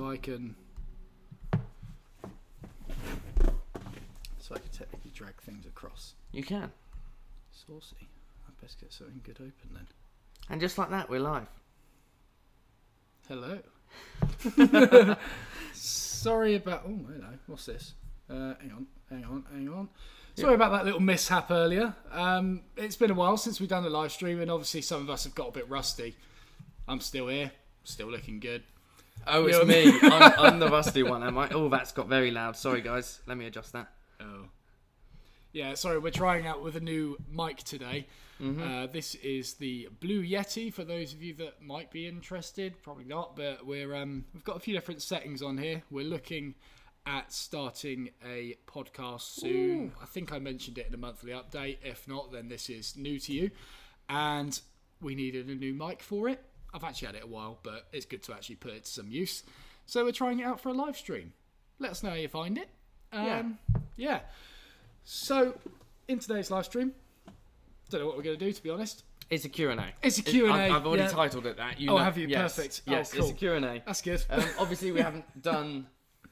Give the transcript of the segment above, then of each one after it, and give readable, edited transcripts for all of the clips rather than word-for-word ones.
so I can technically drag things across. You can. Saucy. I best get something good open then. And just like that, we're live. Hello. Sorry about... Oh, hello. What's this? Hang on. Sorry about that little mishap earlier. It's been a while since we've done a live stream, and obviously some of us have got a bit rusty. I'm still here. Still looking good. Oh, it's me. I'm the rusty one, am I? Oh, that's got very loud. Sorry, guys. Let me adjust that. Oh. Yeah, sorry, we're trying out with a new mic today. Mm-hmm. This is the Blue Yeti, for those of you that might be interested. Probably not, but we've got a few different settings on here. We're looking at starting a podcast soon. Ooh. I think I mentioned it in a monthly update. If not, then this is new to you. And we needed a new mic for it. I've actually had it a while, but it's good to actually put it to some use. So we're trying it out for a live stream. Let us know how you find it. Yeah. So, in today's live stream, don't know what we're going to do, to be honest. It's a Q&A. It's a Q&A. I've already titled it that. Have you? Yes, Perfect. Yes, cool. It's a Q&A. That's good. Obviously, we haven't done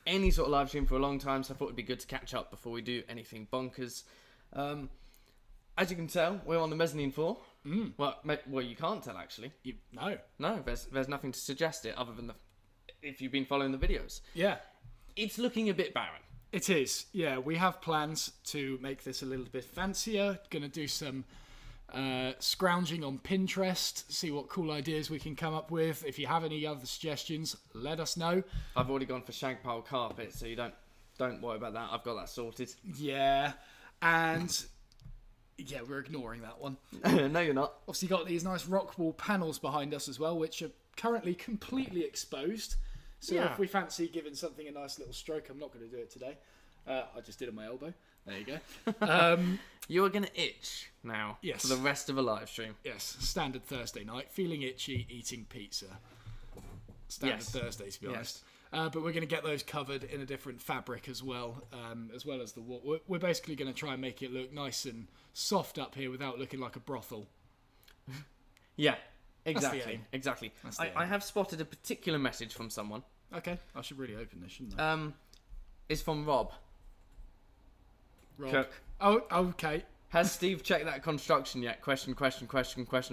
any sort of live stream for a long time, so I thought it'd be good to catch up before we do anything bonkers. As you can tell, we're on the mezzanine floor. Mm. Well, you can't tell, actually. No, there's nothing to suggest it other than if you've been following the videos. Yeah. It's looking a bit barren. It is, yeah. We have plans to make this a little bit fancier. Going to do some scrounging on Pinterest, see what cool ideas we can come up with. If you have any other suggestions, let us know. I've already gone for shag pile carpet, so you don't worry about that. I've got that sorted. Yeah, and yeah, we're ignoring that one. No, you're not. Obviously, got these nice rock wall panels behind us as well, which are currently completely exposed. So if we fancy giving something a nice little stroke, I'm not going to do it today. I just did on my elbow. There you go. You are going to itch now yes. for the rest of a live stream. Yes, standard Thursday night. Feeling itchy, eating pizza. Standard Thursday, to be honest. But we're going to get those covered in a different fabric as well as the wall. We're basically going to try and make it look nice and soft up here without looking like a brothel. Yeah. Exactly. I have spotted a particular message from someone. Okay, I should really open this, shouldn't I? It's from Rob. Cook. Oh, okay. Has Steve checked that construction yet? Question,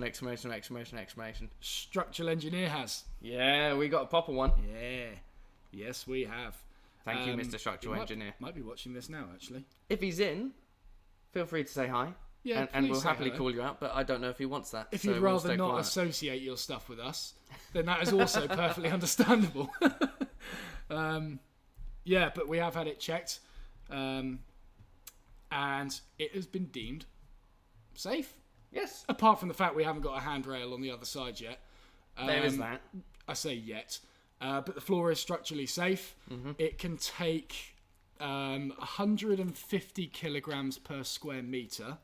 exclamation. Structural engineer has. Yeah, we got a proper one. Yeah. Yes, we have. Thank you, Mr. Structural Engineer. Might be watching this now, actually. If he's in, feel free to say hi. Yeah, and we'll happily call you out, but I don't know if he wants that. If you'd rather not associate your stuff with us, then that is also perfectly understandable. Yeah, but we have had it checked, and it has been deemed safe. Yes. Apart from the fact we haven't got a handrail on the other side yet. There is that. I say yet. But the floor is structurally safe. Mm-hmm. It can take 150 kilograms per square metre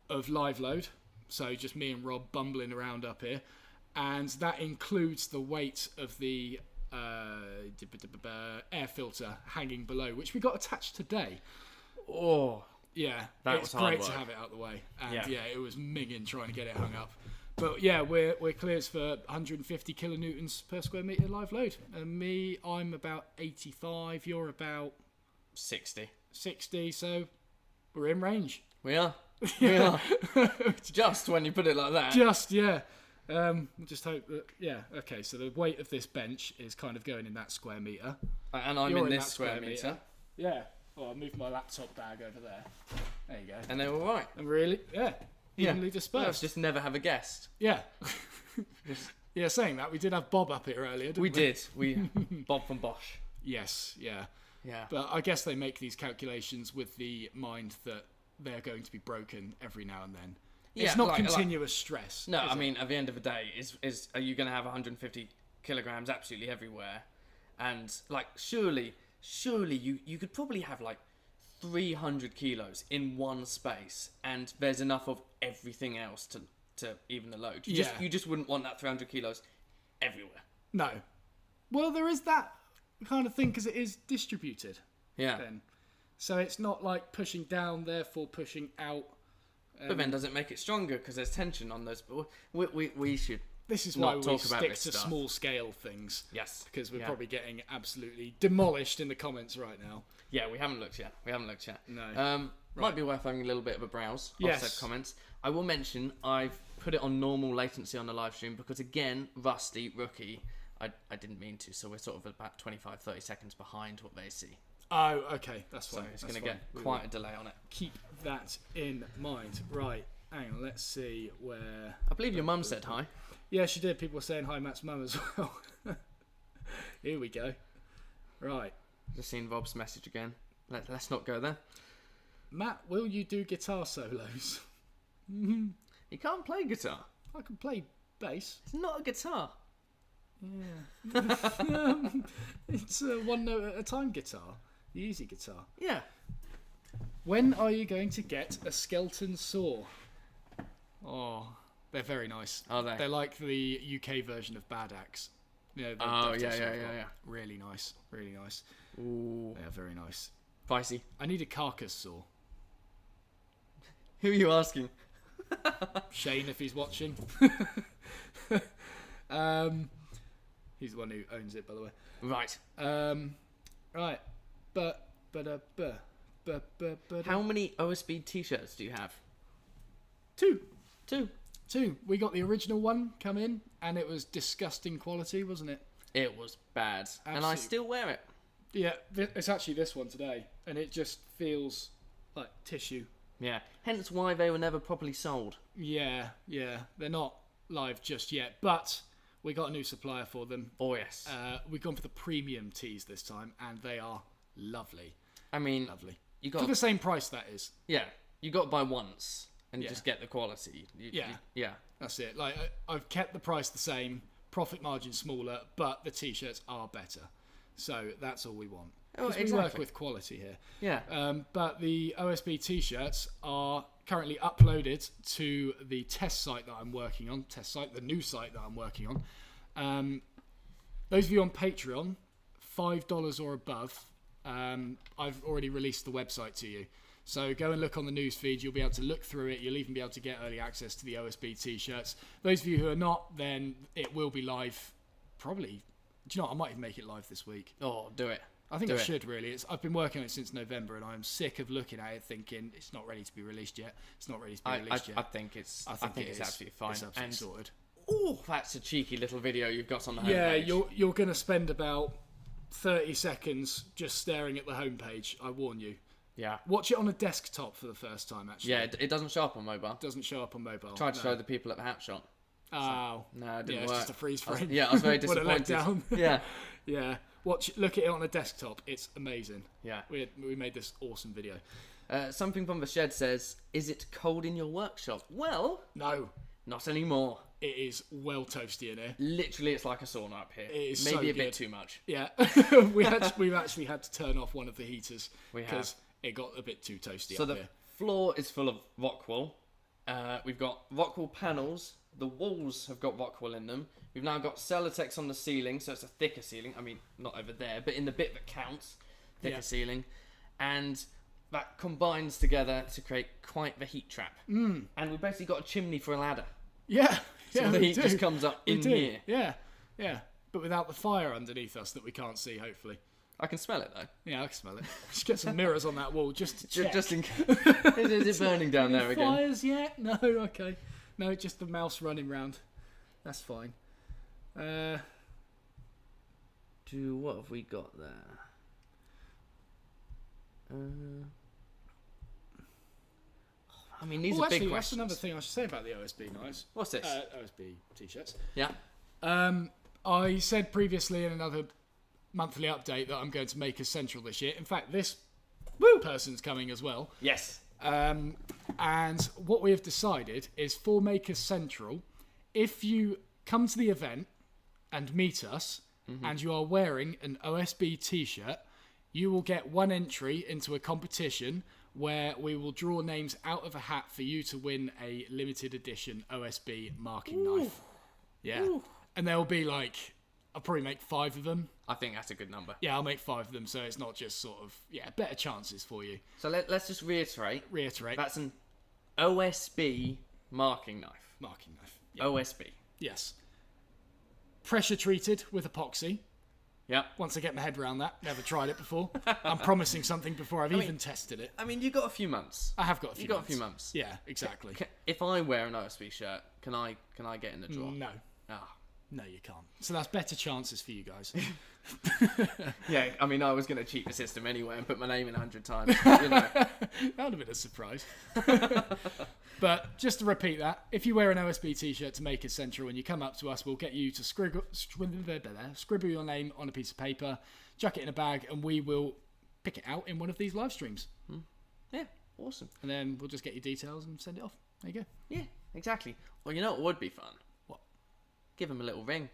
of live load. So just me and Rob bumbling around up here. And that includes the weight of the air filter hanging below, which we got attached today. Oh, yeah. It's great to have it out of the way. And yeah, it was minging trying to get it hung up. But yeah, we're cleared for 150 kilonewtons per square metre live load. And I'm about 85, you're about 60, so we're in range. We are. We are. Just when you put it like that. Just, yeah. Just hope that, yeah, okay, so the weight of this bench is kind of going in that square metre. And I'm in this square metre. Yeah. Oh, I'll move my laptop bag over there. There you go. And they're all right. And really, evenly dispersed. Let's just never have a guest. Yeah. Yeah, saying that, we did have Bob up here earlier, didn't we? We did. Bob from Bosch. Yes, yeah. Yeah. But I guess they make these calculations with the mind that they're going to be broken every now and then. It's not continuous stress. No, I mean, at the end of the day, are you going to have 150 kilograms absolutely everywhere? And, surely you could probably have, 300 kilos in one space, and there's enough of everything else to even the load. You just wouldn't want that 300 kilos everywhere. No. Well, there is that kind of thing because it is distributed. Yeah. Then. So it's not like pushing down, therefore pushing out. But then does it make it stronger because there's tension on those? We should this is why not we talk about stick this to stuff. small scale things. Yes. Because we're Yeah. probably getting absolutely demolished in the comments right now. Yeah, we haven't looked yet. No. Might be worth having a little bit of a browse of Yes. said comments. I will mention I've put it on normal latency on the live stream because, again, Rusty, Rookie, I didn't mean to, so we're sort of about 25, 30 seconds behind what they see. Oh, okay. That's So fine. it's That's going to fine. get We quite will a delay on it. keep that in mind. Right. Hang on. Let's see where... I believe your mum said hi. Yeah, she did. People were saying hi, Matt's mum as well. Here we go. Right. Just seen Rob's message again. Let's not go there. Matt, will you do guitar solos? You can't play guitar. I can play bass. It's not a guitar. Yeah. It's a one note at a time guitar. The easy guitar. Yeah. When are you going to get a skeleton saw? Oh, they're very nice. Are they? They're like the UK version of Bad Axe. Yeah, Oh, yeah. Really nice. Really nice. Ooh. They are very nice. Pricey. I need a carcass saw. Who are you asking? Shane, if he's watching. He's the one who owns it, by the way. Right. Right. How many OSB t-shirts do you have? Two. Two. We got the original one come in, and it was disgusting quality, wasn't it? It was bad. And I still wear it. Yeah, it's actually this one today, and it just feels like tissue. Yeah. Hence why they were never properly sold. Yeah. They're not live just yet, but we got a new supplier for them. Oh, yes. We've gone for the premium tees this time, and they are lovely. I mean, Lovely. you got For the same price, that is. yeah. You got to buy once and Yeah. just get the quality. Yeah. That's it. Like I've kept the price the same, profit margin smaller, but the t-shirts are better. So that's all we want. Oh, Because we work with quality here. Yeah. But the OSB t-shirts are currently uploaded to the test site that I'm working on. The new site that I'm working on. Those of you on Patreon, $5 or above, I've already released the website to you. So go and look on the news feed. You'll be able to look through it. You'll even be able to get early access to the OSB t-shirts. Those of you who are not, then it will be live probably. Do you know what? I might even make it live this week. Oh, do it. I think Do I it. should really. I've been working on it since November, and I'm sick of looking at it thinking it's not ready to be released yet. It's not ready to be released I yet. think it's I think it's it is. absolutely fine. It's absolutely And sorted. oh, that's a cheeky little video you've got on the homepage. Yeah, you're going to spend about 30 seconds just staring at the homepage. I warn you. Yeah. Watch it on a desktop for the first time. Actually, Yeah, it doesn't show up on mobile. it doesn't show up on mobile. Tried to no. show the people at the hat shop. Oh, No, it didn't yeah, it's work. just a freeze I was- frame. yeah, I was very What a disappointed. letdown. Yeah. Yeah, look at it on a desktop. It's amazing. Yeah. We made this awesome video. Something from the shed says, "Is it cold in your workshop?" Well, No, not anymore. it is well toasty in here. Literally, it's like a sauna up here. It is Maybe so a bit good. too much. Yeah, we've actually had to turn off one of the heaters We have. because it got a bit too toasty So up the here. floor is full of rock wool. We've got rock wool panels. The walls have got rock wool in them. We've now got Celotex on the ceiling, so it's a thicker ceiling. I mean, not over there, but in the bit that counts, thicker Yeah. ceiling. And that combines together to create quite the heat trap. And we've basically got a chimney for a ladder. Yeah, So yeah, the we heat do. just comes up We in do. here. Yeah, but without the fire underneath us that we can't see. Hopefully, I can smell it though. yeah, I can smell it. Just get some mirrors on that wall just to check. Just in case. Is it burning down there again? Fires yet? No, okay. No, just the mouse running round. That's fine. What have we got there? I mean, these are actually, big that's questions. another thing I should say about the OSB knives. What's this? OSB t-shirts. Yeah. I said previously in another monthly update that I'm going to make a central this year. In fact, this person's coming as well. Yes. And what we have decided is for Makers Central, if you come to the event and meet us and you are wearing an OSB t-shirt, you will get one entry into a competition where we will draw names out of a hat for you to win a limited edition OSB marking knife. Yeah. Ooh. And there will be like, I'll probably make 5 of them. I think that's a good number. Yeah, I'll make 5 of them, so it's not just sort of, better chances for you. So let's just reiterate. That's an OSB marking knife. Marking knife. Yeah. OSB. Yes. pressure treated with epoxy. Yeah. Once I get my head around that, never tried it before. I'm promising something before I've even tested it. I mean, you got a few months. I have got a few. You got a few months. Yeah, exactly. If I wear an OSB shirt, can I get in the draw? No. Ah. No, you can't. So that's better chances for you guys. Yeah, I mean, I was going to cheat the system anyway and put my name in 100 times. You know. That would have been a surprise. But just to repeat that, if you wear an OSB t-shirt to Make It Central, when you come up to us, we'll get you to scribble your name on a piece of paper, chuck it in a bag, and we will pick it out in one of these live streams. Yeah, awesome. And then we'll just get your details and send it off. There you go. Yeah, exactly. Well, you know what would be fun? What? Give them a little ring.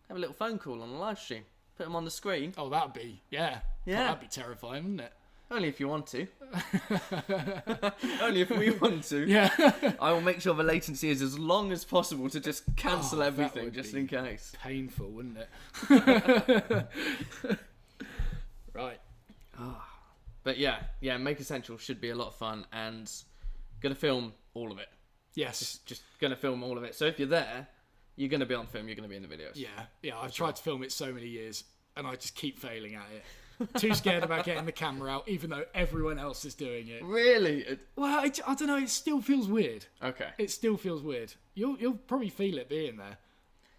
Have a little phone call on a live stream. Put them on the screen. Oh, that'd be, yeah. Yeah. That'd be terrifying, wouldn't it? Only if you want to. Only if we want to. Yeah. I will make sure the latency is as long as possible to just cancel that everything, would just be in case. Painful, wouldn't it? Right. But yeah, Make Essential should be a lot of fun, and gonna film all of it. Yes. Just gonna film all of it. So if you're there, you're gonna be on film. You're gonna be in the videos. Yeah. I've tried to film it so many years, and I just keep failing at it. Too scared about getting the camera out, even though everyone else is doing it. Really? Well, I don't know. It still feels weird. Okay. It still feels weird. You'll probably feel it being there.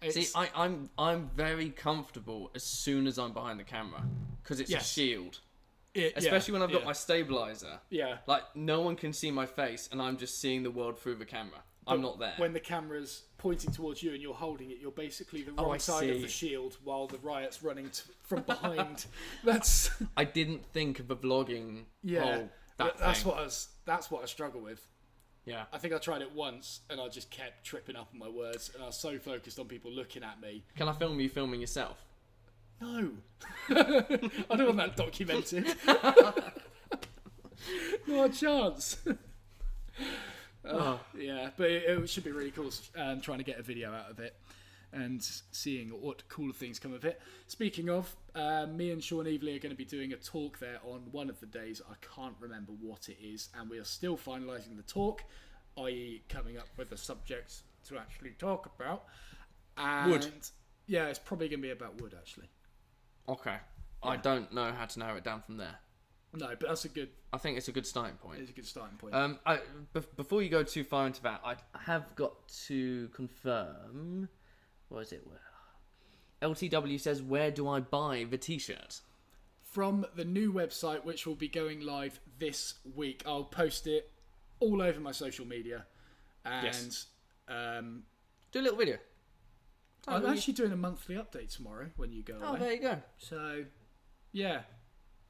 See, I'm very comfortable as soon as I'm behind the camera because it's a shield. Especially when I've got my stabilizer. Yeah. Like, no one can see my face, and I'm just seeing the world through the camera. I'm not there. When the camera's pointing towards you and you're holding it, you're basically the wrong side of the shield while the riot's running from behind. That's. I didn't think of the vlogging. That's what I struggle with. Yeah. I think I tried it once and I just kept tripping up on my words, and I was so focused on people looking at me. Can I film you filming yourself? No. I don't want that documented. Not a chance. Yeah, but it should be really cool trying to get a video out of it and seeing what cool things come of it. Speaking of, me and Sean Evely are going to be doing a talk there on one of the days. I can't remember what it is, and we are still finalising the talk, i.e. coming up with a subject to actually talk about. And wood. Yeah, it's probably going to be about wood, actually. Okay. Yeah. I don't know how to narrow it down from there. No, but that's a good... I think it's a good starting point. It's a good starting point. Before you go too far into that, I have got to confirm... What is it? LTW says, where do I buy the t-shirt? From the new website, which will be going live this week. I'll post it all over my social media. And do a little video. I'm actually doing a monthly update tomorrow when you go away. Oh, there you go. So, yeah.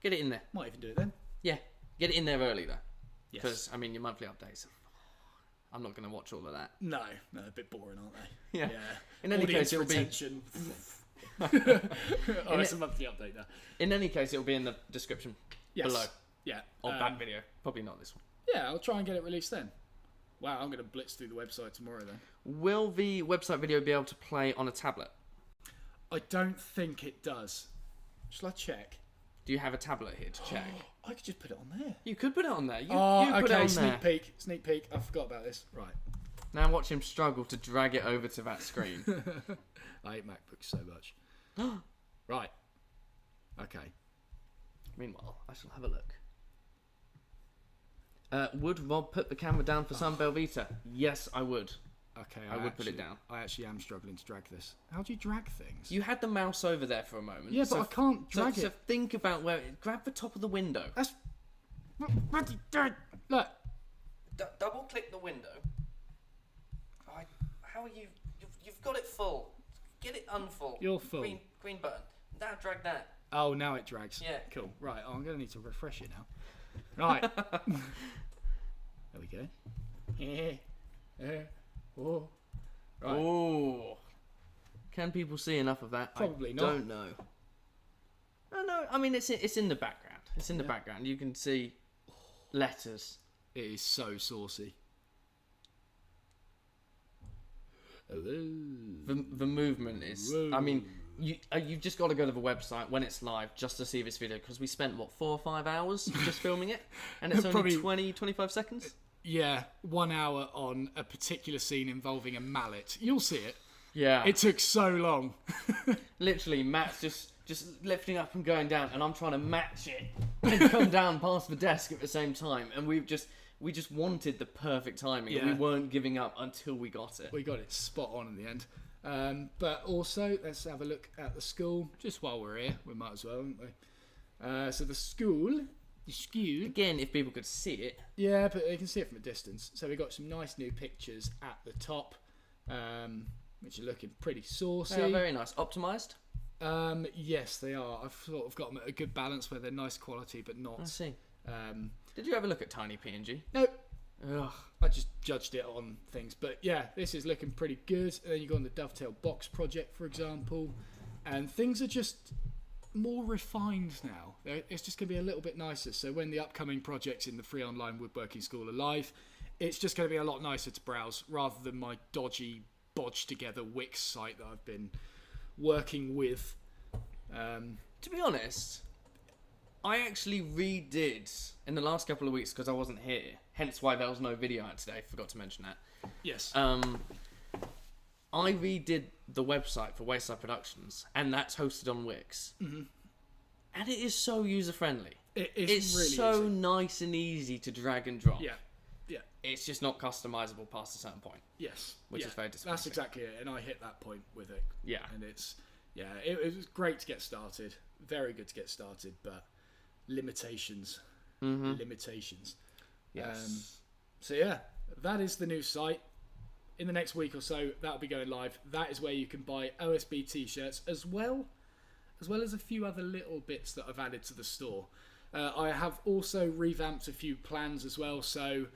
Get it in there. Might even do it then. Yeah. Get it in there early, though. Yes. Because, I mean, your monthly updates... I'm not going to watch all of that. No, a bit boring, aren't they? Yeah. In any case, it'll retention. It's a monthly update now. In any case, it'll be in the description below. Yeah. Of that video. Probably not this one. Yeah, I'll try and get it released then. Wow, I'm going to blitz through the website tomorrow then. Will the website video be able to play on a tablet? I don't think it does. Shall I check? Do you have a tablet here to check? I could just put it on there. You could put it on there. You okay, put it on sneak there. peek. Sneak peek. I forgot about this. Right. Now watch him struggle to drag it over to that screen. I hate MacBooks so much. Right. Okay. Meanwhile, I shall have a look. Would Rob put the camera down for some Belvita? Yes, I would. Okay, I would put it down. I actually am struggling to drag this. How do you drag things? You had the mouse over there for a moment. Yeah, but I can't drag it. So think about where... Grab the top of the window. That's... Look. Double click the window. How are you... You've got it full. Get it unfull. You're full. Green button. Now drag that. Oh, now it drags. Yeah. Cool. Right, I'm going to need to refresh it now. Right. There we go. Oh. Right. Oh. Can people see enough of that? Probably not. Don't know. No, I mean, it's in the background. It's in the background. You can see letters. It is so saucy. Hello. The movement is... Whoa. I mean, you've just got to go to the website when it's live just to see this video, because we spent, 4 or 5 hours just filming it? And it's only 20, 25 seconds? Yeah, 1 hour on a particular scene involving a mallet. You'll see it. Yeah. It took so long. Literally, Matt's just lifting up and going down, and I'm trying to match it and come down past the desk at the same time. And we just wanted the perfect timing. Yeah. And we weren't giving up until we got it. We got it spot on in the end. But also, let's have a look at the school. Just while we're here, we might as well, haven't we? So the school. Again, if people could see it. Yeah, but they can see it from a distance. So we've got some nice new pictures at the top, which are looking pretty saucy. They are very nice. Optimised? Yes, they are. I've sort of got them at a good balance where they're nice quality, but not. I see. Did you ever look at Tiny PNG? No. Ugh. I just judged it on things. But yeah, this is looking pretty good. And then you go on the Dovetail Box project, for example. And things are just more refined now. It's just going to be a little bit nicer. So when the upcoming projects in the free online woodworking school are live, it's just going to be a lot nicer to browse rather than my dodgy, bodged together Wix site that I've been working with. To be honest, I actually redid in the last couple of weeks because I wasn't here. Hence why there was no video out today. Forgot to mention that. Yes. I redid the website for Wayside Productions, and that's hosted on Wix. Mm-hmm. And it is so user-friendly. It's really so easy. Nice and easy to drag and drop. Yeah. Yeah. It's just not customizable past a certain point. Yes. Which is very disappointing. That's exactly it. And I hit that point with it. Yeah. And it was great to get started. Very good to get started, but limitations. Mm-hmm. Limitations. Yes. So yeah, that is the new site. In the next week or so, that'll be going live. That is where you can buy OSB t-shirts as well as a few other little bits that I've added to the store. I have also revamped a few plans as well. So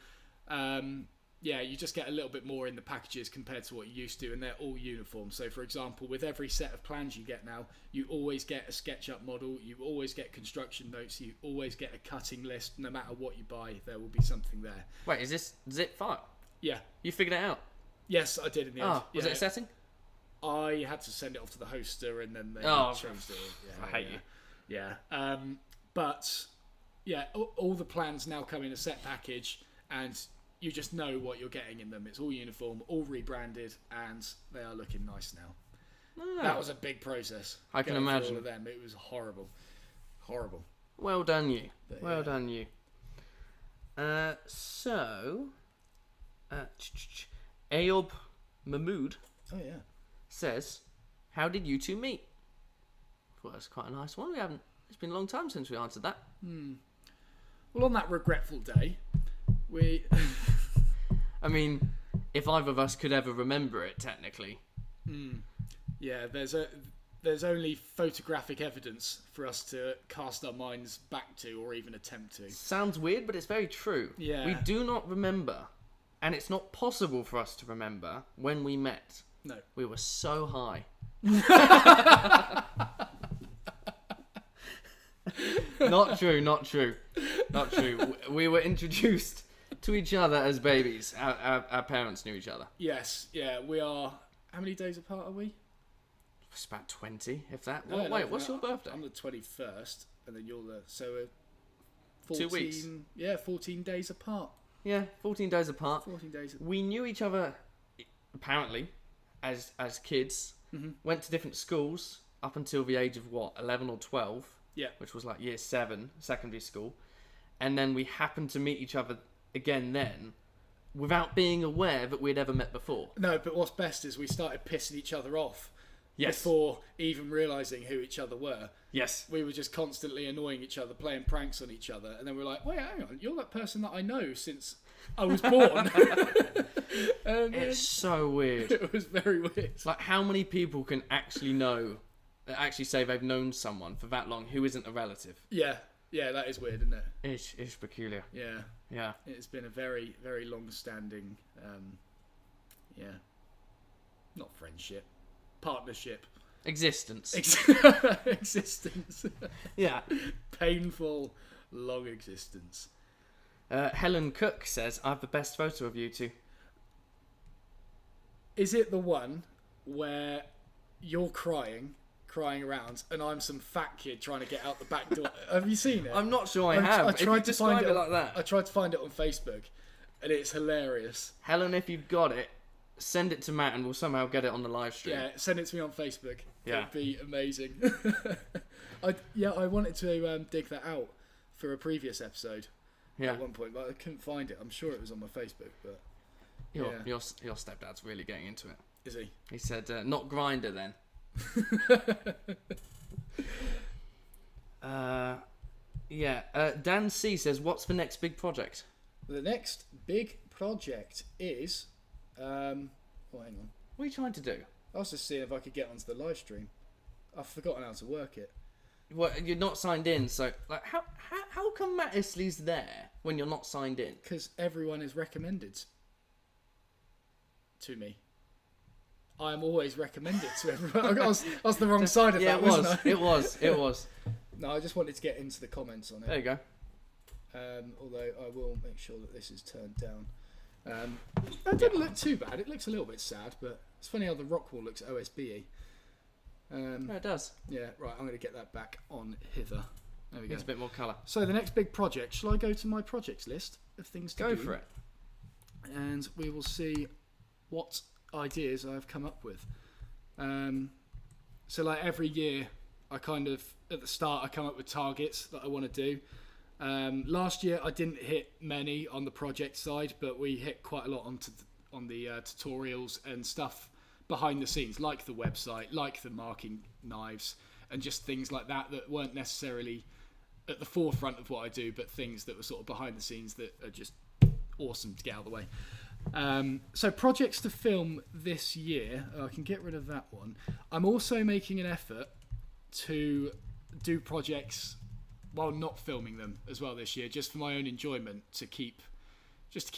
you just get a little bit more in the packages compared to what you used to, and they're all uniform. So for example, with every set of plans you get now, you always get a SketchUp model, you always get construction notes, you always get a cutting list. No matter what you buy, there will be something there. Wait, is this zip file? Yeah. You figured it out? Yes, I did in the end. Oh, was it a setting? I had to send it off to the hoster, and then they changed it. Yeah, I hate you. Yeah. But yeah, all the plans now come in a set package, and you just know what you're getting in them. It's all uniform, all rebranded, and they are looking nice now. Oh. That was a big process. I can imagine. All of them. It was horrible. Well done, you. But, well done, you. Ayob Mahmood says, how did you two meet? Well, that's quite a nice one. It's been a long time since we answered that. Well, on that regretful day, we... I mean, if either of us could ever remember it, technically. Yeah, there's only photographic evidence for us to cast our minds back to, or even attempt to. Sounds weird, but it's very true. Yeah. We do not remember, and it's not possible for us to remember when we met. No. We were so high. Not true. We were introduced to each other as babies. Our parents knew each other. Yes, yeah, we are... How many days apart are we? It's about 20, if that. No, Wait, what's your birthday? I'm the 21st, and then you're the... So 2 weeks. Yeah, 14 days apart. Yeah, 14 days apart. 14 days apart. We knew each other, apparently, as kids. Mm-hmm. Went to different schools up until the age of, 11 or 12? Yeah. Which was like year 7, secondary school. And then we happened to meet each other again then, without being aware that we'd ever met before. No, but what's best is we started pissing each other off. Yes. Before even realising who each other were. Yes. We were just constantly annoying each other, playing pranks on each other, and then we're like, wait, hang on, you're that person that I know since I was born. It's so weird. It was very weird. Like, how many people can actually say they've known someone for that long who isn't a relative? Yeah, that is weird, isn't it? It's peculiar. Yeah. It's been a very, very long-standing, not friendship, partnership. Existence. Existence. Yeah. Painful, long existence. Helen Cook says, I have the best photo of you two. Is it the one where you're crying around, and I'm some fat kid trying to get out the back door? Have you seen it? I'm not sure I have. I tried to find it like that. I tried to find it on Facebook, and it's hilarious. Helen, if you've got it, send it to Matt and we'll somehow get it on the live stream. Yeah, send it to me on Facebook. Yeah. It'd be amazing. I wanted to dig that out for a previous episode at one point, but I couldn't find it. I'm sure it was on my Facebook, but Your stepdad's really getting into it. Is he? He said, not Grinder then. Dan C says, what's the next big project? The next big project is... hang on. What are you trying to do? I was just seeing if I could get onto the live stream. I've forgotten how to work it. Well, you're not signed in, so like, how come Matt Estlea's there when you're not signed in? Because everyone is recommended to me. I am always recommended to everyone. I was the wrong side of that, wasn't I? It was. No, I just wanted to get into the comments on it. There you go. Although I will make sure that this is turned down. That didn't look too bad. It looks a little bit sad, but it's funny how the rock wall looks OSB-y. It does. Yeah, right. I'm going to get that back on hither. There we go. It's a bit more colour. So the next big project. Shall I go to my projects list of things to do? Go for it. And we will see what ideas I've come up with. So like every year, I kind of at the start I come up with targets that I want to do. Last year I didn't hit many on the project side, but we hit quite a lot on the tutorials and stuff behind the scenes, like the website, like the marking knives, and just things like that weren't necessarily at the forefront of what I do, but things that were sort of behind the scenes that are just awesome to get out of the way. So projects to film this year, I can get rid of that one. I'm also making an effort to do projects while not filming them as well this year, just for my own enjoyment, to keep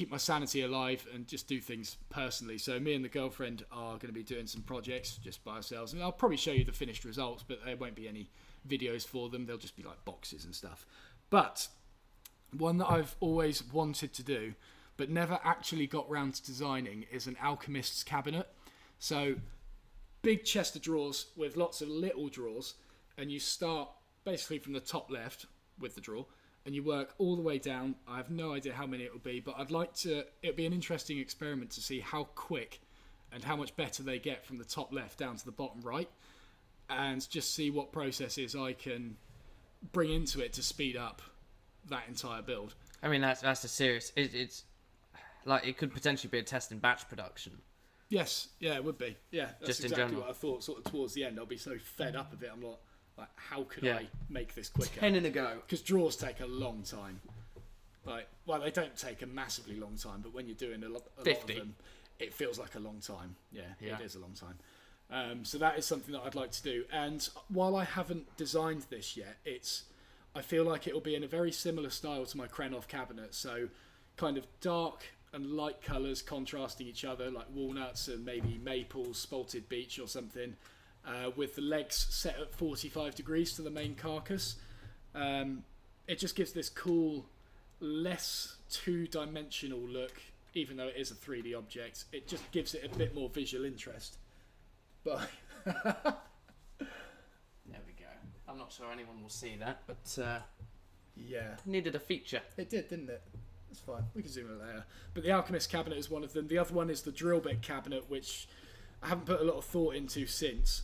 my sanity alive and just do things personally. So me and the girlfriend are going to be doing some projects just by ourselves, and I'll probably show you the finished results, but there won't be any videos for them. They'll just be like boxes and stuff. But one that I've always wanted to do but never actually got round to designing is an alchemist's cabinet. So big chest of drawers with lots of little drawers, and you start basically from the top left with the drawer and you work all the way down. I have no idea how many it will be, but it'd be an interesting experiment to see how quick and how much better they get from the top left down to the bottom right, and just see what processes I can bring into it to speed up that entire build. I mean, that's a serious... It's like, it could potentially be a test in batch production. Yes, yeah, it would be. Yeah, that's just exactly in general. what I thought. Sort of towards the end, I'll be so fed up of it. I'm like, how could I make this quicker? 10 in a go. Because drawers take a long time. Well, they don't take a massively long time, but when you're doing a lot of them, it feels like a long time. Yeah, it is a long time. So that is something that I'd like to do. And while I haven't designed this yet, I feel like it will be in a very similar style to my Krenov cabinet. So kind of dark and light colours contrasting each other, like walnuts and maybe maples, spalted beech or something, with the legs set at 45 degrees to the main carcass. It just gives this cool, less two-dimensional look, even though it is a 3D object. It just gives it a bit more visual interest. But there we go. I'm not sure anyone will see that, but yeah, needed a feature. It did, didn't it? It's fine. We can zoom in later. But the Alchemist cabinet is one of them. The other one is the drill bit cabinet, which I haven't put a lot of thought into since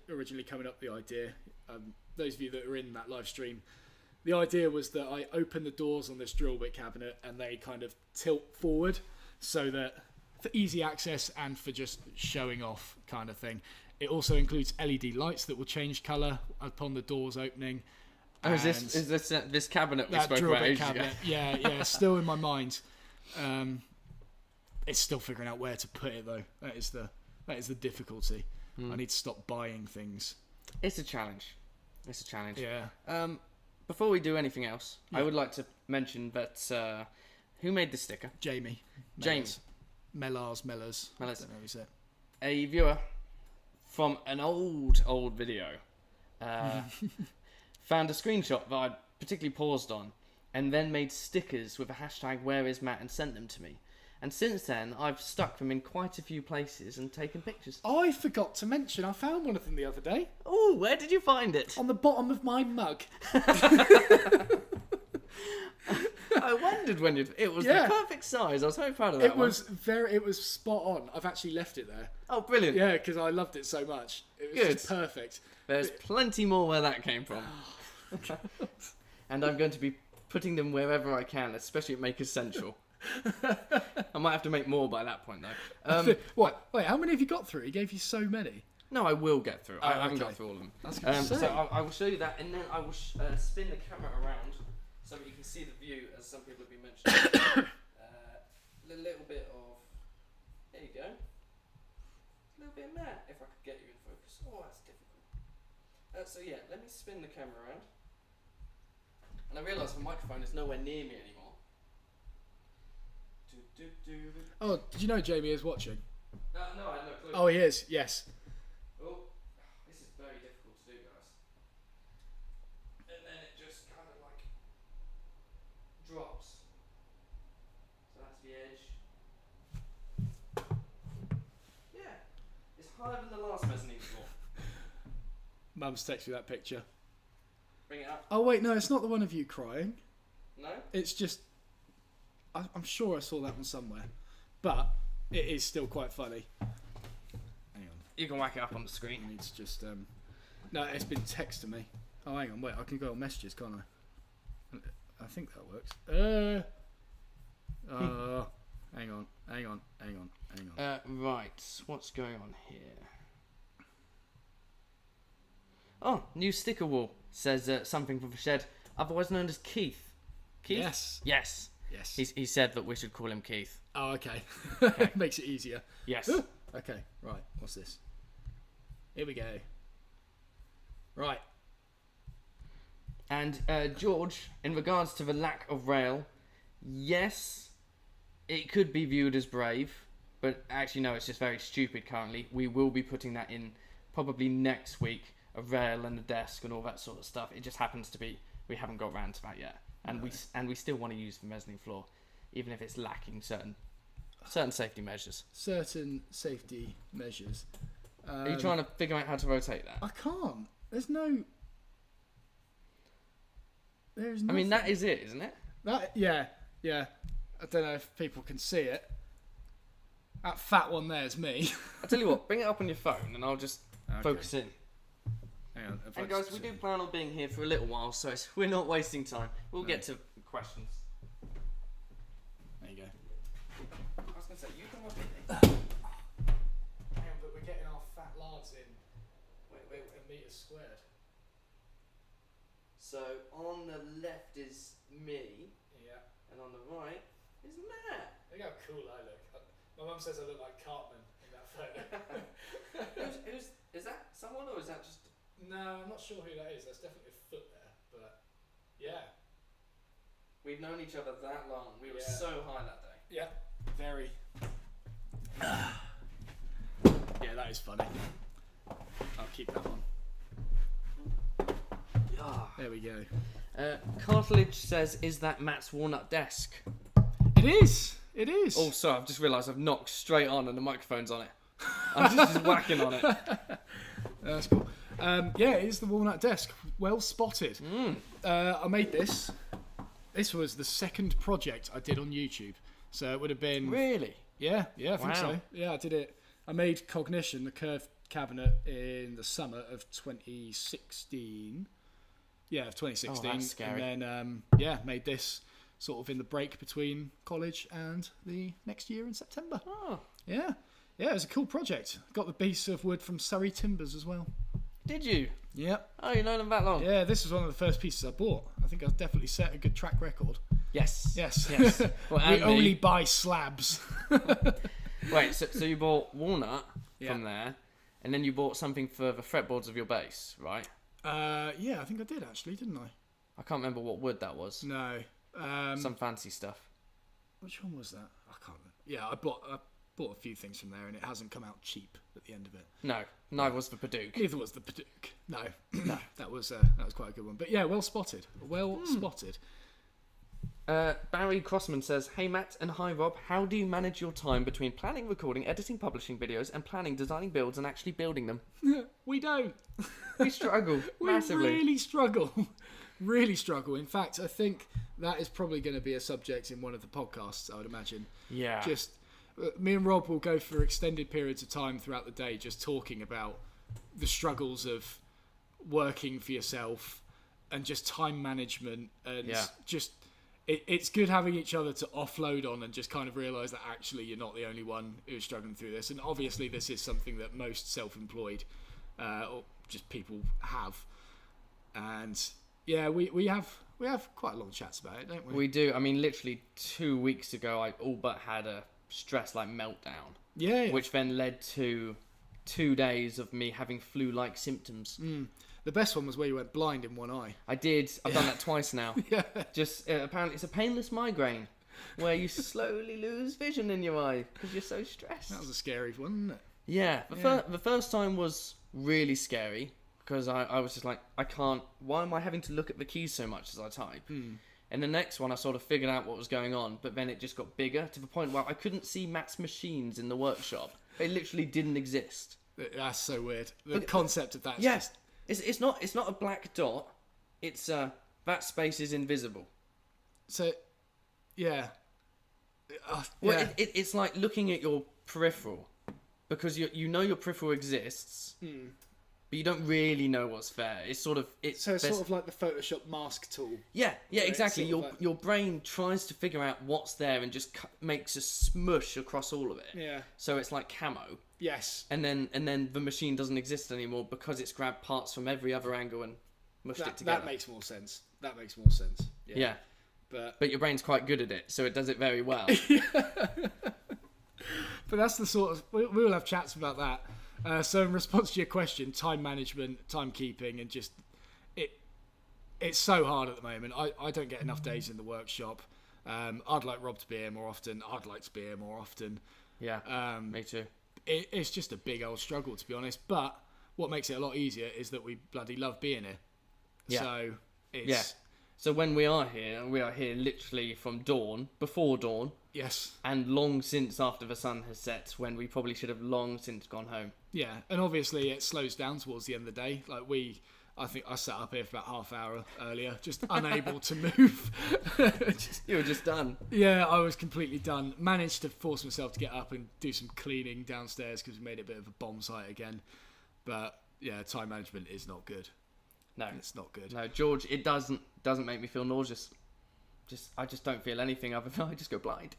originally coming up with the idea. Those of you that are in that live stream, the idea was that I open the doors on this drill bit cabinet and they kind of tilt forward, so that for easy access and for just showing off kind of thing. It also includes LED lights that will change colour upon the doors opening. Oh, is this cabinet we spoke about ages ago? Yeah, still in my mind. It's still figuring out where to put it though. That is the difficulty. I need to stop buying things. It's a challenge. Yeah. Before we do anything else, I would like to mention that who made the sticker? Jamie. Mellars. I don't know how you say it. A viewer from an old video found a screenshot that I particularly paused on, and then made stickers with a hashtag #WhereIsMatt and sent them to me. And since then, I've stuck them in quite a few places and taken pictures. I forgot to mention, I found one of them the other day. Oh, where did you find it? On the bottom of my mug. I wondered when it was Yeah. the perfect size. I was so proud of that one. It was spot on. I've actually left it there. Oh, brilliant. Yeah, because I loved it so much. It was just perfect. There's plenty more where that came from. And I'm going to be putting them wherever I can, especially at Maker's Central. I might have to make more by that point, though. What? Wait, how many have you got through? He gave you so many. No, I will get through. I haven't okay. got through all of them. That's good to say. So I will show you that, and then I will spin the camera around so that you can see the view, as some people have been mentioning. A little bit of... There you go. A little bit of that, if I could get you in focus. Oh, that's difficult. So yeah, let me spin the camera around. And I realise the microphone is nowhere near me anymore. Oh, did you know Jamie is watching? No, I had no clue. Oh, he is. Yes. Oh, this is very difficult to do, guys. And then it just kind of like drops. So that's the edge. Yeah, it's higher than the last mezzanine floor. Mum's texted you that picture. Bring it up. Oh wait, no, it's not the one of you crying. No? It's just, I'm sure I saw that one somewhere, but it is still quite funny. Hang on. You can whack it up on the screen. It's just no, it's been text to me. Oh, hang on, wait, I can go on messages, can't I? I think that works. Hang on. Right, what's going on here? Oh, new sticker wall says something from the shed, otherwise known as Keith. Keith? Yes. Yes. Yes. He said that we should call him Keith. Oh, okay. Makes it easier. Yes. Ooh. Okay, right. What's this? Here we go. Right. And George, in regards to the lack of rail, yes, it could be viewed as brave, but actually no, it's just very stupid currently. We will be putting that in probably next week, a rail and a desk and all that sort of stuff. It just happens to be we haven't got round to that yet, and we still want to use the mezzanine floor, even if it's lacking certain safety measures. Certain safety measures. Are you trying to figure out how to rotate that? I can't. There's no. There's. I mean, that is it, isn't it? That yeah. I don't know if people can see it. That fat one there's me. I'll tell you what, bring it up on your phone and I'll just focus in. Hang on. And guys, we do plan on being here for a little while, so we're not wasting time. We'll get to questions. There you go. I was going to say, you come up in there. Hang on, but we're getting our fat lads in. Wait, a metre squared. So on the left is me, Yeah. and on the right is Matt. Look how cool I look. My mum says I look like Cartman in that photo. Is that someone or is that just... No, I'm not sure who that is. There's definitely a foot there, but yeah. We've known each other that long. We were Yeah. so high that day. Yeah, very. Yeah, that is funny. I'll keep that one. There we go. Cartilage says, is that Matt's walnut desk? It is. It is. Oh, sorry, I've just realised I've knocked straight on and the microphone's on it. I'm just whacking on it. That's cool. Yeah, it is the walnut desk. Well spotted. I made this. This was the second project I did on YouTube. So it would have been... Really? Yeah, I think Wow. so. Yeah, I did it. I made Cognition, the curved cabinet, in the summer of 2016. Yeah, of 2016. Oh, that's scary. And then, made this sort of in the break between college and the next year in September. Oh. Yeah, it was a cool project. Got the piece of wood from Surrey Timbers as well. Did you? Yep. Oh, you known them that long? Yeah, this was one of the first pieces I bought. I think I've definitely set a good track record. Yes. Yes. Well, We and only me. buy slabs. Wait, so you bought walnut Yeah. from there, and then you bought something for the fretboards of your bass, right? Yeah, I think I did actually, didn't I? I can't remember what wood that was. No. Some fancy stuff. Which one was that? I can't remember. Yeah, I bought a few things from there, and it hasn't come out cheap at the end of it. No, neither was the Paduke. Neither was the Paduke. No, that was quite a good one. But yeah, well spotted. Well spotted. Barry Crossman says, hey Matt and hi Rob, how do you manage your time between planning, recording, editing, publishing videos, and planning, designing builds, and actually building them? We don't. We struggle We massively. really struggle. really struggle. In fact, I think that is probably going to be a subject in one of the podcasts, I would imagine. Yeah. Just me and Rob will go for extended periods of time throughout the day just talking about the struggles of working for yourself and just time management and just it's good having each other to offload on and just kind of realise that actually you're not the only one who's struggling through this. And obviously this is something that most self-employed or just people have. And yeah, we have quite long chats about it, don't we? We do. I mean, literally 2 weeks ago, I all but had a stress-like meltdown. Yeah. Which then led to 2 days of me having flu-like symptoms. The best one was where you went blind in one eye. I did. I've done that twice now. Yeah. Just apparently, it's a painless migraine where you slowly lose vision in your eye because you're so stressed. That was a scary one, wasn't it? Yeah. The first time was really scary because I was just like, I can't. Why am I having to look at the keys so much as I type? And the next one, I sort of figured out what was going on, but then it just got bigger to the point where I couldn't see Matt's machines in the workshop. They literally didn't exist. That's so weird. The concept of that. Yes. It's not a black dot. It's that space is invisible. So, yeah. Well, it's like looking at your peripheral because you know your peripheral exists, but you don't really know what's there. It's sort of sort of like the Photoshop mask tool. Yeah, exactly. Your brain tries to figure out what's there and just makes a smush across all of it. Yeah. So it's like camo. Yes. And then the machine doesn't exist anymore because it's grabbed parts from every other angle and mushed it together. That makes more sense. Yeah. But your brain's quite good at it, so it does it very well. But that's the sort of... We'll have chats about that. So in response to your question, time management, timekeeping, and just... It's so hard at the moment. I don't get enough days in the workshop. I'd like Rob to be here more often. I'd like to be here more often. Yeah, me too. It's just a big old struggle, to be honest. But what makes it a lot easier is that we bloody love being here. Yeah. So it's... Yeah. So when we are here literally from dawn, before dawn. Yes. And long since after the sun has set, when we probably should have long since gone home. Yeah, and obviously it slows down towards the end of the day. Like I think I sat up here for about half hour earlier, just unable to move. You were just done. Yeah, I was completely done. Managed to force myself to get up and do some cleaning downstairs because we made it a bit of a bomb site again. But yeah, time management is not good. No, it's not good. No, George, it doesn't make me feel nauseous. I just don't feel anything other than I just go blind.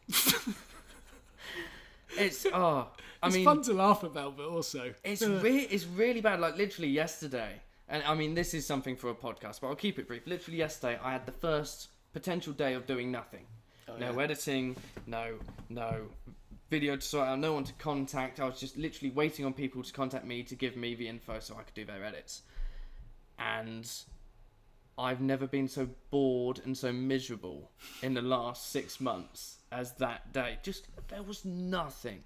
It's fun to laugh about, but also it's really bad. Like literally yesterday. And I mean, this is something for a podcast, but I'll keep it brief. Literally yesterday, I had the first potential day of doing nothing. No editing, no video to sort out, no one to contact. I was just literally waiting on people to contact me to give me the info so I could do their edits. And I've never been so bored and so miserable in the last 6 months as that day. There was nothing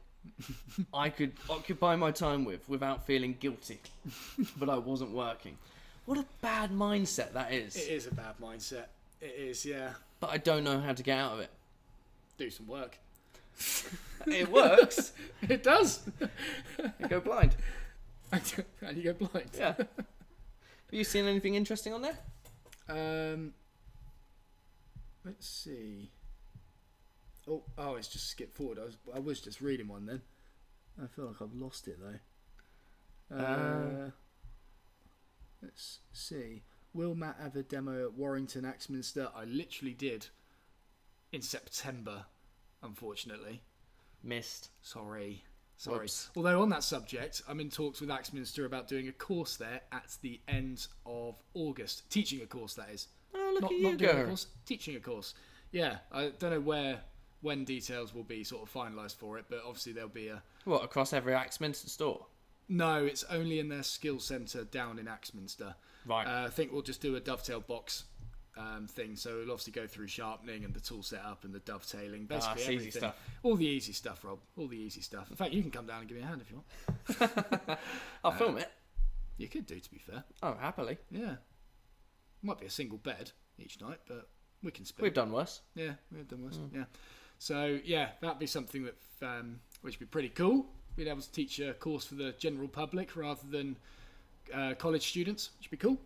I could occupy my time with without feeling guilty, but I wasn't working. What a bad mindset that is. It is a bad mindset. It is, yeah. But I don't know how to get out of it. Do some work. It works. It does. You go blind. And you go blind. Yeah. Have you seen anything interesting on there? Let's see. Oh, it's just skipped forward. I was just reading one then. I feel like I've lost it though. Let's see. Will Matt have a demo at Warrington Axminster? I literally did in September, unfortunately. Missed. Sorry. Whoops. Although on that subject, I'm in talks with Axminster about doing a course there at the end of August. Teaching a course, that is. Oh, look at you not doing go. a course, teaching a course. Yeah, I don't know when details will be sort of finalised for it, but obviously there'll be a... What, across every Axminster store? No, it's only in their skills centre down in Axminster. Right. I think we'll just do a dovetail box thing, so we'll obviously go through sharpening and the tool setup and the dovetailing, basically that's everything. easy stuff. All the easy stuff, Rob. All the easy stuff. In fact, you can come down and give me a hand if you want. I'll film it. You could do, to be fair. Oh, happily. Yeah. Might be a single bed each night, but we can split. We've done worse. Yeah, we've done worse. Yeah. So yeah, that'd be something that which would be pretty cool. Being able to teach a course for the general public rather than college students, which would be cool.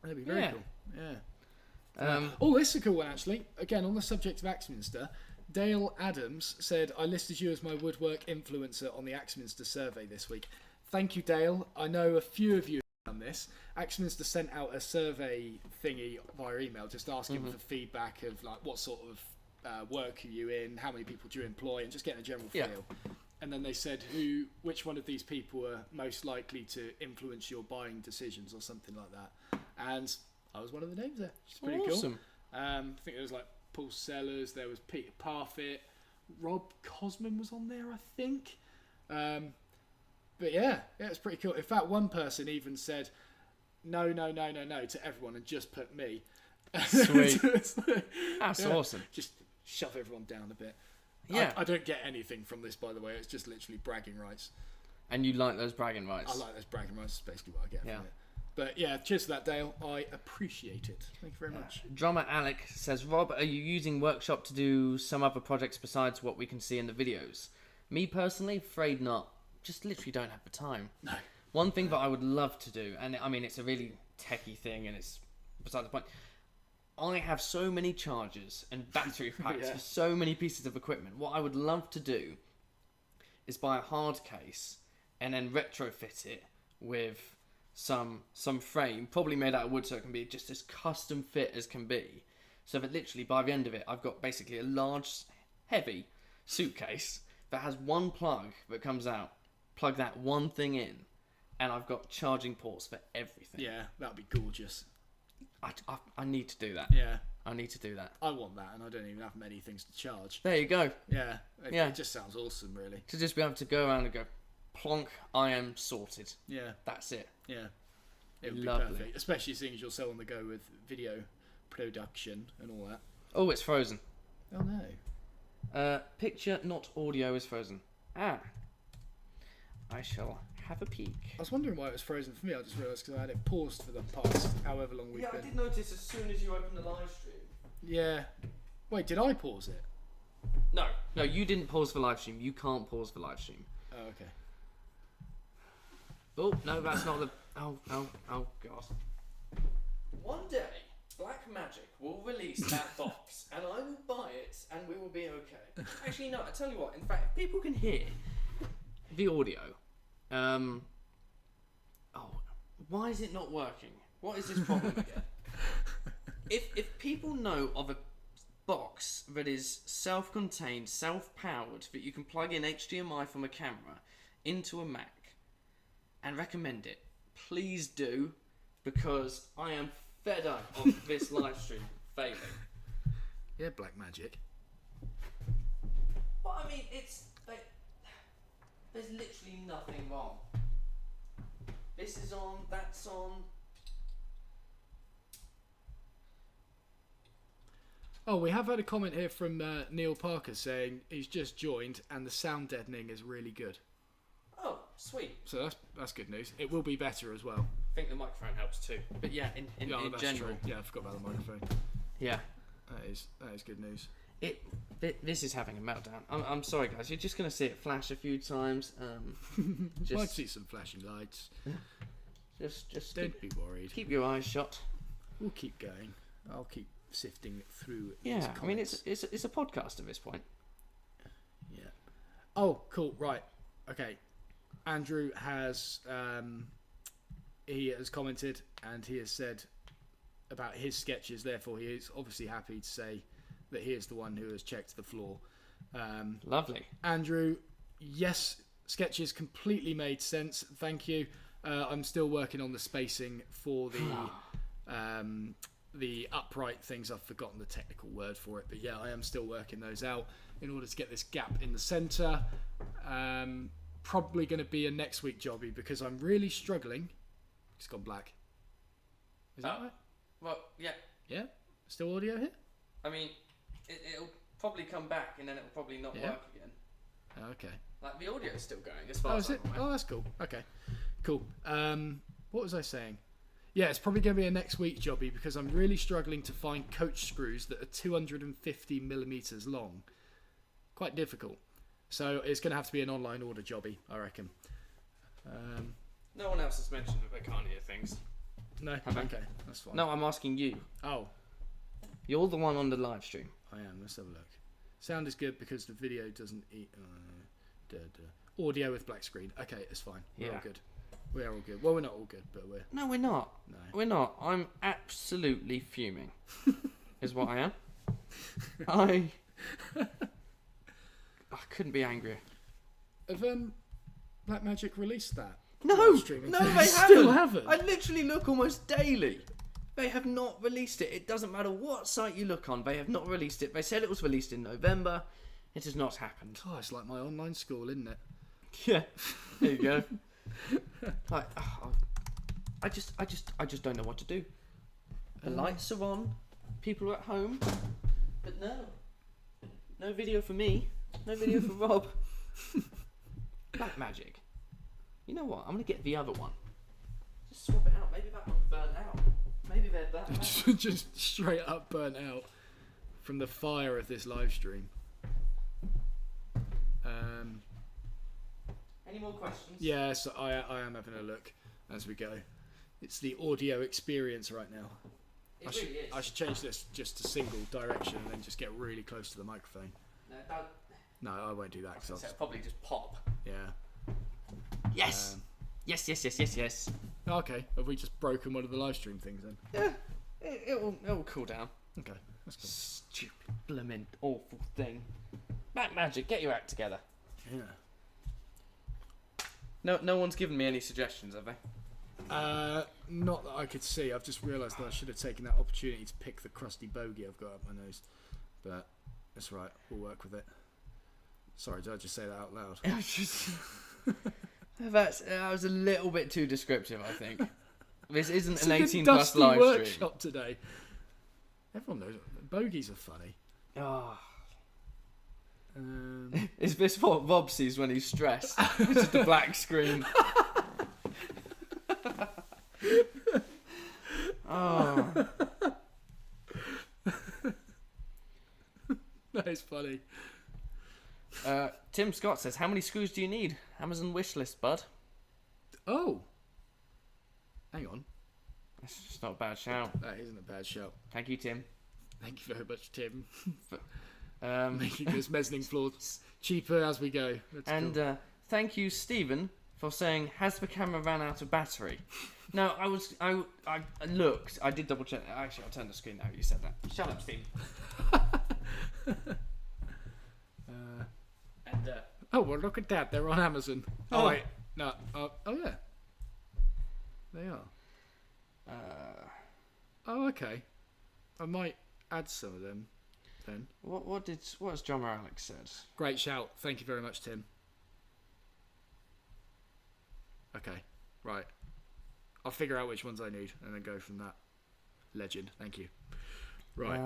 That'd be very Yeah. cool. Yeah. Oh, this is a cool one, actually. Again, on the subject of Axminster, Dale Adams said, I listed you as my woodwork influencer on the Axminster survey this week. Thank you, Dale. I know a few of you have done this. Axminster sent out a survey thingy via email just asking for feedback of like what sort of work are you in, how many people do you employ, and just getting a general feel. And then they said which one of these people are most likely to influence your buying decisions or something like that. And I was one of the names there, which is pretty Awesome. cool. I think there was like Paul Sellers, there was Peter Parfitt, Rob Cosman was on there, I think. But yeah, it's pretty cool. In fact, one person even said, no to everyone and just put me. Sweet. So That's awesome. Just shove everyone down a bit. Yeah. I don't get anything from this, by the way. It's just literally bragging rights. And you like those bragging rights? I like those bragging rights. That's basically what I get Yeah. from it. But yeah, cheers for that, Dale. I appreciate it. Thank you very much. Drummer Alec says, Rob, are you using Workshop to do some other projects besides what we can see in the videos? Me personally, afraid not. Just literally don't have the time. No. One thing that I would love to do, and I mean, it's a really techie thing and it's beside the point. I have so many chargers and battery packs for so many pieces of equipment. What I would love to do is buy a hard case and then retrofit it with some frame, probably made out of wood so it can be just as custom fit as can be. So that literally by the end of it, I've got basically a large, heavy suitcase that has one plug that comes out. Plug that one thing in, and I've got charging ports for everything. Yeah, that'd be gorgeous. I need to do that. Yeah. I need to do that. I want that, and I don't even have many things to charge. There you go. Yeah. Yeah. It just sounds awesome, really. To just be able to go around and go, plonk, I am sorted. Yeah. That's it. Yeah. It would Lovely. be perfect. Especially seeing as you're so on the go with video production and all that. Oh, it's frozen. Oh, no. Picture, not audio, is frozen. I shall have a peek. I was wondering why it was frozen for me. I just realised because I had it paused for the past however long we've been. I did notice as soon as you opened the live stream. Yeah. Wait, did I pause it? No, you didn't pause for live stream. You can't pause for live stream. Oh, okay. Oh, no, that's not the... Oh, God. One day, Black Magic will release that box, and I will buy it, and we will be okay. Actually, no, I tell you what. In fact, people can hear the audio. Why is it not working? What is this problem again? If people know of a box that is self-contained, self-powered, that you can plug in HDMI from a camera into a Mac and recommend it, please do, because I am fed up of this live stream failing. Yeah, Black Magic. But I mean, it's like, there's literally nothing wrong. This is on, that's on. Oh, we have had a comment here from Neil Parker saying he's just joined and the sound deadening is really good. Oh, sweet. So that's good news. It will be better as well. I think the microphone helps too. But yeah, in That's general. true. Yeah, I forgot about the microphone. Yeah. That is good news. This is having a meltdown. I'm sorry, guys. You're just gonna see it flash a few times. Might see some flashing lights. Just Don't be worried. keep your eyes shut. We'll keep going. I'll keep sifting through. Yeah, these I mean comments. it's a podcast at this point. Yeah. Oh, cool. Right. Okay. Andrew has he has commented and he has said about his sketches. Therefore, he is obviously happy to say that he is the one who has checked the floor. Lovely. Andrew, yes, sketches completely made sense. Thank you. I'm still working on the spacing for the upright things. I've forgotten the technical word for it, but yeah, I am still working those out in order to get this gap in the centre. Probably going to be a next week jobby because I'm really struggling. It's gone black. Is that right? Well, yeah. Yeah? Still audio here? I mean, it'll probably come back and then it'll probably not work again. Okay. Like the audio's still going as far Oh, as is it? I'm aware. Oh, that's cool. Okay. Cool. What was I saying? Yeah, it's probably going to be a next week jobby because I'm really struggling to find coach screws that are 250 millimeters long. Quite difficult. So it's going to have to be an online order jobby, I reckon. No one else has mentioned that they can't hear things. No. Have I? Okay, that's fine. No, I'm asking you. Oh, You're the one on the live stream. I am. Let's have a look. Sound is good because the video doesn't eat. Audio with black screen. Okay, it's fine. We're all good. We are all good. Well, we're not all good, but we're. No, we're not. No. We're not. I'm absolutely fuming. Is what I am. I couldn't be angrier. Have Blackmagic released that? No, live streaming no, thing? they Still haven't. I literally look almost daily. They have not released it. It doesn't matter what site you look on. They have not released it. They said it was released in November. It has not happened. God, it's like my online school, isn't it? Yeah, there you go. I just don't know what to do. The lights are on. People are at home. But no video for me. No video for Rob. Blackmagic. You know what? I'm gonna get the other one. Just swap it out. Maybe that one's burnt out. Maybe they're that. Just straight up burnt out from the fire of this live stream. Any more questions? Yes, I am having a look as we go. It's the audio experience right now. It really is. I should change this just to single direction and then just get really close to the microphone. No, don't. No, I won't do that because It'll probably just pop. yeah. Yes. Yes. Okay, have we just broken one of the live stream things then? Yeah. It'll cool down. Okay, that's cool. Stupid, blooming, awful thing. Blackmagic, get your act together. Yeah. No one's given me any suggestions, have they? Not that I could see. I've just realised that I should have taken that opportunity to pick the crusty bogey I've got up my nose. But that's right. We'll work with it. Sorry, did I just say that out loud? It was just... that was a little bit too descriptive, I think. This isn't It's an a 18 good plus dusty live stream. workshop today. Everyone knows bogeys are funny. Oh. Um, Is this what Rob sees when he's stressed? It's just a black screen. Oh. that is funny. Tim Scott says, how many screws do you need? Amazon wish list, bud. Oh. Hang on. That's just not a bad shout. That isn't a bad shout. Thank you, Tim. Thank you very much, Tim. Um, Making this mezzanine floor cheaper as we go. That's and cool. Thank you, Stephen, for saying, has the camera ran out of battery? No, I looked. I did double check. Actually, I'll turn the screen now. You said that. Shut up, Stephen. Oh, well, look at that. They're on Amazon. Oh, wait. No. Oh, yeah. They are. Oh, okay. I might add some of them then. What has John Alex said? Great shout. Thank you very much, Tim. Okay. Right. I'll figure out which ones I need and then go from that. Legend. Thank you. Right.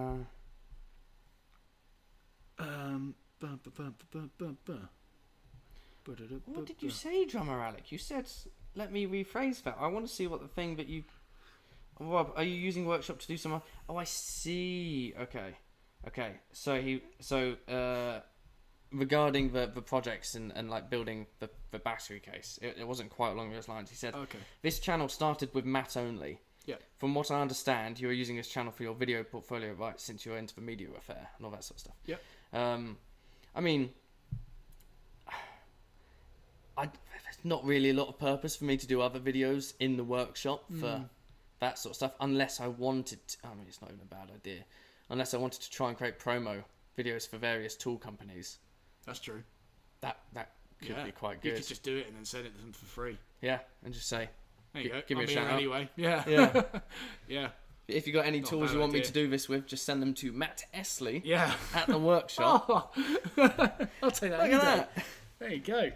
What did you say, Drummer Alec? You said, let me rephrase that. I want to see what the thing that you... Rob, are you using Workshop to do some... Oh, I see. Okay. So regarding the projects and like building the battery case, it wasn't quite along those lines. He said, okay. This channel started with Matt only. Yeah. From what I understand, you are using this channel for your video portfolio, right, since you're into the media affair and all that sort of stuff. Yep. I mean... there's not really a lot of purpose for me to do other videos in the workshop for that sort of stuff, unless I wanted to, I mean, it's not even a bad idea, unless I wanted to try and create promo videos for various tool companies. That's true. That could be quite good. You could just do it and then send it to them for free. Yeah, and just say, There you go. give me I'm a here shout out. anyway. Yeah. Yeah. Yeah. If you got any Not a tools bad you want me idea. to do this with, just send them to Matt Estlea Yeah. at the workshop. Oh, I'll take that. Look any at day. that. There you go.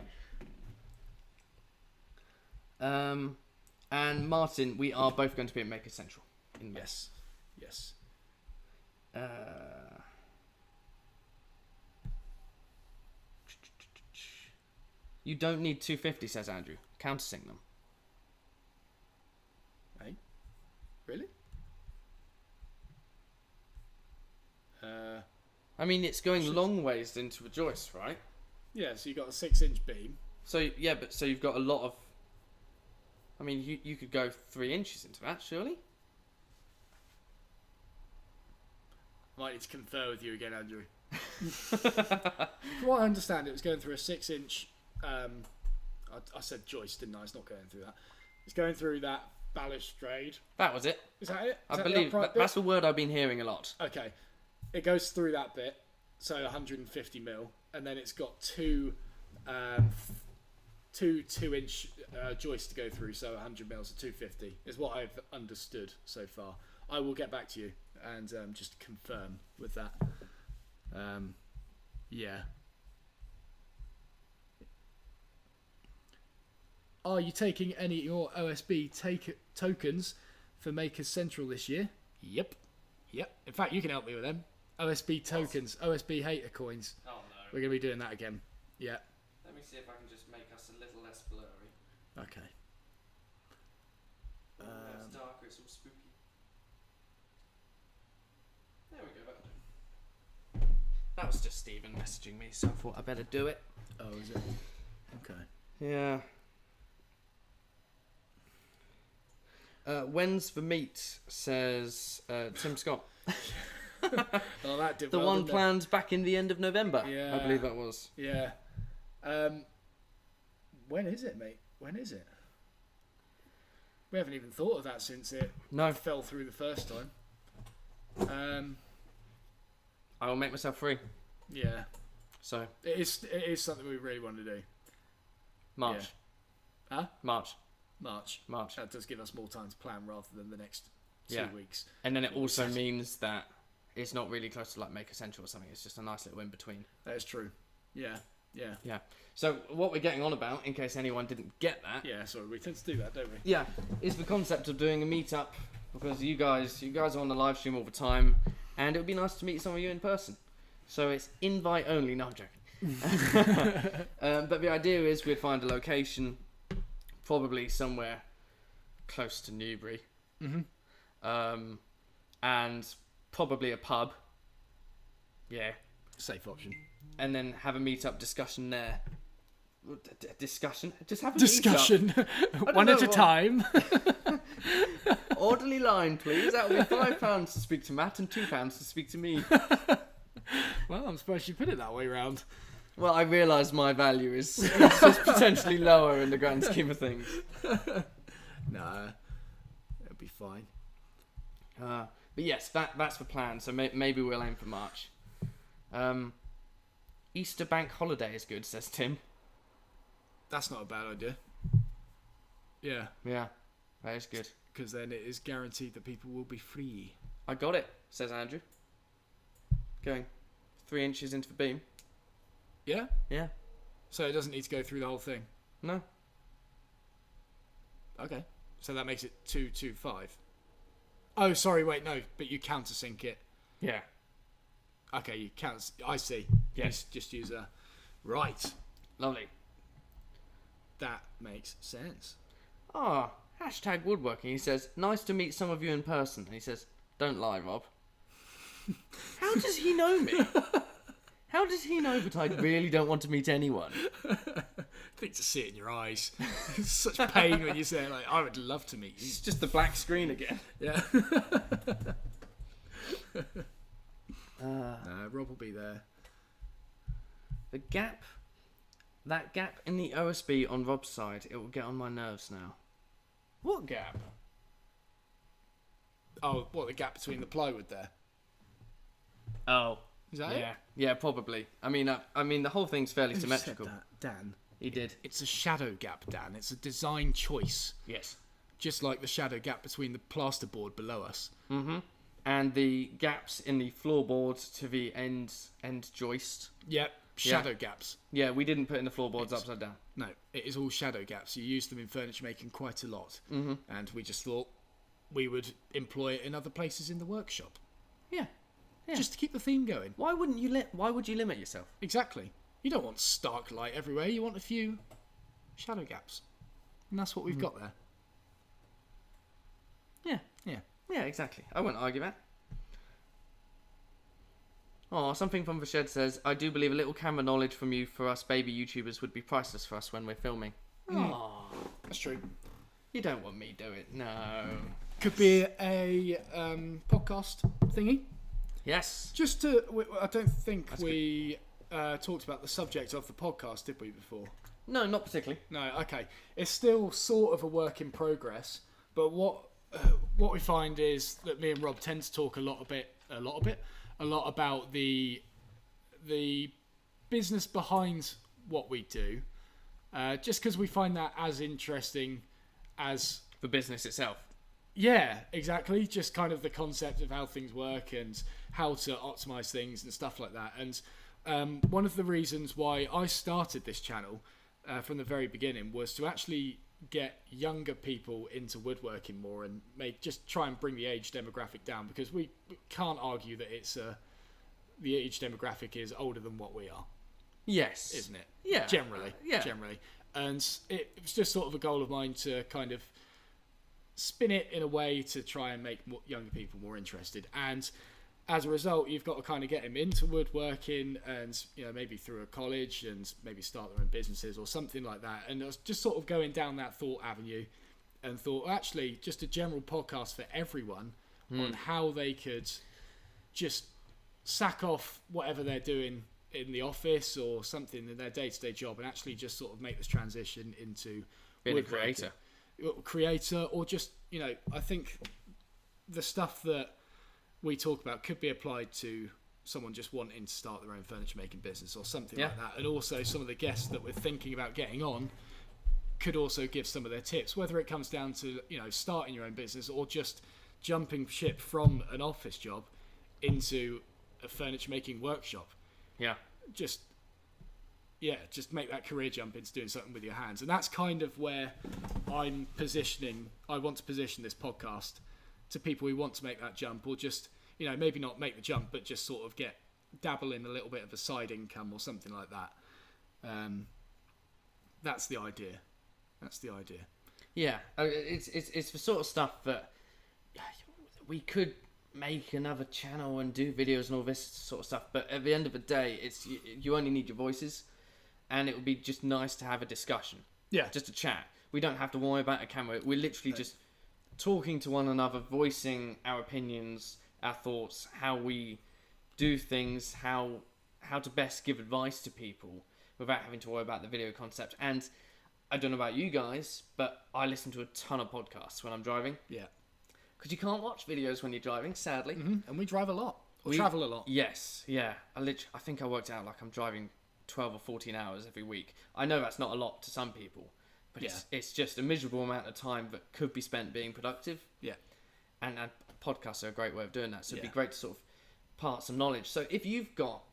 And Martin, we are both going to be at Maker Central. In May. Yes. You don't need 250, says Andrew. Countersink them. Hey? Really? I mean, it's going long ways into a joist, right? Yeah, so you got a 6-inch beam. So yeah, but so you've got a lot of I mean, you could go 3 inches into that, surely? Might need to confer with you again, Andrew. From what I understand, it was going through a 6-inch. I said joist, didn't I? It's not going through that. It's going through that balustrade. That was it. Is that it? I believe that's the word I've been hearing a lot. Okay, it goes through that bit, so 150 mil, and then it's got two 2-inch joists to go through, so 100 mil, so 250 is what I've understood so far. I will get back to you and just confirm with that. Yeah. Are you taking any of your OSB tokens for Makers Central this year? Yep. In fact, you can help me with them. OSB tokens, OSB hater coins. Oh no. We're going to be doing that again. Yeah. Let me see if I can just make us a little less blurry. Okay. It's darker, it's all spooky. There we go. That was just Stephen messaging me, so I thought I better do it. Oh, is it? Okay. Yeah. When's the meet? Says Tim Scott. Oh, that did The well, one didn't it? planned back in the end of November. Yeah. I believe that was. Yeah. When is it, mate? When is it? We haven't even thought of that since it fell through the first time. I will make myself free. Yeah. So It is something we really want to do. March. Yeah. Huh? March. March. That does give us more time to plan rather than the next 2 weeks. And then it also means that it's not really close to like Make Essential or something. It's just a nice little in between. That is true. Yeah. So what we're getting on about, in case anyone didn't get that, Yeah, sorry, we tend to do that, don't we? yeah, is the concept of doing a meetup, because you guys are on the live stream all the time, and it would be nice to meet some of you in person. So it's invite only. No, I'm joking. But the idea is we'd find a location, probably somewhere close to Newbury, and probably a pub. Yeah. Safe option. And then have a meetup discussion there. Discussion? Just have a Discussion. meetup. One at a what- time. Orderly line, please. That will be £5 to speak to Matt and £2 to speak to me. Well, I'm surprised you put it that way round. Well, I realise my value is just potentially lower in the grand scheme of things. Nah, it'll be fine. But yes, that's the plan. So maybe we'll aim for March. Easter bank holiday is good, says Tim. That's not a bad idea. Yeah, Yeah, that is good. because then it is guaranteed that people will be free. I got it, says Andrew. Going 3 inches into the beam. Yeah? Yeah. So it doesn't need to go through the whole thing. No. Okay. So that makes it 225. Oh, sorry, wait, no. But you countersink it. Yeah. Okay, you count. I see. Yes. Just use a. Right. Lovely. That makes sense. Ah, hashtag woodworking. He says, nice to meet some of you in person. And he says, don't lie, Rob. How does he know me? How does he know that I really don't want to meet anyone? I think to see it in your eyes. It's such pain when you say it, like, I would love to meet you. It's just the black screen again. Yeah. Rob will be there. That gap in the OSB on Rob's side, it will get on my nerves now. What gap? Oh, what, the gap between the plywood there? Oh. Is that it? Yeah, probably. I mean, the whole thing's fairly Who symmetrical. said that? Dan. He did. It's a shadow gap, Dan. It's a design choice. Yes. Just like the shadow gap between the plasterboard below us. Mm-hmm. And the gaps in the floorboards to the end joist. Yep. Shadow gaps. Yeah, we didn't put in the floorboards upside down. No, it is all shadow gaps. You use them in furniture making quite a lot. Mm-hmm. And we just thought we would employ it in other places in the workshop. Yeah. Just to keep the theme going. Why would you limit yourself? Exactly. You don't want stark light everywhere. You want a few shadow gaps. And that's what we've got there. Yeah. Yeah. Yeah, exactly. I wouldn't argue that. Oh, something from the shed says, I do believe a little camera knowledge from you for us baby YouTubers would be priceless for us when we're filming. That's true. You don't want me to do it, no. Could be a podcast thingy. Yes. Just to, I don't think we talked about the subject of the podcast, did we, before? No, not particularly. No, okay. It's still sort of a work in progress, but what we find is that me and Rob tend to talk a lot about the business behind what we do, just because we find that as interesting as the business itself. Yeah, exactly. Just kind of the concept of how things work and how to optimize things and stuff like that. And one of the reasons why I started this channel from the very beginning was to actually get younger people into woodworking more and try and bring the age demographic down, because we can't argue that the age demographic is older than what we are. Yes. Isn't it? Yeah. Generally. Yeah. Generally. And it was just sort of a goal of mine to kind of spin it in a way to try and make younger people more interested. And as a result, you've got to kind of get them into woodworking and, maybe through a college and maybe start their own businesses or something like that. And I was just sort of going down that thought avenue and thought, well, actually, just a general podcast for everyone on how they could just sack off whatever they're doing in the office or something in their day-to-day job and actually just sort of make this transition into being a creator. Or just, I think the stuff that we talk about could be applied to someone just wanting to start their own furniture making business or something like that. And also some of the guests that we're thinking about getting on could also give some of their tips, whether it comes down to, starting your own business or just jumping ship from an office job into a furniture making workshop. Yeah. Just make that career jump into doing something with your hands. And that's kind of where I want to position this podcast to people who want to make that jump, or just, maybe not make the jump, but just sort of dabble in a little bit of a side income or something like that. That's the idea. Yeah. It's the sort of stuff that we could make another channel and do videos and all this sort of stuff, but at the end of the day, you only need your voices, and it would be just nice to have a discussion. Yeah. Just a chat. We don't have to worry about a camera. We're literally just talking to one another, voicing our opinions, our thoughts, how we do things, how to best give advice to people without having to worry about the video concept. And I don't know about you guys, but I listen to a ton of podcasts when I'm driving. Yeah. Because you can't watch videos when you're driving, sadly. Mm-hmm. And we drive a lot. We travel a lot. Yes, yeah. I think I worked out like I'm driving 12 or 14 hours every week. I know that's not a lot to some people, but it's just a miserable amount of time that could be spent being productive. Yeah. And podcasts are a great way of doing that. So it'd be great to sort of part some knowledge. So if you've got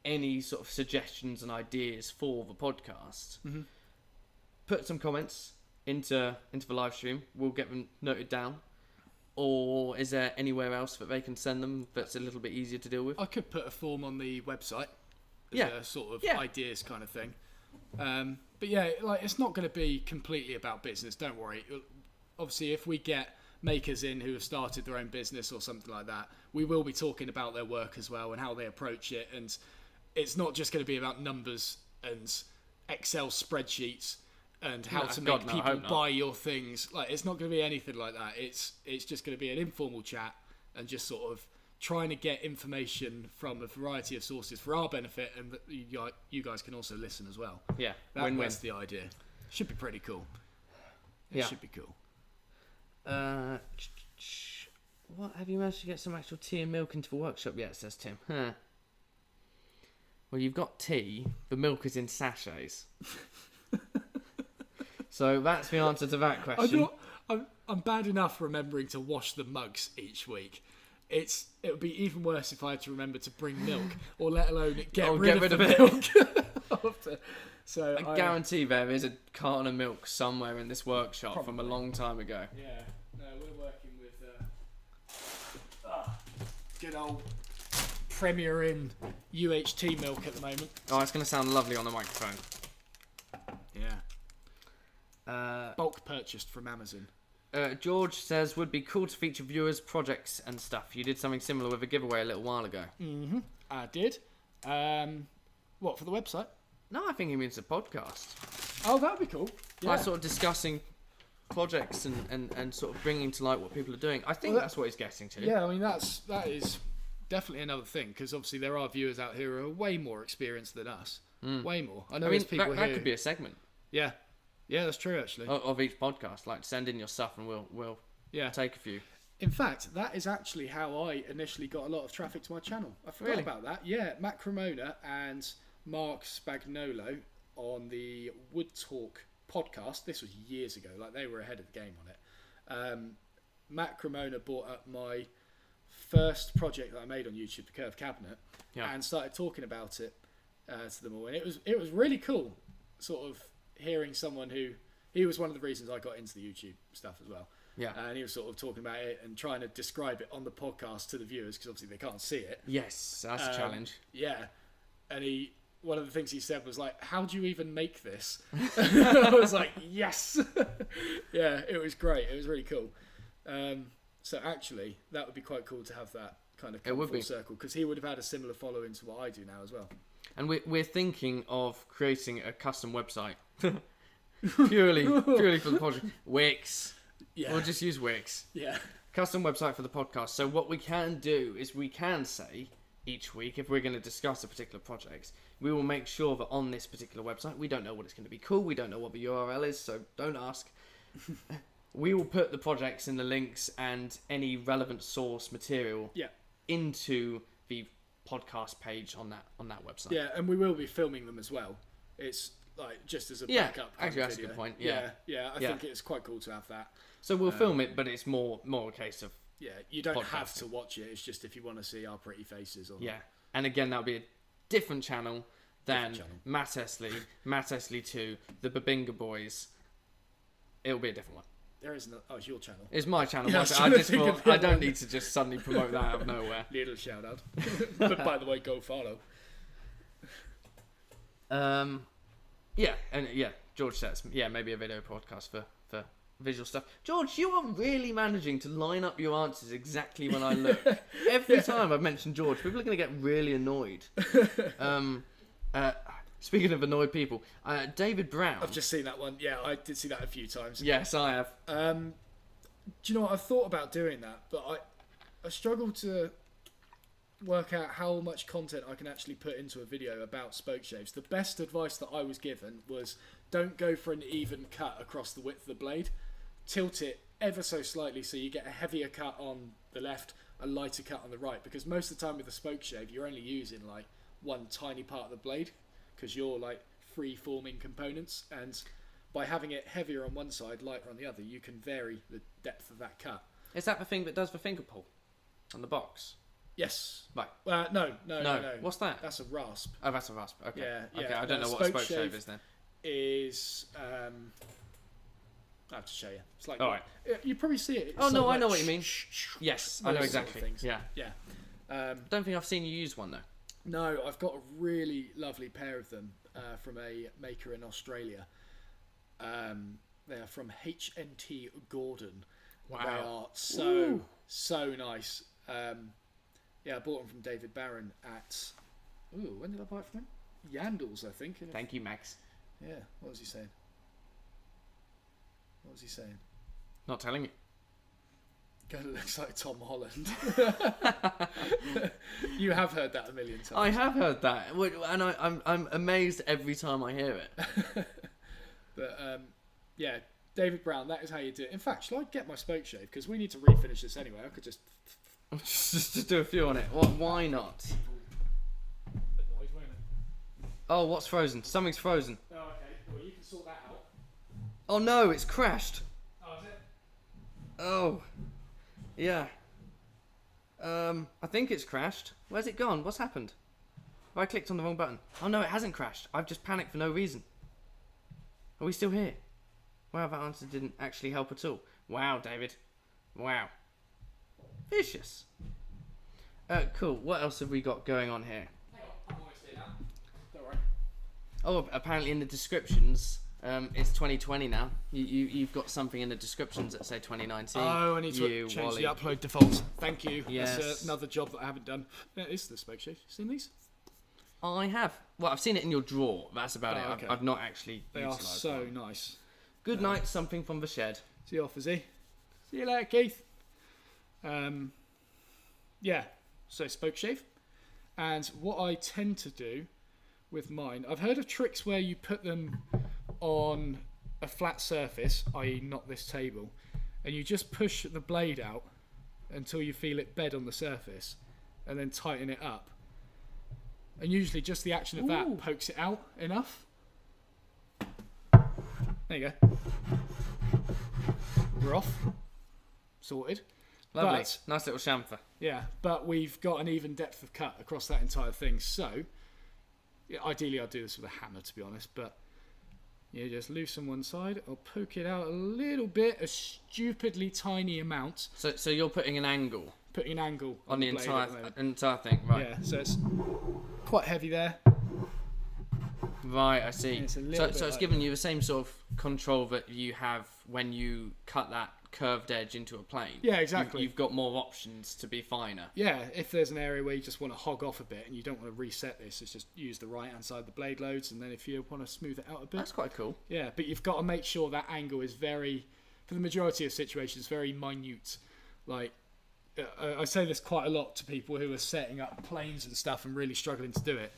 any sort of suggestions and ideas for the podcast, put some comments into the live stream. We'll get them noted down. Or is there anywhere else that they can send them that's a little bit easier to deal with? I could put a form on the website as a sort of ideas kind of thing. But yeah, like, it's not going to be completely about business, don't worry. Obviously, if we get makers in who have started their own business or something like that, we will be talking about their work as well and how they approach it. And it's not just going to be about numbers and Excel spreadsheets and how to make people buy your things. Like, it's not going to be anything like that. It's just going to be an informal chat and just sort of trying to get information from a variety of sources for our benefit, and that you guys can also listen as well. Yeah, that's the idea. Should be pretty cool. It should be cool. What, have you managed to get some actual tea and milk into the workshop yet, says Tim? Huh. Well, you've got tea, the milk is in sachets. So that's the answer to that question. I'm bad enough remembering to wash the mugs each week. It would be even worse if I had to remember to bring milk, or let alone get rid of the milk. So I guarantee there is a carton of milk somewhere in this workshop from a long time ago. Yeah, no, we're working with good old Premier Inn UHT milk at the moment. Oh, it's going to sound lovely on the microphone. Yeah. Bulk purchased from Amazon. George says, would be cool to feature viewers' projects and stuff. You did something similar with a giveaway a little while ago. Mm-hmm. I did. What, for the website? No, I think he means a podcast. Oh, that would be cool. Yeah. Like sort of discussing projects and sort of bringing to light what people are doing. I think that's what he's getting to. Yeah, I mean that is definitely another thing, because obviously there are viewers out here who are way more experienced than us. Way more. I know there's people that could be a segment. Yeah, that's true actually. Of each podcast, like send in your stuff and we'll take a few. In fact, that is actually how I initially got a lot of traffic to my channel. I forgot about that. Yeah, Matt Cremona and Mark Spagnolo on the Wood Talk podcast. This was years ago. Like, they were ahead of the game on it. Matt Cremona brought up my first project that I made on YouTube, the Curved Cabinet, and started talking about it to them all. And it was really cool, sort of hearing someone he was one of the reasons I got into the YouTube stuff as well. Yeah. And he was sort of talking about it and trying to describe it on the podcast to the viewers, because obviously they can't see it. Yes, that's a challenge. Yeah. And one of the things he said was like, how do you even make this? I was like, yes. Yeah, it was great. It was really cool. So actually, that would be quite cool to have that kind of come full circle, because he would have had a similar following to what I do now as well. And we're thinking of creating a custom website purely for the project. Wix. Yeah. We'll just use Wix. Yeah. Custom website for the podcast. So what we can do is we can say each week, if we're going to discuss a particular project, we will make sure that on this particular website, we don't know what it's going to be called, we don't know what the URL is, so don't ask. We will put the projects and the links and any relevant source material into the podcast page on that website. Yeah, and we will be filming them as well. It's like just as a backup. Actually, that's a good point. Yeah, I think it's quite cool to have that. So we'll film it, but it's more a case of you don't have to watch it. It's just if you want to see our pretty faces. And again, that'll be a different channel than Matt Estlea 2, the Babinga Boys. It'll be a different one. There isn't. It's your channel. It's my channel. I don't need to just suddenly promote that out of nowhere. Little shout out. But by the way, go follow. George says, maybe a video podcast for visual stuff. George, you are really managing to line up your answers exactly when I look. Every time I've mentioned George, people are going to get really annoyed. Speaking of annoyed people, David Brown. I've just seen that one. Yeah, I did see that a few times. Yes, I have. Do you know what? I've thought about doing that, but I struggle to work out how much content I can actually put into a video about spoke shaves. The best advice that I was given was don't go for an even cut across the width of the blade. Tilt it ever so slightly so you get a heavier cut on the left, a lighter cut on the right, because most of the time with a spoke shave you're only using like one tiny part of the blade, because you're like free-forming components, and by having it heavier on one side, lighter on the other, you can vary the depth of that cut. Is that the thing that does the finger pull on the box? Yes. Right. No. What's that? That's a rasp. Oh, that's a rasp. Okay. Yeah. Okay, I don't know what a spoke shave is then. Is I have to show you. It's like, all right. You probably see it. Oh no, I know what you mean. Yes, I know exactly. Sort of things. Yeah. Don't think I've seen you use one though. No, I've got a really lovely pair of them from a maker in Australia. They are from HNT Gordon. Wow. They are so nice. I bought them from David Barron at... when did I buy it from him? Yandles, I think. Thank you, Max. Yeah, what was he saying? Not telling you. Kind of looks like Tom Holland. You have heard that a million times. I have heard that, and I'm amazed every time I hear it. But David Brown, that is how you do it. In fact, shall I get my spoke shave? Because we need to refinish this anyway. I could just do a few on it. Why not? Oh, what's frozen? Something's frozen. Oh, okay. Well, you can sort that out. Oh no, it's crashed. Oh, is it? Oh, yeah. I think it's crashed. Where's it gone? What's happened? Have I clicked on the wrong button? Oh no, it hasn't crashed. I've just panicked for no reason. Are we still here? Wow, that answer didn't actually help at all. Wow, David. Wow. Vicious. Cool. What else have we got going on here? Hang on, I'm almost here now. Don't worry. Oh, apparently in the descriptions, it's 2020 now. You've got something in the descriptions that say 2019. Oh, I need to change the upload defaults. Thank you. Yes. That's another job that I haven't done. This is the spoke shave. Seen these? I have. Well, I've seen it in your drawer. That's about it. Okay. I've not actually They are utilised so one. nice. Good night, something from the shed. See you off, See you later, Keith. Yeah, so spoke shave. And what I tend to do with mine, I've heard of tricks where you put them on a flat surface, i.e. not this table, and you just push the blade out until you feel it bed on the surface, and then tighten it up. And usually just the action of that pokes it out enough. There you go. We're off. Sorted. Lovely. But, nice little chamfer. yeah, but we've got an even depth of cut across that entire thing. So, yeah, ideally I'd do this with a hammer, to be honest, but you just loosen one side, I'll poke it out a little bit, a stupidly tiny amount. So you're putting an angle? Putting an angle on the blade entire thing, right? Yeah, so it's quite heavy there. Right, I see. It's So it's giving you the same sort of control that you have when you cut that curved edge into a plane. Yeah, exactly. You've got more options to be finer. Yeah, if there's an area where you just want to hog off a bit and you don't want to reset this, it's just use the right hand side of the blade loads, and then if you want to smooth it out a bit. That's quite cool. Yeah, but you've got to make sure that angle is very, for the majority of situations, very minute. Like, I say this quite a lot to people who are setting up planes and stuff and really struggling to do it.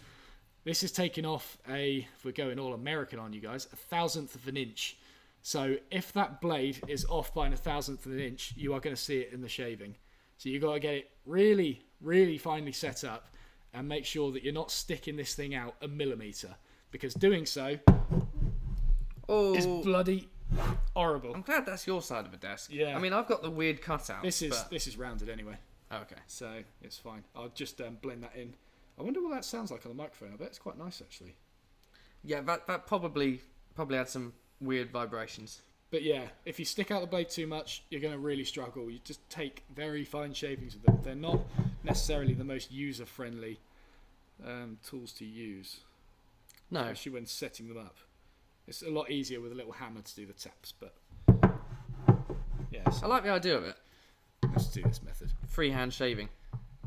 This is taking off if we're going all American on you guys, 1/1000th of an inch. So if that blade is off by 1/1000th of an inch, you are going to see it in the shaving. So you've got to get it really, really finely set up and make sure that you're not sticking this thing out a millimetre, because doing so is bloody horrible. I'm glad that's your side of the desk. Yeah. I mean, I've got the weird cutout. This is rounded anyway. Okay. So it's fine. I'll just blend that in. I wonder what that sounds like on the microphone. I bet it's quite nice actually. Yeah, that probably had some weird vibrations. But yeah, if you stick out the blade too much, you're going to really struggle. You just take very fine shavings with them. They're not necessarily the most user-friendly tools to use. No. Especially when setting them up. It's a lot easier with a little hammer to do the taps, but yes. I like the idea of it. Let's do this method. Freehand shaving.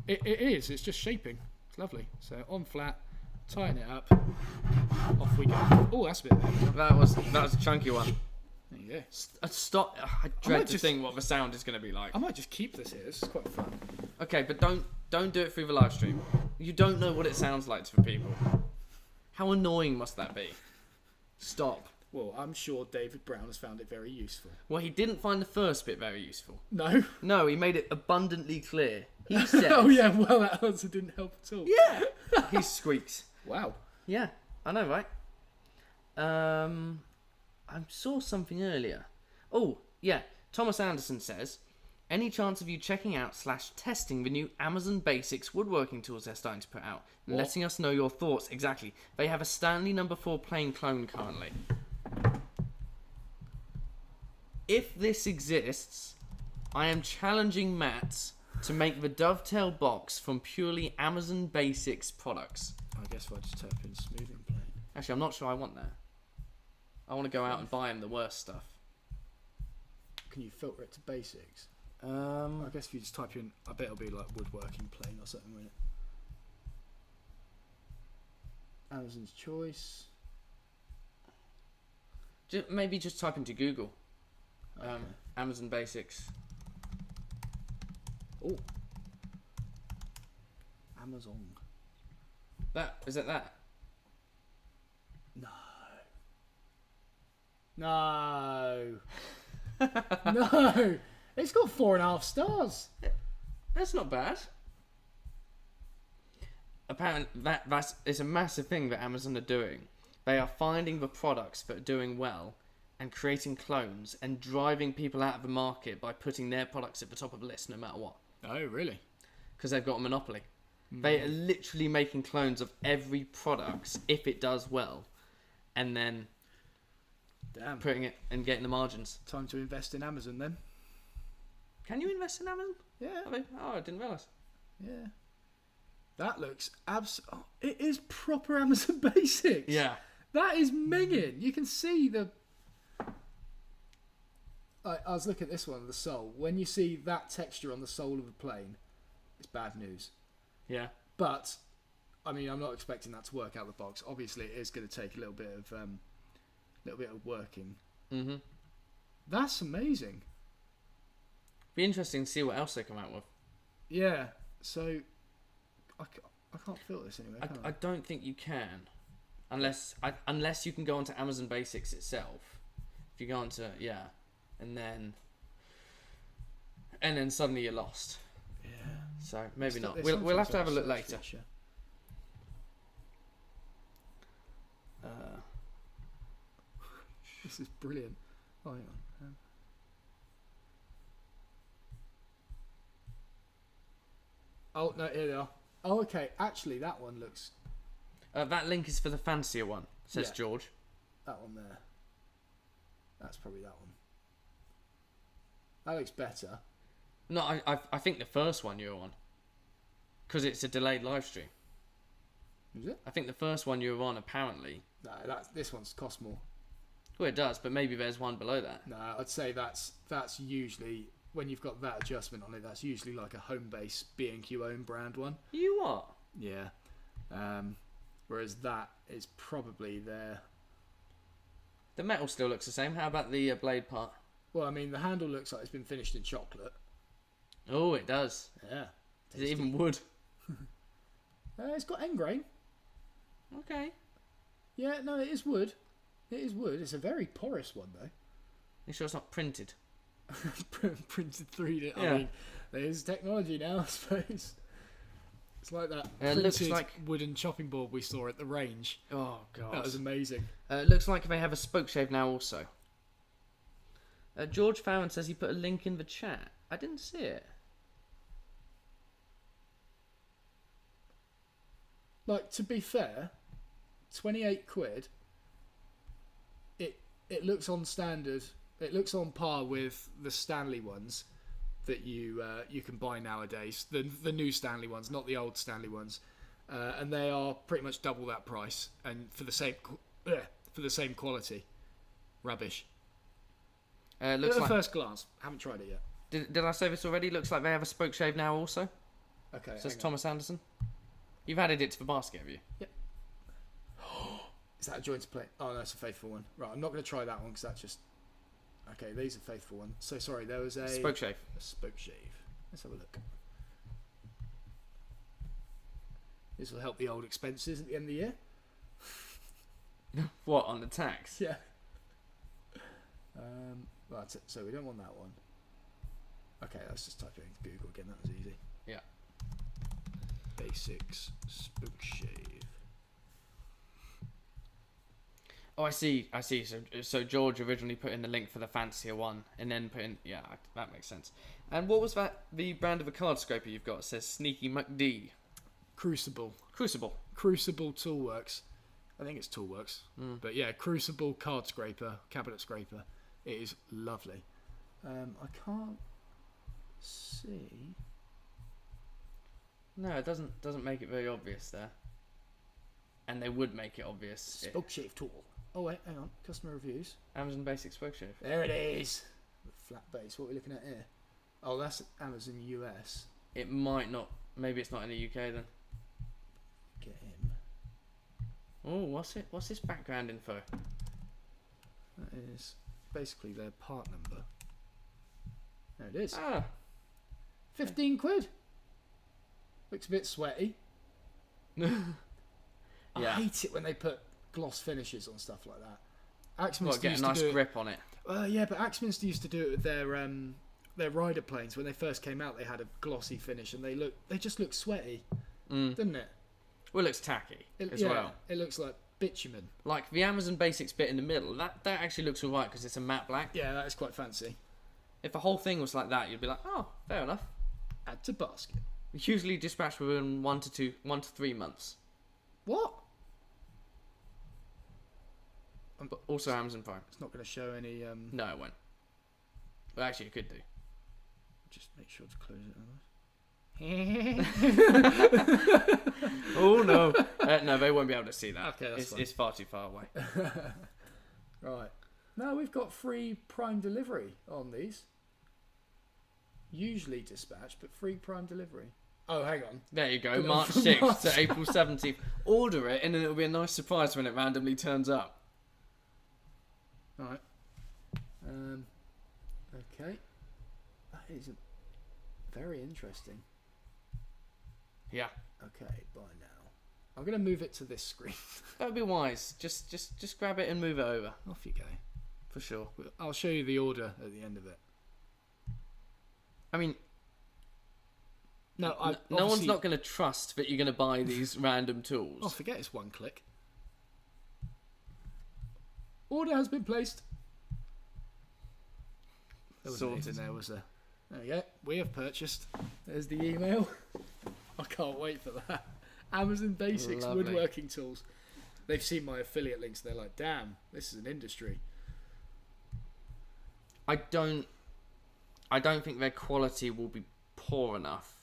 It is. It's just shaping. It's lovely. So on flat, tighten it up. Off we go. Oh, that's a bit better. That was a chunky one. There you go. Stop. I dread to think what the sound is going to be like. I might just keep this here. This is quite fun. Okay, but don't do it through the live stream. You don't know what it sounds like to the people. How annoying must that be? Stop. Well, I'm sure David Brown has found it very useful. Well, he didn't find the first bit very useful. No? No, he made it abundantly clear. He said... Oh, yeah, well, that answer didn't help at all. Yeah! He squeaks. Wow. Yeah, I know, right? I saw something earlier. Oh, yeah. Thomas Anderson says, any chance of you checking out / testing the new Amazon Basics woodworking tools they're starting to put out? And letting us know your thoughts. Exactly. They have a Stanley No. 4 plain clone currently. If this exists, I am challenging Matt to make the dovetail box from purely Amazon Basics products. I guess if I just type in smoothing plane. Actually, I'm not sure I want that. I want to go out and buy him the worst stuff. Can you filter it to basics? I guess if you just type in, I bet it'll be like woodworking plane or something, won't it? Amazon's choice. Maybe just type into Google. Okay. Amazon Basics. Oh. Amazon. Is it that? No. No. No. It's got 4.5 stars. That's not bad. Apparently, it's a massive thing that Amazon are doing. They are finding the products that are doing well and creating clones and driving people out of the market by putting their products at the top of the list no matter what. Oh, really? Because they've got a monopoly. They are literally making clones of every product if it does well, and then putting it and getting the margins. Time to invest in Amazon then. Can you invest in Amazon? Yeah. I didn't realise. Yeah. That looks it is proper Amazon Basics. Yeah. That is minging. You can see the... I was looking at this one, the sole. When you see that texture on the sole of the plane, it's bad news. Yeah. But, I mean, I'm not expecting that to work out of the box. Obviously, it is going to take a little bit of working. Mm-hmm. That's amazing. Be interesting to see what else they come out with. Yeah. So I can't fill this anyway. Can I don't think you can, unless you can go onto Amazon Basics itself. If you go onto and then suddenly you're lost. Yeah. So maybe not. We'll have to have a look later. This is brilliant. Oh, hang on. Oh no, here they are. Oh, okay. Actually, that one looks. That link is for the fancier one, says George. That one there. That's probably that one. That looks better. No, I think the first one you're on, because it's a delayed live stream. Is it? I think the first one you were on apparently. No, this one's cost more. Well, it does, but maybe there's one below that. No, I'd say that's usually when you've got that adjustment on it. That's usually like a home base B&Q own brand one. You what? Yeah. Whereas that is probably their. The metal still looks the same. How about the blade part? Well, I mean, the handle looks like it's been finished in chocolate. Oh, it does. Yeah. Is it even wood? It's got end grain. Okay. Yeah, no, it is wood. It is wood. It's a very porous one, though. You sure it's not printed? Printed 3D. Yeah. I mean, there's technology now, I suppose. It's like that It looks printed like wooden chopping board we saw at the range. Oh god, That was amazing. It looks like they have a spoke shave now also. George Farron says he put a link in the chat. I didn't see it. Like, to be fair, 28 quid. It looks on standard. It looks on par with the Stanley ones that you can buy nowadays. The new Stanley ones, not the old Stanley ones, and they are pretty much double that price, and for the same quality. Rubbish. Looks At like, first glance, haven't tried it yet. did I say this already? Looks like they have a spoke shave now also. Okay. Says Thomas Anderson. You've added it to the basket, have you? Yep. Is that a joint to play? Oh no, it's a faithful one. Right, I'm not going to try that one because that's just. Okay, these are faithful one. So sorry, there was a spoke shave. A spoke shave. Let's have a look. This will help the old expenses at the end of the year. What, on the tax? Yeah. Well, that's it. So we don't want that one. Okay, let's just type it into Google again. That was easy. Yeah. Basics spoke shave. Oh, I see. So George originally put in the link for the fancier one, and then put in. Yeah, that makes sense. And what was that? The brand of a card scraper you've got? It says Sneaky McD. Crucible Toolworks. I think it's Toolworks. But yeah, Crucible card scraper, cabinet scraper. It is lovely. I can't see. No, it doesn't make it very obvious there. And they would make it obvious. Spoke shave tool. Oh wait, hang on. Customer reviews. Amazon Basic spoke shave. There it is. Flat base. What are we looking at here? Oh, that's Amazon US. It might not. Maybe it's not in the UK then. Get him. Oh, what's it? What's this background info? That is basically their part number. There it is. 15 quid. Looks a bit sweaty. Yeah. I hate it when they put gloss finishes on stuff like that. Axminster Get a used nice to do grip on it. Yeah, but Axminster used to do it with their rider planes when they first came out. They had a glossy finish, and they just look sweaty, didn't it? Well, it looks tacky as well. It looks like bitumen. Like the Amazon Basics bit in the middle, that actually looks alright because it's a matte black. Yeah, that is quite fancy. If the whole thing was like that, you'd be like, oh, fair enough. Add to basket. Usually dispatched within 1 to 3 months. What? But also Amazon Prime. It's not going to show any. No, it won't. Well, actually, it could do. Just make sure to close it. Oh no! No, they won't be able to see that. Okay, that's fine. It's far too far away. Right. No, we've got free Prime delivery on these. Usually dispatched, but free Prime delivery. Oh, hang on. There you go. Put it on March for 6th March. to April 17th. Order it, and then it'll be a nice surprise when it randomly turns up. All right. Okay. That is very interesting. Yeah. Okay, bye now. I'm going to move it to this screen. That would be wise. Just grab it and move it over. Off you go. For sure. I'll show you the order at the end of it. I mean, no one's not going to trust that you're going to buy these random tools. Oh, forget it's one click. Order has been placed. There was Sorted. there was a. There you go. We have purchased. There's the email. I can't wait for that. Amazon Basics Lovely. woodworking tools. They've seen my affiliate links. They're like, damn, this is an industry. I don't think their quality will be poor enough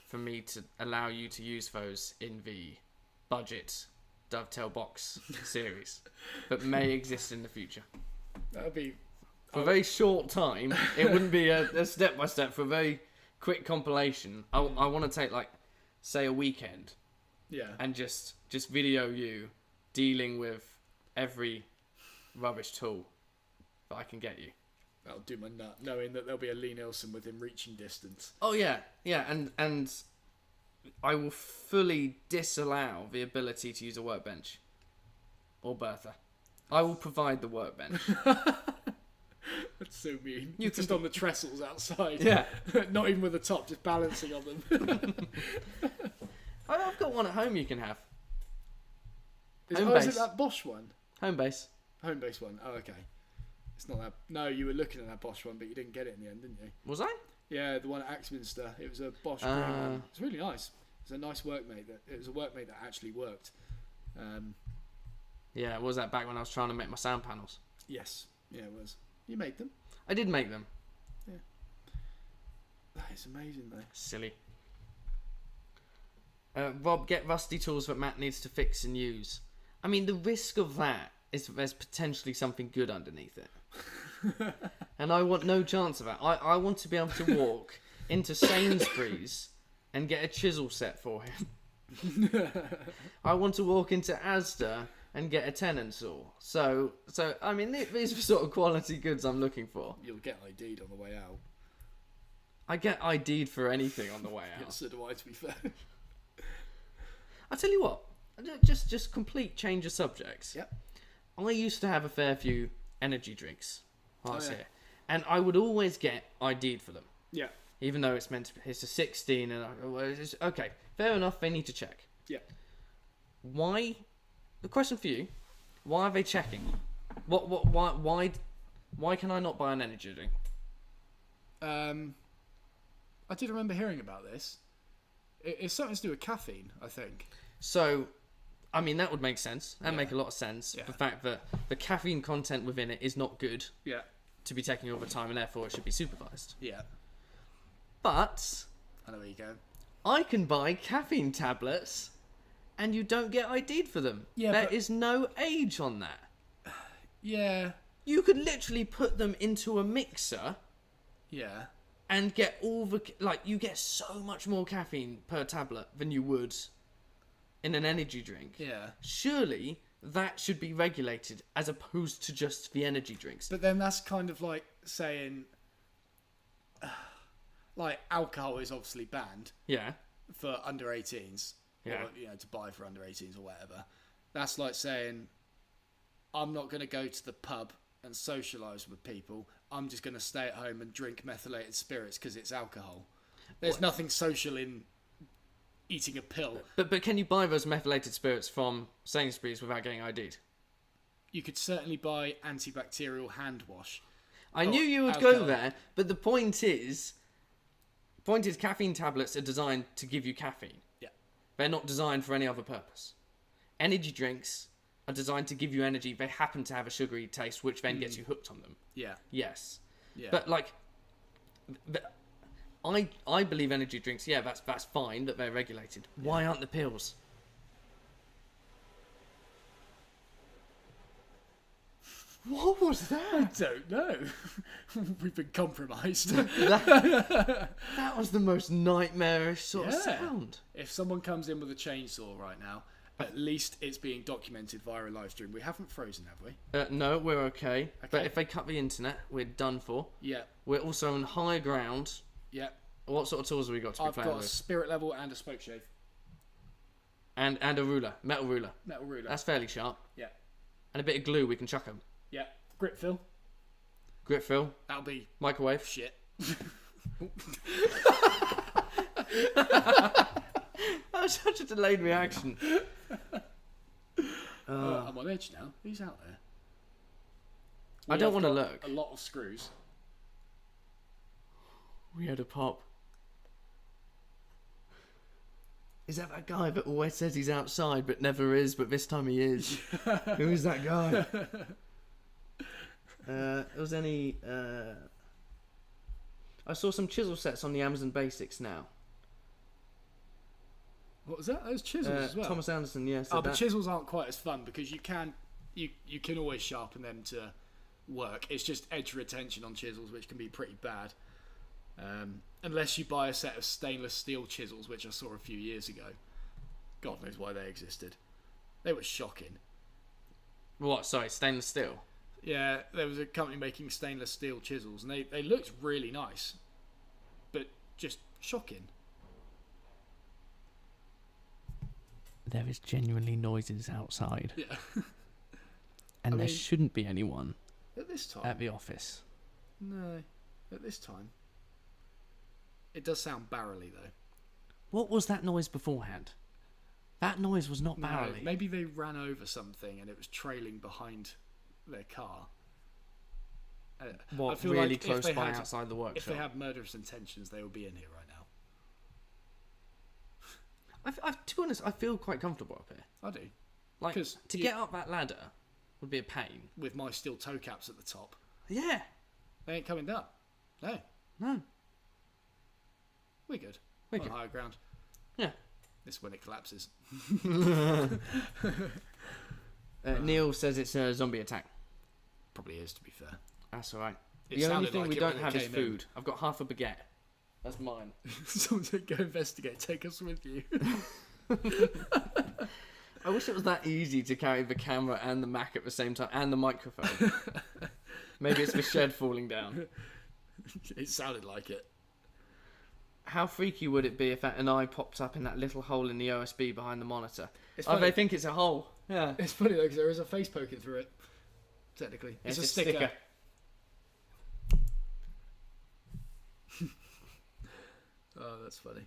for me to allow you to use those in the budget Dovetail box series that may exist in the future. That would be... For a very short time, it wouldn't be a step-by-step. For a very quick compilation, I want to take, like, say a weekend. Yeah. And just video you dealing with every rubbish tool that I can get you. That'll do my nut, knowing that there'll be a Lee Nielsen within reaching distance. Oh yeah, and I will fully disallow the ability to use a workbench or Bertha. I will provide the workbench. That's so mean. You just can... on the trestles outside. Yeah. Not even with the top, just balancing on them. I've got one at home you can have. Is it that Bosch one? Home base. Home base one. Oh, okay. It's not that. No, you were looking at that Bosch one, but you didn't get it in the end, didn't you? Was I? Yeah, the one at Axminster. It was a Bosch grey one. It's really nice. It's a nice workmate. It was a workmate that actually worked. Yeah, was that back when I was trying to make my sound panels? Yes. Yeah, it was. You made them. I did make them. Yeah. That is amazing, though. Silly. Rob, get rusty tools that Matt needs to fix and use. I mean, the risk of that is that there's potentially something good underneath it. And I want no chance of that. I want to be able to walk into Sainsbury's and get a chisel set for him. I want to walk into Asda and get a tenon saw. So I mean, these are the sort of quality goods I'm looking for. You'll get ID'd on the way out. I get ID'd for anything on the way out. Yeah, so do I, to be fair. I tell you what, just complete change of subjects. Yep. I used to have a fair few energy drinks while I was yeah. here, and I would always get ID'd for them. Yeah. Even though it's meant to, it's a 16, and okay, fair enough. They need to check. Yeah. Why? The question for you: why are they checking? Why can I not buy an energy drink? I did remember hearing about this. It's something to do with caffeine, I think. So, I mean, that would make sense. That would make a lot of sense. Yeah. The fact that the caffeine content within it is not good Yeah. to be taken all the time, and therefore it should be supervised. Yeah. But I know where you go. I can buy caffeine tablets, and you don't get ID'd for them. Yeah, There but- is no age on that. Yeah. You could literally put them into a mixer Yeah. and get all the... Like, you get so much more caffeine per tablet than you would in an energy drink. Yeah. Surely that should be regulated as opposed to just the energy drinks. But then that's kind of like saying... like, alcohol is obviously banned Yeah. for under 18s. Yeah. Or, to buy for under 18s or whatever. That's like saying, I'm not going to go to the pub and socialise with people. I'm just going to stay at home and drink methylated spirits because it's alcohol. There's nothing social in eating a pill. But can you buy those methylated spirits from Sainsbury's without getting ID'd? You could certainly buy antibacterial hand wash. I knew you would alcohol. go there, but the point is caffeine tablets are designed to give you caffeine. Yeah. They're not designed for any other purpose. Energy drinks are designed to give you energy. They happen to have a sugary taste, which then gets you hooked on them. Yeah. Yes. Yeah. But like, I believe energy drinks. Yeah, that's fine that they're regulated. Why aren't the pills? What was I that? don't know. We've been compromised. That was the most nightmarish sort of Yeah. sound. If someone comes in with a chainsaw right now At least it's being documented via a live stream. We haven't frozen, have we? No, we're okay. But if they cut the internet, we're done for. Yeah. We're also on high ground. Yeah. What sort of tools have we got to be playing with? I've got a spirit level and a spoke shave. And a ruler. Metal ruler. Metal ruler. That's fairly sharp. Yeah. And a bit of glue we can chuck them. Yeah. Grip fill. Grip fill. That'll be... Microwave. Shit. That was such a delayed reaction. I'm on edge now. Who's out there? I don't want to look. A lot of screws. We had a pop. Is that guy that always says he's outside but never is, but this time he is? Who is that guy? Was any... I saw some chisel sets on the Amazon Basics now. What was that? Those chisels as well? Thomas Anderson, yes. Yeah, but chisels aren't quite as fun because you can always sharpen them to work. It's just edge retention on chisels, which can be pretty bad. Unless you buy a set of stainless steel chisels, which I saw a few years ago. God knows why they existed. They were shocking. What? Sorry, stainless steel? Yeah, there was a company making stainless steel chisels, and they looked really nice, but just shocking. There is genuinely noises outside. Yeah. And there shouldn't be anyone at this time at the office. No, at this time. It does sound barrely though. What was that noise beforehand? That noise was not barely. No, maybe they ran over something and it was trailing behind their car. What, I feel really like close by outside the workshop? If they had murderous intentions, they would be in here right now. To be honest, I feel quite comfortable up here. I do. Like, to get up that ladder would be a pain. With my steel toe caps at the top. Yeah. They ain't coming down. No. No. We're good. We're on good. higher ground. Yeah. This is when it collapses. Neil says it's a zombie attack. Probably is, to be fair. That's alright. It The only sounded thing like we it don't when it have is came food. I've got half a baguette. That's mine. Someone said, go investigate. Take us with you. I wish it was that easy to carry the camera and the Mac at the same time, and the microphone. Maybe it's the shed falling down. It sounded like it. How freaky would it be if an eye pops up in that little hole in the OSB behind the monitor? Oh, they think it's a hole. Yeah. It's funny though, because there is a face poking through it. Technically. It's a sticker. Oh, that's funny.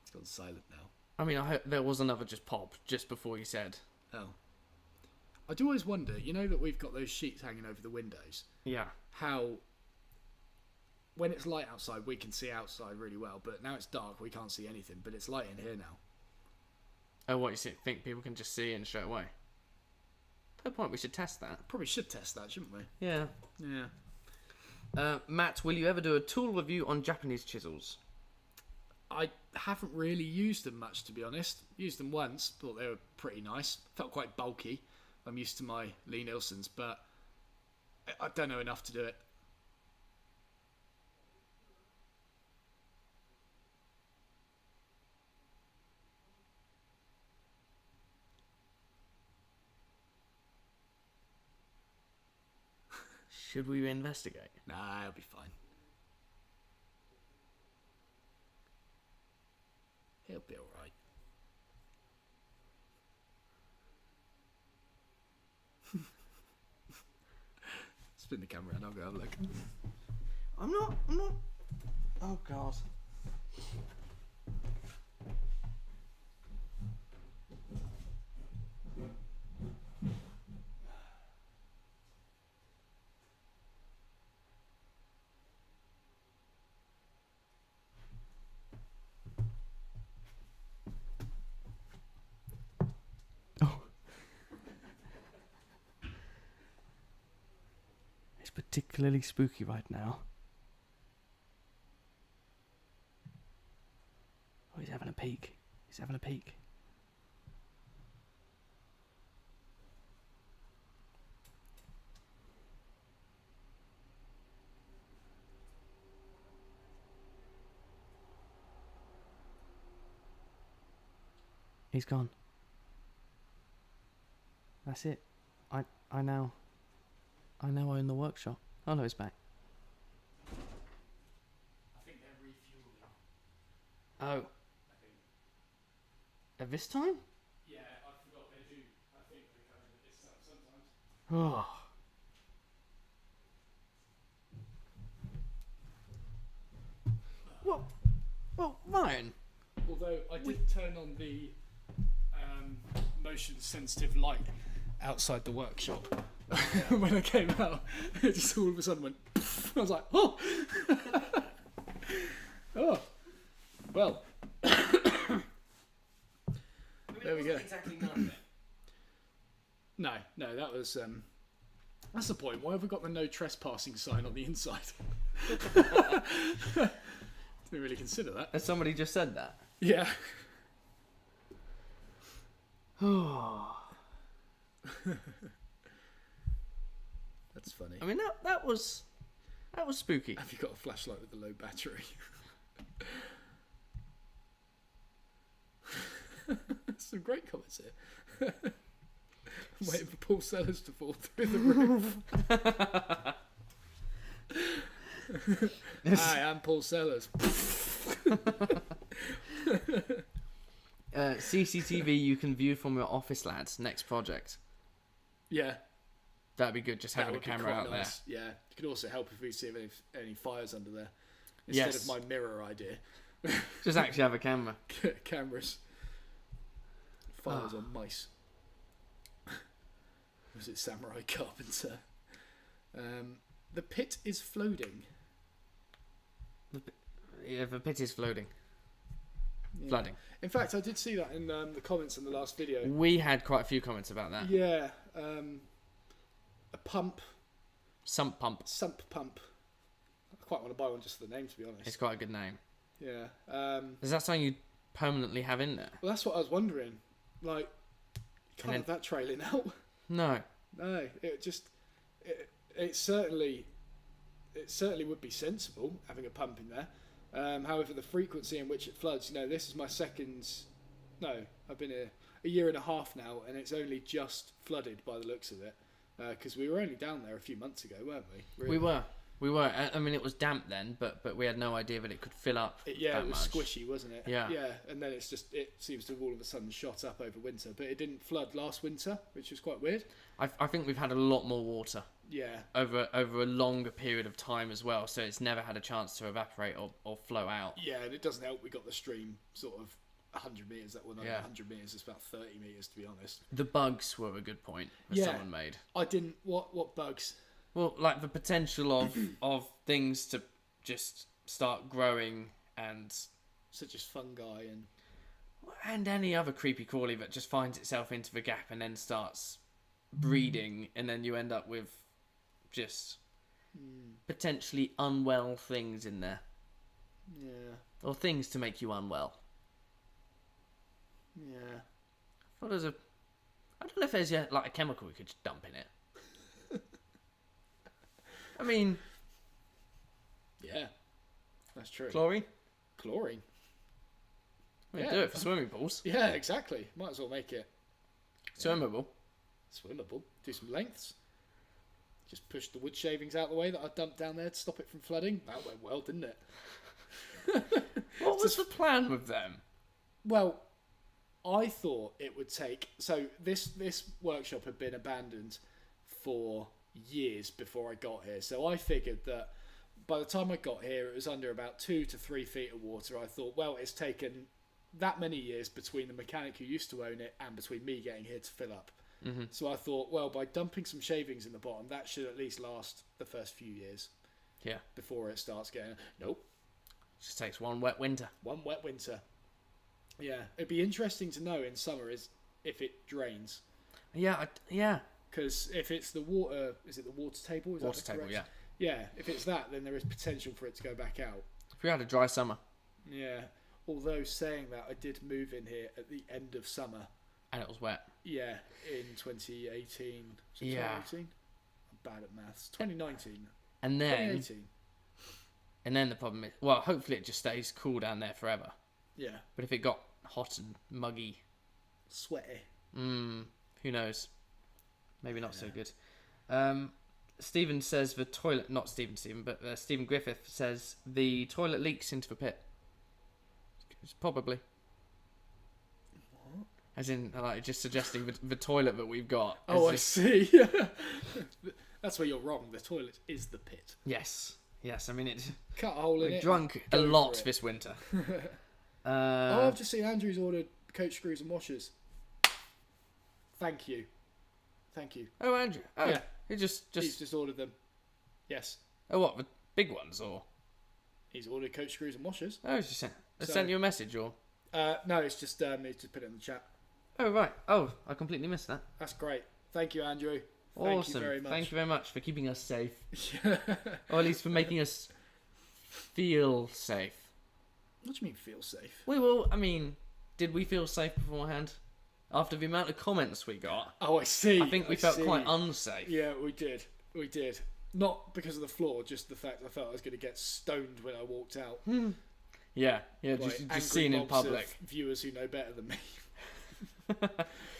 It's gone silent now. I mean, I hope there was another just pop just before you said. Oh. I do always wonder, you know that we've got those sheets hanging over the windows? Yeah. How, when it's light outside, we can see outside really well, but now it's dark, we can't see anything, but it's light in here now. Oh, what, you think people can just see in straight away? Fair point, we should test that. Probably should test that, shouldn't we? Yeah. Yeah. Matt, will you ever do a tool review on Japanese chisels? I haven't really used them much, to be honest. Used them once, thought they were pretty nice. Felt quite bulky. I'm used to my Lee Nielsen's, but I don't know enough to do it. Should we investigate? Nah, it'll be fine. He'll be alright. Spin the camera and I'll go have a look. I'm not. Oh, God. Particularly spooky right now. Oh, he's having a peek. He's having a peek. He's gone. That's it. I now own the workshop. Oh no, he's back. I think they're refueling. Oh. At this time? Yeah, I forgot they do. I think they come in at this time sometimes. Oh. Well, Ryan. Although I did turn on the motion sensitive light outside the workshop when I came out. It just all of a sudden went poof. I was like, oh! Oh. Well. There we go. Exactly none. No, that was... that's the point. Why have we got the no trespassing sign on the inside? Didn't really consider that. Has somebody just said that? Yeah. Oh. That's funny. I mean, that was spooky. Have you got a flashlight with the low battery? Some great comments here. I'm waiting for Paul Sellers to fall through the roof. Hi, I'm Paul Sellers. CCTV you can view from your office, lads. Next project. Yeah. That'd be good, just having a camera out nice. There. Yeah. It could also help if we see any fires under there. Instead of my mirror idea. Just actually have a camera. Cameras. Fires on mice. Was it Samurai Carpenter? The pit is floating. The pit is floating. Yeah. Flooding. In fact, I did see that in the comments in the last video. We had quite a few comments about that. Yeah. A pump. Sump pump. Sump pump. I quite want to buy one just for the name, to be honest. It's quite a good name. Yeah. Is that something you permanently have in there? Well, that's what I was wondering. Like, you can't have that trailing out. No. No. It certainly would be sensible having a pump in there. However, the frequency in which it floods, this is my I've been here a year and a half now, and it's only just flooded by the looks of it. Because we were only down there a few months ago, weren't we? Really? We were. I mean, it was damp then, but we had no idea that it could fill up. It was squishy, wasn't it? Yeah. Yeah, and then it seems to have all of a sudden shot up over winter, but it didn't flood last winter, which was quite weird. I think we've had a lot more water. Yeah. Over a longer period of time as well, so it's never had a chance to evaporate or flow out. Yeah, and it doesn't help we got the stream sort of 100 metres, that one under 100 metres, it's about 30 metres to be honest. The bugs were a good point that someone made. I didn't, what bugs? Well, like the potential of things to just start growing and... Such as fungi and any other creepy crawly that just finds itself into the gap and then starts breeding, and then you end up with just potentially unwell things in there. Yeah. Or things to make you unwell. Yeah. I don't know if there's like a chemical we could just dump in it. I mean... Yeah. That's true. Chlorine? Chlorine. We do it for swimming pools. Yeah, exactly. Might as well make it swimmable. Swimmable. Do some lengths. Just push the wood shavings out the way that I dumped down there to stop it from flooding. That went well, didn't it? What was the plan with them? Well, I thought it would take... So this workshop had been abandoned for years before I got here. So I figured that by the time I got here, it was under about 2 to 3 feet of water. I thought, well, it's taken that many years between the mechanic who used to own it and between me getting here to fill up. Mm-hmm. So I thought, well, by dumping some shavings in the bottom, that should at least last the first few years. Yeah. Before it starts getting... Nope. Just takes one wet winter. One wet winter. Yeah. It'd be interesting to know in summer if it drains. Yeah. Because if it's the water... Is it the water table? Water table, yeah. Yeah. If it's that, then there is potential for it to go back out. If we had a dry summer. Yeah. Although saying that, I did move in here at the end of summer. And it was wet. Yeah, in 2018. Yeah. 2018? I'm bad at maths. 2019. And then... 2018. And then the problem is... Well, hopefully it just stays cool down there forever. Yeah. But if it got hot and muggy Sweaty. Who knows? Maybe not so good. Stephen says the toilet, not Stephen, but Stephen Griffith says the toilet leaks into the pit. It's probably. What? As in, like, just suggesting the toilet that we've got. Oh, I see. That's where you're wrong. The toilet is the pit. Yes. I mean, Cut a hole in it. we've drunk a lot this winter. I've just seen Andrew's ordered coach screws and washers. Thank you. Oh, Andrew. Oh, Yeah. He He's just ordered them. Yes. Oh, what? The big ones, or? He's ordered coach screws and washers. Oh, he's just sent you a message, or? No, it's just he's just put it in the chat. Oh, right. Oh, I completely missed that. That's great. Thank you, Andrew. Awesome. Thank you very much. Thank you very much for keeping us safe. Or at least for making us feel safe. What do you mean feel safe? I mean, did we feel safe beforehand? After the amount of comments we got, Oh, I see. I think we felt quite unsafe. Yeah, we did. Not because of the floor, just the fact I felt I was going to get stoned when I walked out. Yeah, By just angry seen in mobs public. of viewers who know better than me.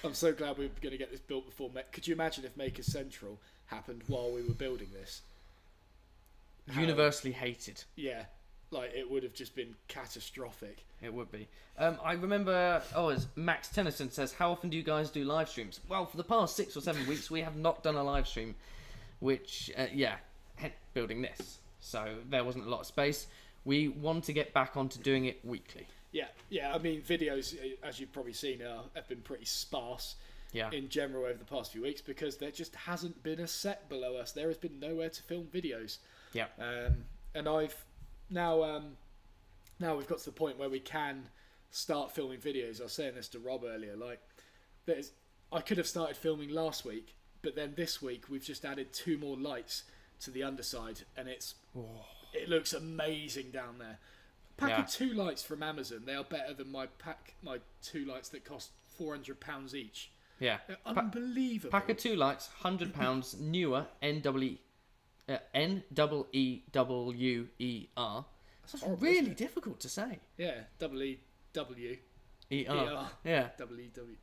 I'm so glad we were going to get this built before. Could you imagine if Makers Central happened while we were building this? Universally hated. Yeah, like it would have just been catastrophic. It would be. I remember, as Max Tennyson says, how often do you guys do live streams? Well, for the past 6 or 7 weeks, we have not done a live stream, which, building this. So there wasn't a lot of space. We want to get back onto doing it weekly. Yeah. I mean, videos, as you've probably seen, have been pretty sparse in general over the past few weeks because there just hasn't been a set below us. There has been nowhere to film videos. Yeah. And I've now we've got to the point where we can start filming videos. I was saying this to Rob earlier. Like, I could have started filming last week, but then this week we've just added 2 more lights to the underside, and it looks amazing down there. Pack of 2 lights from Amazon. They are better than my 2 lights that cost £400 each. Yeah. They're unbelievable. Pack of 2 lights, £100, newer, NEEWER. That's really difficult to say. Yeah, EEWER. Yeah. EEW.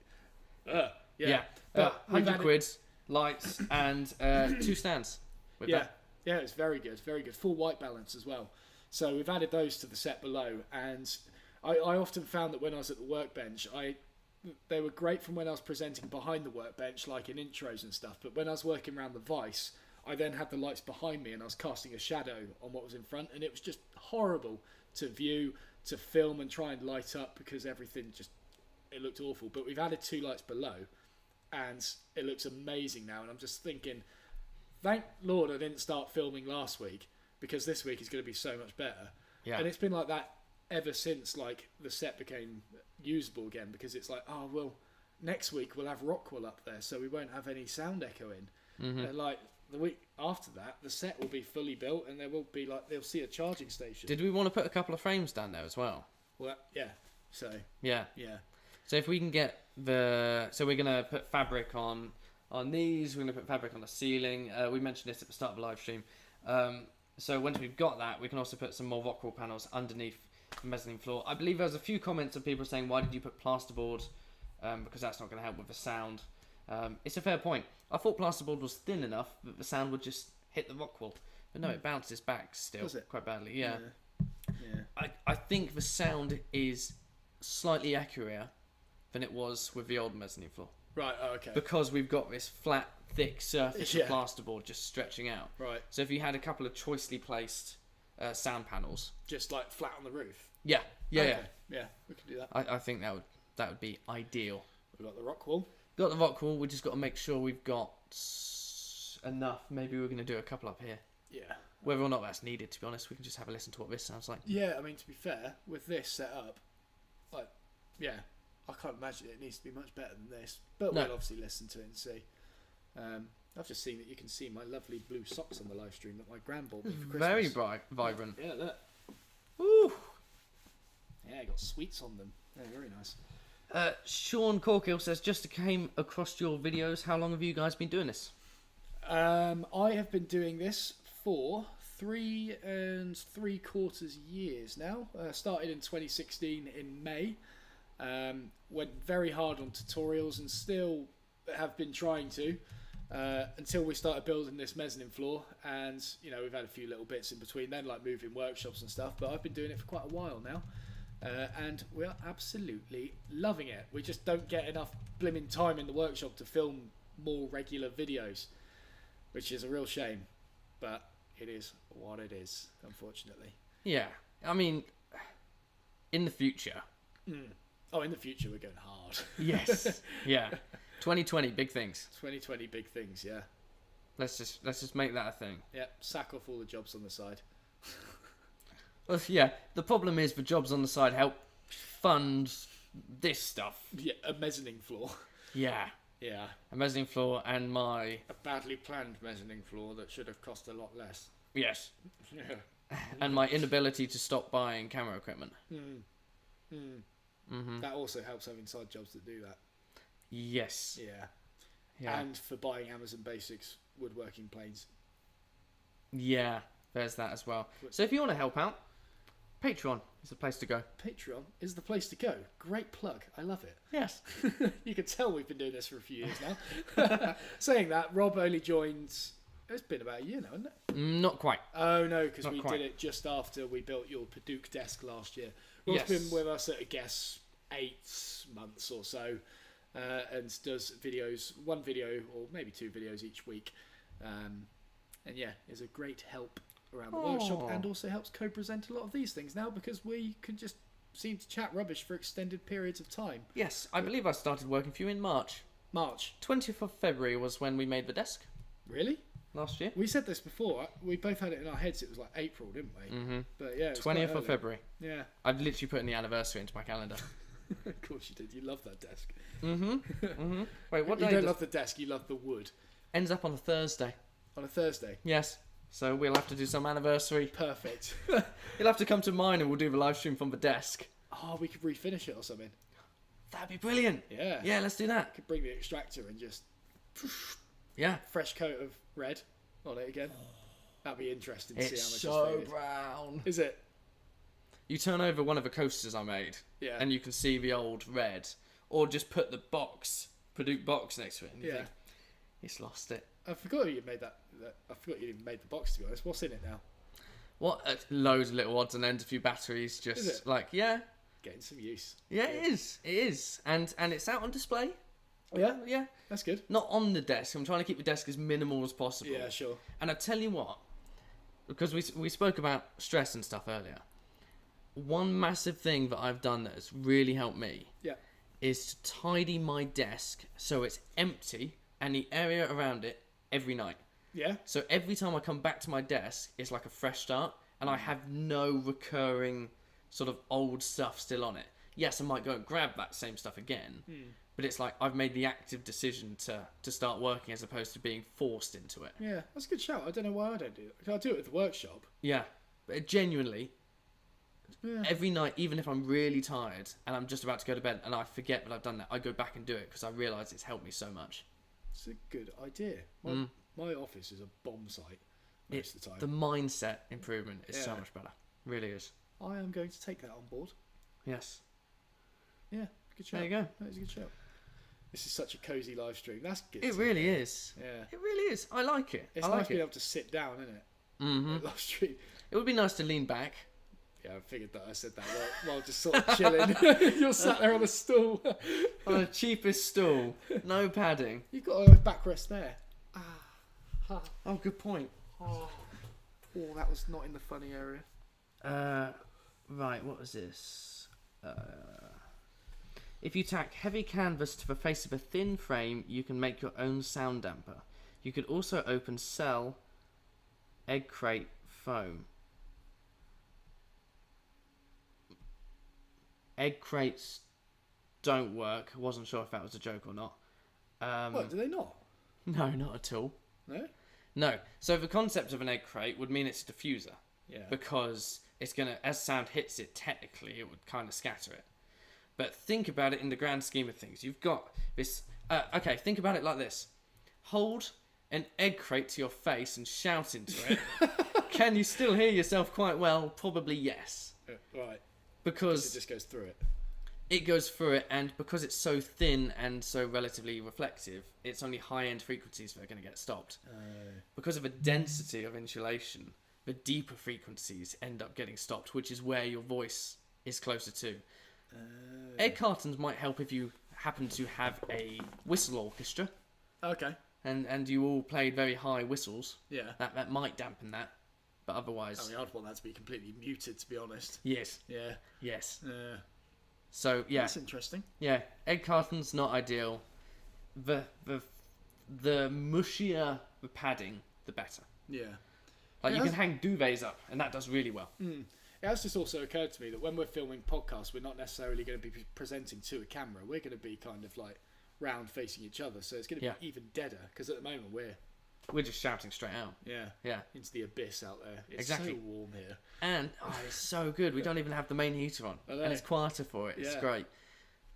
Yeah. But 100 quid, lights, and 2 stands. Yeah, it's very good. Full white balance as well. So we've added those to the set below, and I often found that when I was at the workbench, they were great from when I was presenting behind the workbench, like in intros and stuff. But when I was working around the vice, I then had the lights behind me, and I was casting a shadow on what was in front, and it was just horrible to view, to film, and try and light up because everything it looked awful. But we've added 2 lights below, and it looks amazing now. And I'm just thinking, thank Lord I didn't start filming last week, because this week is going to be so much better. Yeah. And it's been like that ever since like the set became usable again, because it's like, oh well, next week we'll have Rockwell up there, so we won't have any sound echoing. And like the week after that, the set will be fully built, and there will be they'll see a charging station. Did we want to put a couple of frames down there as well? Well, yeah. So yeah. So if we can get so we're gonna put fabric on these. We're gonna put fabric on the ceiling. We mentioned this at the start of the live stream. So once we've got that, we can also put some more Rockwell panels underneath the mezzanine floor. I believe there was a few comments of people saying, why did you put plasterboard? Because that's not going to help with the sound. It's a fair point. I thought plasterboard was thin enough that the sound would just hit the Rockwell. But no, it bounces back still quite badly. Yeah. I think the sound is slightly accurate than it was with the old mezzanine floor. Right, okay. Because we've got this flat, thick surface of plasterboard just stretching out. Right. So if you had a couple of choicely placed sound panels, just like flat on the roof. Yeah, we can do that. I think that would be ideal. We've got the Rockwell. Got the Rockwell. We just got to make sure we've got enough. Maybe we're going to do a couple up here. Yeah. Whether or not that's needed, to be honest, we can just have a listen to what this sounds like. Yeah, I mean, to be fair, with this set up, I can't imagine it needs to be much better than this. But we'll obviously listen to it and see. I've just seen that you can see my lovely blue socks on the live stream that my gran bought me for Christmas. Very bright, vibrant. Yeah, look. Woo! Yeah, I got sweets on them. Yeah, very nice. Sean Corkill says, just came across your videos. How long have you guys been doing this? I have been doing this for 3 3/4 years now. Started in 2016 in May. Went very hard on tutorials and still have been trying to until we started building this mezzanine floor. And we've had a few little bits in between then, like moving workshops and stuff, but I've been doing it for quite a while now. And we're absolutely loving it. We just don't get enough blimmin' time in the workshop to film more regular videos, which is a real shame, but it is what it is, unfortunately. Yeah, I mean, in the future. Oh, in the future we're going hard. Yes. Yeah. 2020, big things. 2020, big things. Yeah. Let's just make that a thing. Yeah. Sack off all the jobs on the side. Well, yeah. The problem is the jobs on the side help fund this stuff. Yeah, a mezzanine floor. Yeah. Yeah. A mezzanine floor and a badly planned mezzanine floor that should have cost a lot less. Yes. Yeah. And my inability to stop buying camera equipment. That also helps having side jobs that do that. Yes. Yeah. And for buying Amazon Basics woodworking planes. Yeah, there's that as well. So if you want to help out, Patreon is the place to go. Patreon is the place to go. Great plug. I love it. Yes. You can tell we've been doing this for a few years now. Saying that, Rob only joined... It's been about a year now, isn't it? Not quite. Oh, no, because we did it just after we built your Paducah desk last year. Rob's been with us at, I guess, 8 months or so, and does videos, 1 video or maybe 2 videos each week. And yeah, is a great help around the workshop, and also helps co-present a lot of these things now because we can just seem to chat rubbish for extended periods of time. Yes, I believe I started working for you in March. 20th of February was when we made the desk. Really? Last year. We said this before. We both had it in our heads. It was like April, didn't we? Mm-hmm. But yeah, 20th of February. Yeah. I've literally put in the anniversary into my calendar. Of course you did. You love that desk. Wait, what you day? You don't love the desk. You love the wood. Ends up on a Thursday. On a Thursday. Yes. So we'll have to do some anniversary. Perfect. You'll have to come to mine and we'll do the live stream from the desk. Oh, we could refinish it or something. That'd be brilliant. Yeah. Yeah, let's do that. Could bring the extractor and just... Yeah. Fresh coat of red on it again. That'd be interesting to see how much it's so brown. Is it? You turn over one of the coasters I made, and you can see the old red, or just put the box, Paducah box next to it, and you think, it's lost it. I forgot you made that. I forgot you even made the box, to be honest. What's in it now? What? Loads of little odds and ends, a few batteries, just like, getting some use. Yeah, it is, and it's out on display. Yeah, that's good. Not on the desk. I'm trying to keep the desk as minimal as possible. Yeah, sure. And I tell you what, because we spoke about stress and stuff earlier. One massive thing that I've done that has really helped me is to tidy my desk so it's empty and the area around it every night. Yeah. So every time I come back to my desk, it's like a fresh start, and I have no recurring sort of old stuff still on it. Yes, I might go and grab that same stuff again, but it's like I've made the active decision to start working as opposed to being forced into it. Yeah, that's a good shout. I don't know why I don't do it. I do it at the workshop. Yeah, but genuinely, every night, even if I'm really tired and I'm just about to go to bed and I forget that I've done that, I go back and do it because I realise it's helped me so much. It's a good idea. My office is a bomb site most of the time. The mindset improvement is so much better. It really is. I am going to take that on board. Yes. Yeah, good shout. There you go. That is a good shout. This is such a cosy live stream. That's good. It really is. Yeah. It really is. I like it. It's nice being able to sit down, isn't it? Mm-hmm. Live stream. It would be nice to lean back. Yeah, I figured that I said that while just sort of chilling. You're sat there on a stool. On the cheapest stool. No padding. You've got a backrest there. Oh, good point. Oh, that was not in the funny area. Right, what was this? If you tack heavy canvas to the face of a thin frame, you can make your own sound damper. You could also open cell egg crate foam. Egg crates don't work. I wasn't sure if that was a joke or not. What, do they not? No, not at all. No? No. So the concept of an egg crate would mean it's a diffuser. Yeah. Because it's going to, as sound hits it, technically, it would kind of scatter it. But think about it in the grand scheme of things. You've got this... okay, think about it like this. Hold an egg crate to your face and shout into it. Can you still hear yourself quite well? Probably yes. Right. Because it just goes through it. it goes through it, and because it's so thin and so relatively reflective, it's only high-end frequencies that are going to get stopped. Because of a density of insulation, the deeper frequencies end up getting stopped, which is where your voice is closer to. Egg cartons might help if you happen to have a whistle orchestra. Okay. And you all played very high whistles. Yeah. That might dampen that. But otherwise... I mean, I'd want that to be completely muted, to be honest. Yes. Yeah. Yes. Yeah. So, yeah. That's interesting. Yeah. Egg cartons, not ideal. The mushier the padding, the better. Yeah. Like, you can hang duvets up, and that does really well. It has just also occurred to me that when we're filming podcasts, we're not necessarily going to be presenting to a camera. We're going to be kind of like round facing each other, so it's going to be even deader. Because at the moment we're just shouting straight out. Yeah, into the abyss out there. It's exactly. so warm here, and it's so good. We don't even have the main heater on, and it's quieter for it. It's great.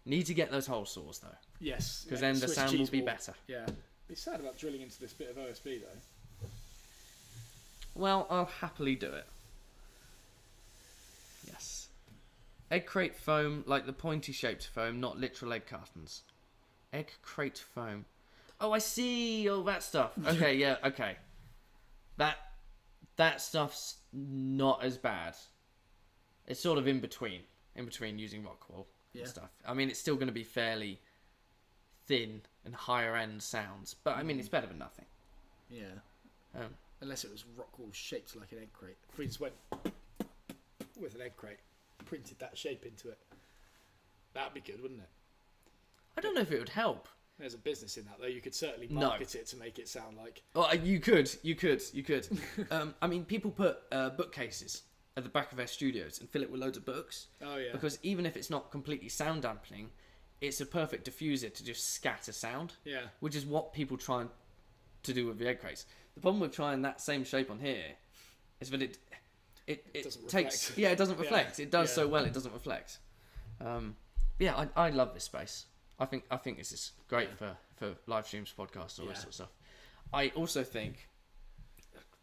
Need to get those hole saws though. Yes, because then the sound will be better. Yeah, it's sad about drilling into this bit of OSB though. Well, I'll happily do it. Yes. Egg crate foam, like the pointy shaped foam, not literal egg cartons. Egg crate foam. Oh, I see. Oh, that stuff. Okay, yeah, okay. That stuff's not as bad. It's sort of in between using rockwool and stuff. I mean, it's still going to be fairly thin and higher end sounds, but I mean, it's better than nothing. Yeah. Unless it was rockwool shaped like an egg crate. If we just went with an egg crate, printed that shape into it, that'd be good, wouldn't it? I don't know if it would help. There's a business in that, though. You could certainly market it to make it sound like... Oh, you could. I mean, people put bookcases at the back of their studios and fill it with loads of books. Oh, yeah. Because even if it's not completely sound dampening, it's a perfect diffuser to just scatter sound. Yeah. Which is what people try to do with the egg crates. The problem with trying that same shape on here is that it takes... Reflect. Yeah, it doesn't reflect. Yeah. It does so well, it doesn't reflect. I love this space. I think this is great for live streams, podcasts, all that sort of stuff. I also think,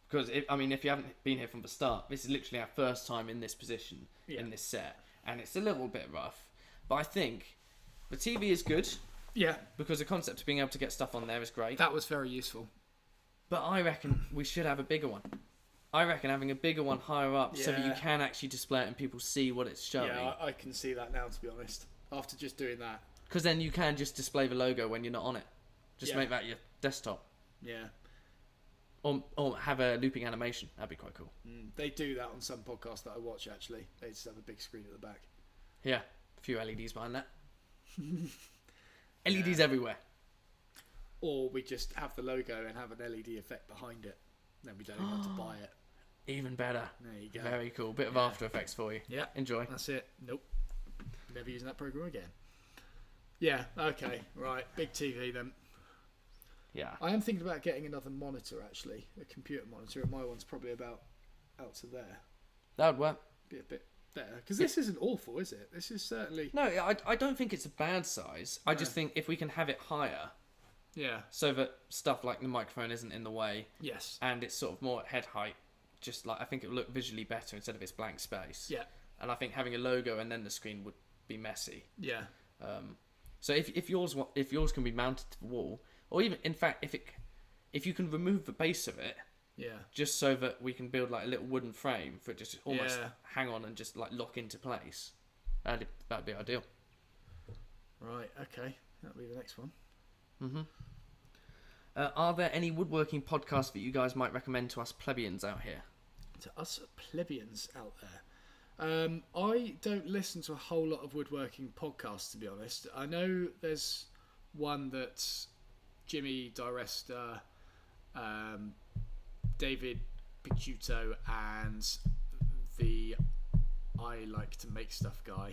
because if you haven't been here from the start, this is literally our first time in this position, in this set, and it's a little bit rough. But I think the TV is good. Yeah. Because the concept of being able to get stuff on there is great. That was very useful. But I reckon we should have a bigger one. I reckon having a bigger one higher up so that you can actually display it and people see what it's showing. Yeah, I can see that now, to be honest. After just doing that. Because then you can just display the logo when you're not on it. Just make that your desktop. Yeah. Or have a looping animation. That'd be quite cool. They do that on some podcasts that I watch, actually. They just have a big screen at the back. Yeah. A few LEDs behind that. LEDs everywhere. Or we just have the logo and have an LED effect behind it. Then we don't even have to buy it. Even better. There you go. Very cool. Bit of After Effects for you. Yeah. Enjoy. That's it. Nope. Never using that program again. Yeah, okay. Right. Big TV then. Yeah. I am thinking about getting another monitor, actually. A computer monitor. And my one's probably about out to there. That would work. Be a bit better. Because this isn't awful, is it? This is certainly... No, I don't think it's a bad size. I just think if we can have it higher... Yeah. So that stuff like the microphone isn't in the way. Yes. And it's sort of more at head height. Just like, I think it would look visually better instead of its blank space. Yeah. And I think having a logo and then the screen would be messy. Yeah. So if yours can be mounted to the wall, or even in fact if you can remove the base of it, just so that we can build like a little wooden frame for it just almost hang on and just like lock into place, that'd be ideal. Right. Okay. That'll be the next one. Are there any woodworking podcasts that you guys might recommend to us plebeians out here? To us plebeians out there. I don't listen to a whole lot of woodworking podcasts, to be honest. I know there's one that Jimmy DiResta, David Picciuto, and the I Like to Make Stuff guy.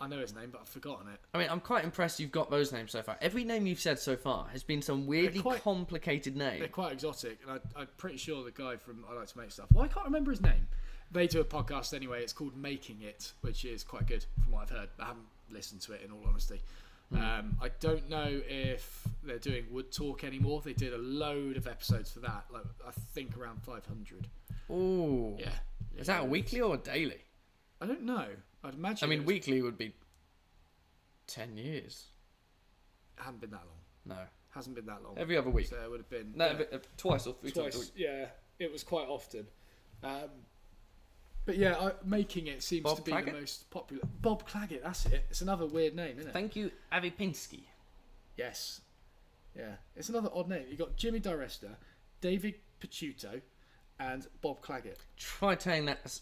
I know his name, but I've forgotten it. I mean, I'm quite impressed you've got those names so far. Every name you've said so far has been some weirdly complicated name. They're quite exotic, and I'm pretty sure the guy from I Like to Make Stuff... Well, I can't remember his name. They do a podcast anyway. It's called Making It, which is quite good from what I've heard. I haven't listened to it, in all honesty. I don't know if they're doing Wood Talk anymore. They did a load of episodes for that. Like, I think around 500. Ooh. Yeah. Is that a weekly or a daily? I don't know. I'd imagine. I mean, weekly would be 10 years. It hadn't been that long. No. Hasn't been that long. Every other week. So it would have been... No, twice or three times a week. Yeah, it was quite often. But yeah, making it seems Bob to be Claggett? the most popular. Bob Claggett, that's it. It's another weird name, isn't it? Thank you, Avi Pinsky. Yes. Yeah. It's another odd name. You've got Jimmy DiResta, David Picciuto, and Bob Claggett. Try saying that as...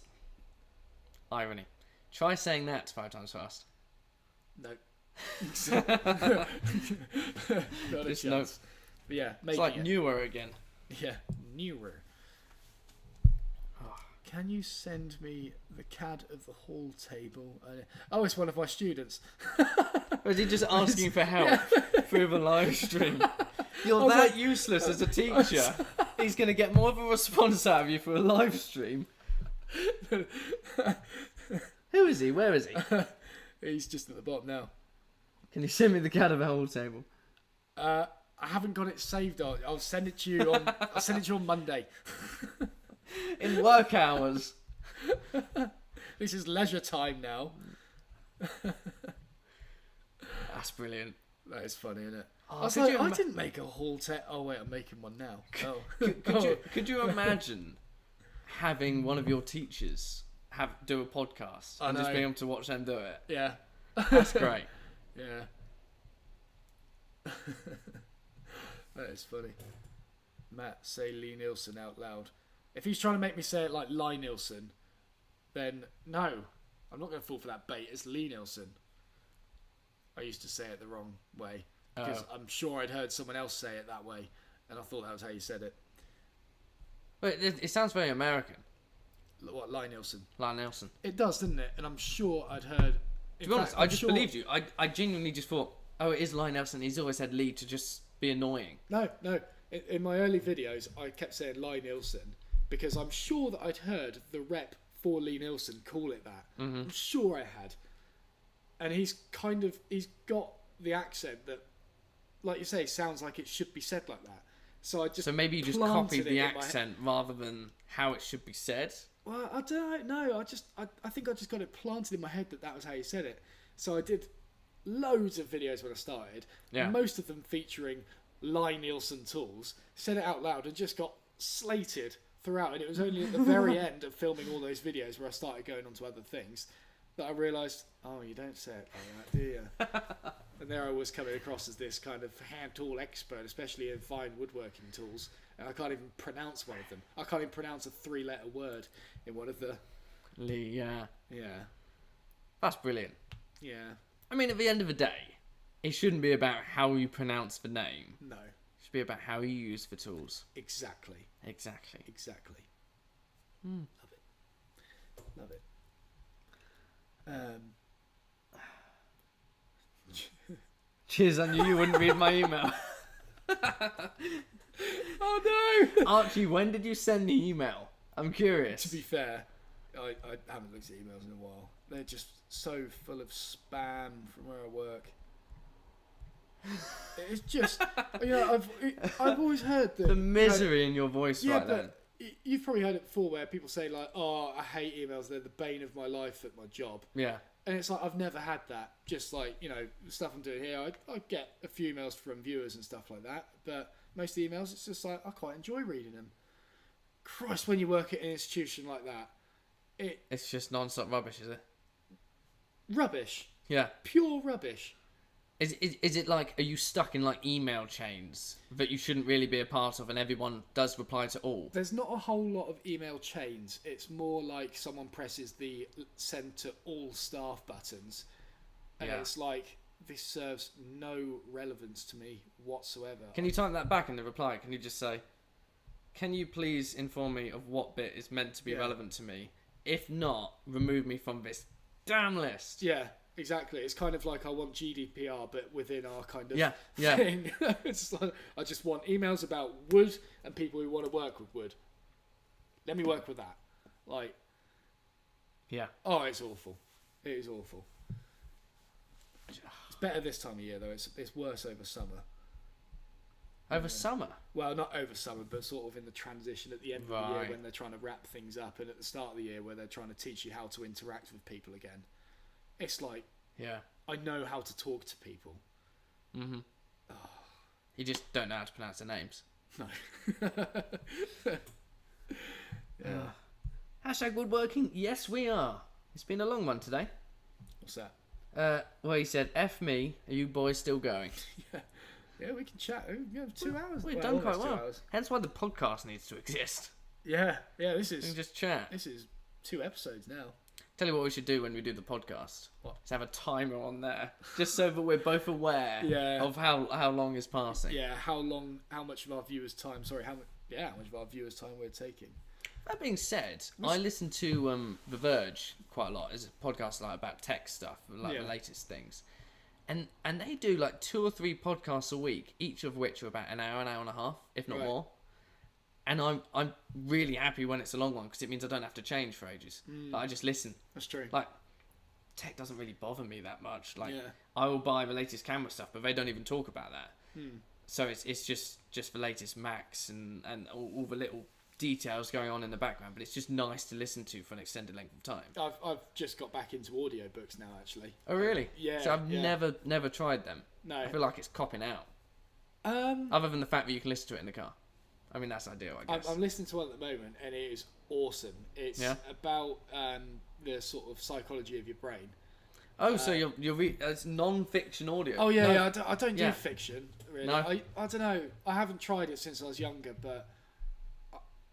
Irony. Try saying that 5 times fast. No. Not a Just chance. But yeah, It's making like it. newer again. Yeah, newer. Can you send me the CAD of the hall table? Oh, it's one of my students. Or is he just asking for help through the live stream? You're was that like- useless as a teacher. He's going to get more of a response out of you for a live stream. Who is he? Where is he? He's just at the bottom now. Can you send me the CAD of the whole table? I haven't got it saved. I'll send it to you on. I'll send it to you on Monday. In work hours. This is leisure time now. That's brilliant. That is funny, isn't it? Oh, I was could like, you I didn't make a hall tech. Oh wait, I'm making one now. Oh. Could you imagine having one of your teachers do a podcast and just know. being able to watch them do it? Yeah. That's great. Yeah. That is funny. Matt, say Lee Nielsen out loud. If he's trying to make me say it like Lie Nielsen, then no, I'm not going to fall for that bait. It's Lee Nielsen. I used to say it the wrong way because I'm sure I'd heard someone else say it that way, and I thought that was how you said it. But it sounds very American. What, Lie Nielsen? Like Nelson. It does, doesn't it? And I'm sure I'd heard. To be honest, I just believed you. I genuinely just thought, oh, it is Lie Nelson. He's always had Lee to just be annoying. No. In my early videos, I kept saying Lie Nielsen because I'm sure that I'd heard the rep for Lee Nielsen call it that. Mm-hmm. I'm sure I had. And he's got the accent that, like you say, sounds like it should be said like that. So I just So maybe you just planted copied it the in my accent rather than how it should be said. Well, I don't know. I think I just got it planted in my head that was how you said it. So I did loads of videos when I started. Yeah. Most of them featuring Lie Nielsen tools. Said it out loud and just got slated throughout. And it was only at the very end of filming all those videos where I started going on to other things that I realised, oh, you don't say it like that, do you? And there I was coming across as this kind of hand tool expert, especially in fine woodworking tools. And I can't even pronounce one of them. I can't even pronounce a 3-letter word in one of the... Lee, yeah. Yeah. That's brilliant. Yeah. I mean, at the end of the day, it shouldn't be about how you pronounce the name. No. It should be about how you use the tools. Exactly. Exactly. Love it. Cheers, I knew you wouldn't read my email. Oh no! Archie, when did you send the email? I'm curious. To be fair, I haven't looked at emails in a while. They're just so full of spam from where I work. It's just, I've always heard that The misery in your voice yeah, right then. but you've probably heard it before where people say like, "Oh, I hate emails. They're the bane of my life at my job." Yeah. And it's like, I've never had that. Just like, the stuff I'm doing here, I get a few emails from viewers and stuff like that. But most of the emails, it's just like, I quite enjoy reading them. Christ, when you work at an institution like that, It's just non-stop rubbish, is it? rubbish. Yeah. Pure rubbish. Is it like, are you stuck in like email chains that you shouldn't really be a part of and everyone does reply to all? There's not a whole lot of email chains. It's more like someone presses the send to all staff buttons. And Yeah. it's like, this serves no relevance to me whatsoever. Can you type that back in the reply? Can you just say, can you please inform me of what bit is meant to be Yeah. relevant to me? If not, remove me from this damn list. Yeah, exactly. It's kind of like I want GDPR, but within our kind of Yeah. thing. It's like, I just want emails about wood and people who want to work with wood. Let me work with that. Like, Yeah. oh, it's awful. It is awful. It's better this time of year though. It's worse over summer. Over summer? Well, not over summer, but sort of in the transition at the end of the year Right. when they're trying to wrap things up, and at the start of the year where they're trying to teach you how to interact with people again. it's like Yeah. I know how to talk to people. Mm-hmm. You just don't know how to pronounce their names. No. Yeah. Hashtag woodworking. Yes, we are. It's been a long one today. What's that? Well, he said, F me, are you boys still going? Yeah, we can chat. We have 2 hours. We've done quite almost 2 well. hours. Hence why the podcast needs to exist. Yeah, We can just chat. this is 2 episodes now. Tell you what we should do when we do the podcast. What? Is have a timer on there, just so that we're both aware of how long is passing. Yeah, how much of our viewers' time? Sorry, how much of our viewers' time we're taking. That being said, I listen to The Verge quite a lot. It's a podcast like about tech stuff, like the latest things, and they do like 2 or 3 podcasts a week, each of which are about an hour and a half, if not more. And I'm really happy when it's a long one because it means I don't have to change for ages. Like, I just listen. That's true. Like, tech doesn't really bother me that much. Like, I will buy the latest camera stuff, but they don't even talk about that. So it's just the latest Macs and all the little details going on in the background. But it's just nice to listen to for an extended length of time. I've just got back into audiobooks now, actually. Oh, really? Yeah. So I've never tried them. No. I feel like it's copping out. Other than the fact that you can listen to it in the car. I mean, that's ideal, I guess. I'm listening to one at the moment, and it is awesome. It's about the sort of psychology of your brain. Oh, so it's non-fiction audio. Oh yeah, I don't do fiction really. No. I don't know. I haven't tried it since I was younger, but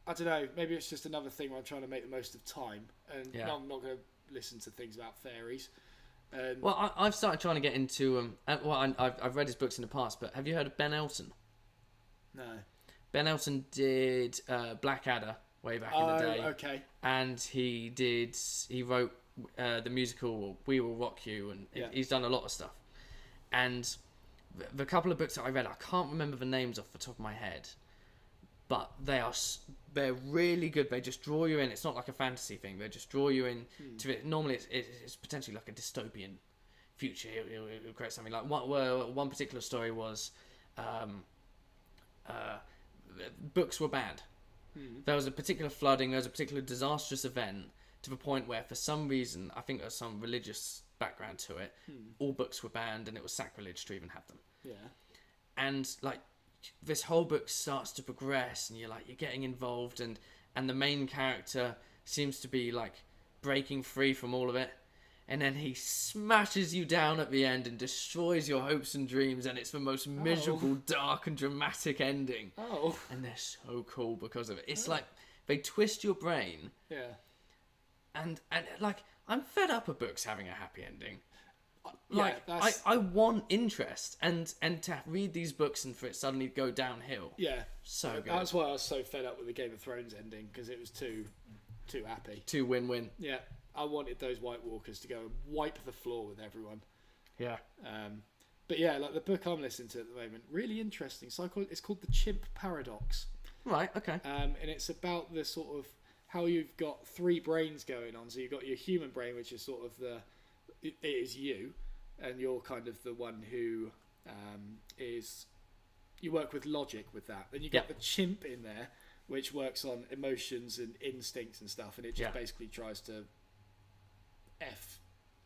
I don't know. Maybe it's just another thing where I'm trying to make the most of time, and I'm not going to listen to things about fairies. Well, I've started trying to get into I've read his books in the past, but have you heard of Ben Elton? No. Ben Elton did Blackadder way back in the day. Okay. And he wrote the musical We Will Rock You, and he's done a lot of stuff. And the couple of books that I read, I can't remember the names off the top of my head, but they're really good. They just draw you in. It's not like a fantasy thing. They just draw you in to it. Normally, it's potentially like a dystopian future. He'll create something like one particular story was. Books were banned. There was a particular flooding, there was a particular disastrous event to the point where for some reason, I think there's some religious background to it, all books were banned and it was sacrilege to even have them. Yeah. And like this whole book starts to progress and you're getting involved and the main character seems to be like breaking free from all of it. And then he smashes you down at the end and destroys your hopes and dreams, and it's the most miserable, dark, and dramatic ending. Oh. And they're so cool because of it. It's like they twist your brain. Yeah. And like I'm fed up of books having a happy ending. I want interest and to read these books and for it suddenly go downhill. Yeah. So good. That's why I was so fed up with the Game of Thrones ending, because it was too happy. Too win-win. Yeah. I wanted those White Walkers to go and wipe the floor with everyone. Yeah. But yeah, like the book I'm listening to at the moment, really interesting. It's called The Chimp Paradox. Right, okay. And it's about the sort of how you've got 3 brains going on. So you've got your human brain, which is sort of it is you, and you're kind of the one who you work with logic with that. Then you get the chimp in there, which works on emotions and instincts and stuff, and it just basically tries to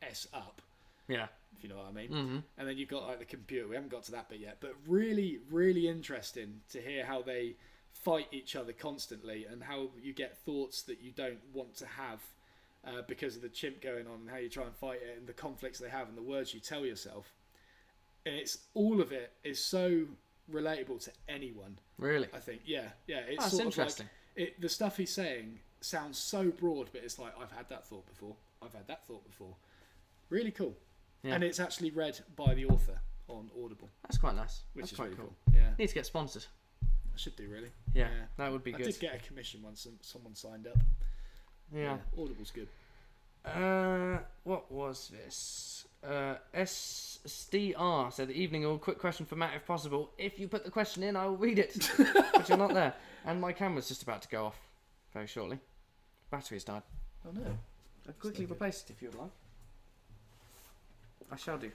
S up, if you know what I mean. And then you've got like the computer. We haven't got to that bit yet, but really, really interesting to hear how they fight each other constantly and how you get thoughts that you don't want to have because of the chimp going on, and how you try and fight it and the conflicts they have and the words you tell yourself. And it's all of it is so relatable to anyone. Really, I think. Yeah. It's that's sort interesting. Of like, the stuff he's saying sounds so broad, but it's like I've had that thought before. Really cool. Yeah. And it's actually read by the author on Audible. That's quite nice. Which is quite really cool. Yeah. Need to get sponsored. I should do, really. Yeah, that would be good. I did get a commission once someone signed up. Yeah. Audible's good. What was this? SDR said, evening all, quick question for Matt if possible. If you put the question in, I will read it. But you're not there. And my camera's just about to go off very shortly. Battery's died. Oh no. I'll quickly replace it if you would like. I shall do.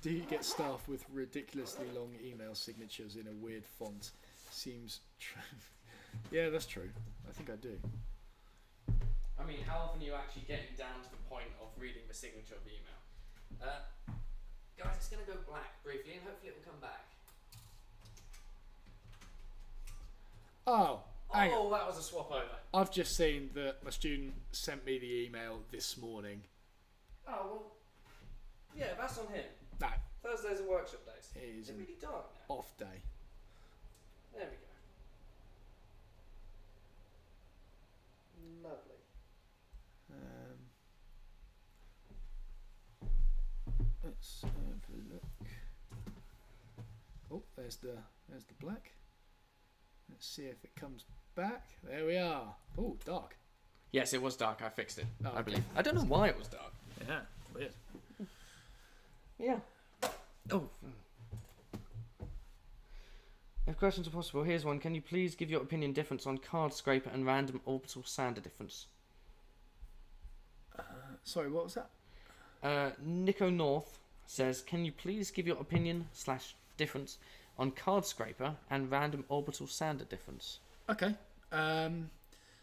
Do you get staff with ridiculously long email signatures in a weird font? Seems true. Yeah, that's true. I think I do. I mean, how often are you actually getting down to the point of reading the signature of the email? Guys, it's going to go black briefly, and hopefully it will come back. Oh, hang on. Oh, that was a swap over. I've just seen that my student sent me the email this morning. Oh, well, yeah, that's on him. No, Thursdays are workshop days. it is Is it an really dark now? off day. There we go. Lovely. Let's have a look. Oh, there's the black. Let's see if it comes back. There we are. Oh, dark. Yes, it was dark. I fixed it, Oh, I okay. believe. I don't know why it was dark. Yeah, weird. Yeah. Oh. If questions are possible, here's one. Can you please give your opinion difference on card scraper and random orbital sander difference? Sorry, what was that? Nico North says, can you please give your opinion / difference on card scraper and random orbital sander difference? Okay.